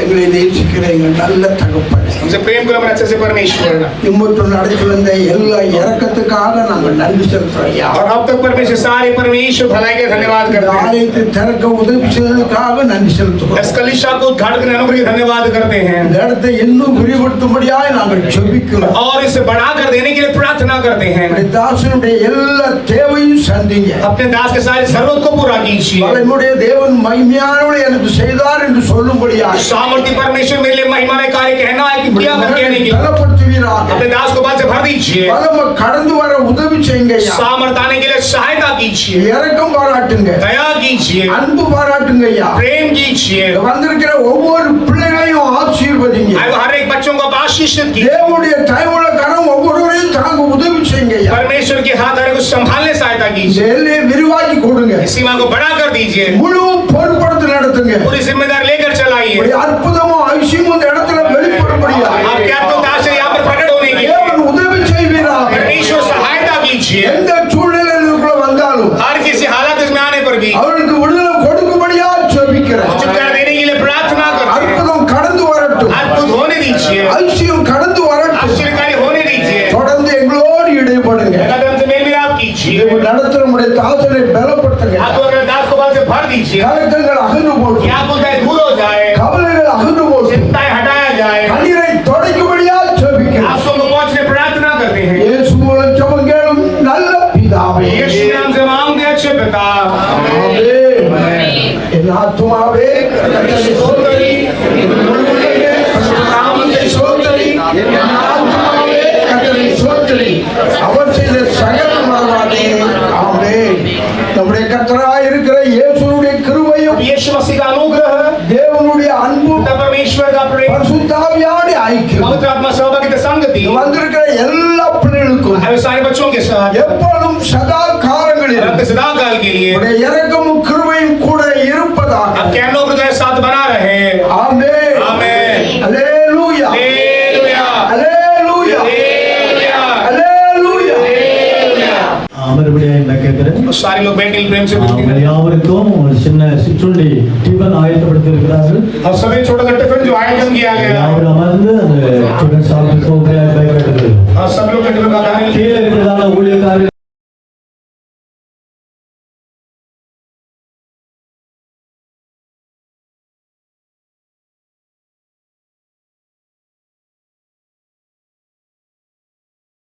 எங்களை நேசிக்கிற எங்கள் நல்ல தகப்பனே, हमसे प्रेम करो हमारे अच्छे से परमेश्वर. இம்மட்டும் நடத்தி வந்த எல்லா இறக்கத்துக்காக நாங்கள் நன்றி செலுத்துறோம் ஐயா. और अब तक परमेश्वर सारे परमेश्वर भलाई के धन्यवाद करते हैं. ஆலயத்தை திறக்க உதவி செய்ததற்காக நன்றி செலுத்துகிறோம். इस कलीसिया को उद्घाटन करने अनुग्रह धन्यवाद करते हैं. இந்த இடத்தை இன்னும் விரிவுபடுத்தும்படியாக நாங்கள் ஜெபிக்கிறோம். और इसे बढ़ाकर देने के लिए प्रार्थना करते हैं. நம்முடைய தாசனுடைய எல்லா தேவையும் சந்திங்க. अपने दास के सारे जरूरत को पूरा कीजिए. நம்முடைய தேவன் மகிமையானவளை எனக்கு செய்தார் என்று சொல்லும்படியாக सामर्थ्य परमेश्वर मेरे लिए महिमा में कार्य कहना है कि क्या कर कहने की பலப்படுத்துவீராக. अपने दास को बात से भर दीजिए. பலம கடந்து வர உதவி செய்யுங்க ஐயா. सामर्थ आने के लिए सहायता कीजिए. இரக்கம் பாராட்டுங்க. दया कीजिए. அன்பு பாராட்டுங்க ஐயா. प्रेम कीजिए. வந்திருக்கிற ஒவ்வொரு பிள்ளைகளையும் ஆசீர்வதிங்க. हर एक बच्चों को आशीषित कीजिए. தேவனுடைய கைவுள்ள கரம் ஒவ்வொருவரையும் தாங்க உதவி செய்யுங்க ஐயா. परमेश्वर के हाथ हर को संभालने सहायता कीजिए. எல்லையை விரிவாக்கி கொடுங்க. सीमा को बड़ा कर दीजिए. முழு பொறுப்படுத்தி நடத்துங்க. पूरी जिम्मेदारी लेकर चलाइए. ஒரு அற்புதமும் ஐசியமும் இந்த இடத்துல வெளிப்படும்படியா आपके अद्भुत दास यहाँ पर प्रकट होने की தேவன் உதவி செய்வீராக. परमेश्वर सहायता कीजिए. எந்த சூழ்நிலையிலுக்குள்ள வந்தாலும் हर किसी हालात में आने पर भी அவர்களுக்கு விடுதலை கொடுக்கும்படியா ஜெபிக்கிறேன். छुटकारा देने के लिए प्रार्थना करते हैं. அற்புதம் கடந்து வரட்டும். अद्भुत होने दीजिए. ஐசியம் கடந்து வரட்டும். आश्चर्यकारी होने दीजिए. தொடர்ந்து எங்களோடு இடைப்படுங்க. कदम से मेल मिलाप कीजिए. தேவன் நடத்துற நம்முடைய தாசனை பலப்படுத்துங்க. आप अपने दास को बात से भर दीजिए. கலக்கங்கள் அகன்று போட்டு क्या कुछ दूर हो जाए. கவலைகள் அகன்று போட்டு चिंताएं हटाया जाए. கண்ணீரை துடைக்கும்படியா ஜெபிக்கிறேன். आंसुओं को पहुंचने प्रार्थना करते हैं. இயேசு மூலம் ஜெபம் கேளும் நல்ல பிதாவே. यीशु नाम से मांगते हैं अच्छे पिता. ஆமென். என் ஆத்துமாவே கர்த்தரை ஸ்தோத்திரி. என் உள்ளமே கர்த்தருடைய நாமத்தை ஸ்தோத்திரி. என் ஆத்துமாவே கர்த்தரை ஸ்தோத்திரி. அவர் செய்த சகல மறவாதே. ஆமென். நம்முடைய கர்த்தராய் இருக்கிற இயேசுவுடைய கிருபையும் यीशु मसीह का अनुग्रह परमेश्वर का प्रेम, பரிசுத்தாவியாடி ஐக்கியம் पवित्र आत्मा सहभागिता संगति, வந்திருக்கிற எல்லா பிள்ளைகளுக்கும் हमें सारे बच्चों के साथ எப்பொழுதும் सदा காலங்களில் रक्त सदा काल के लिए உடைய இரக்கமும் கிருபையும் கூட இருப்பதாக आपके अनुग्रह साथ बना रहे। ஆமென் आमेन। அல்லேலூயா हालेलुया। அல்லேலூயா हालेलुया। அல்லேலூயா மறுபடியும் நான் கேட்கிறேன், सारे लोग बैठे प्रेम से யாவருக்கும் ஒரு சின்ன சிற்றுண்டி டிஃபன் ஆயத்தப்படுத்தி இருக்கிறார்கள். और सभी छोटा सा टिफिन जो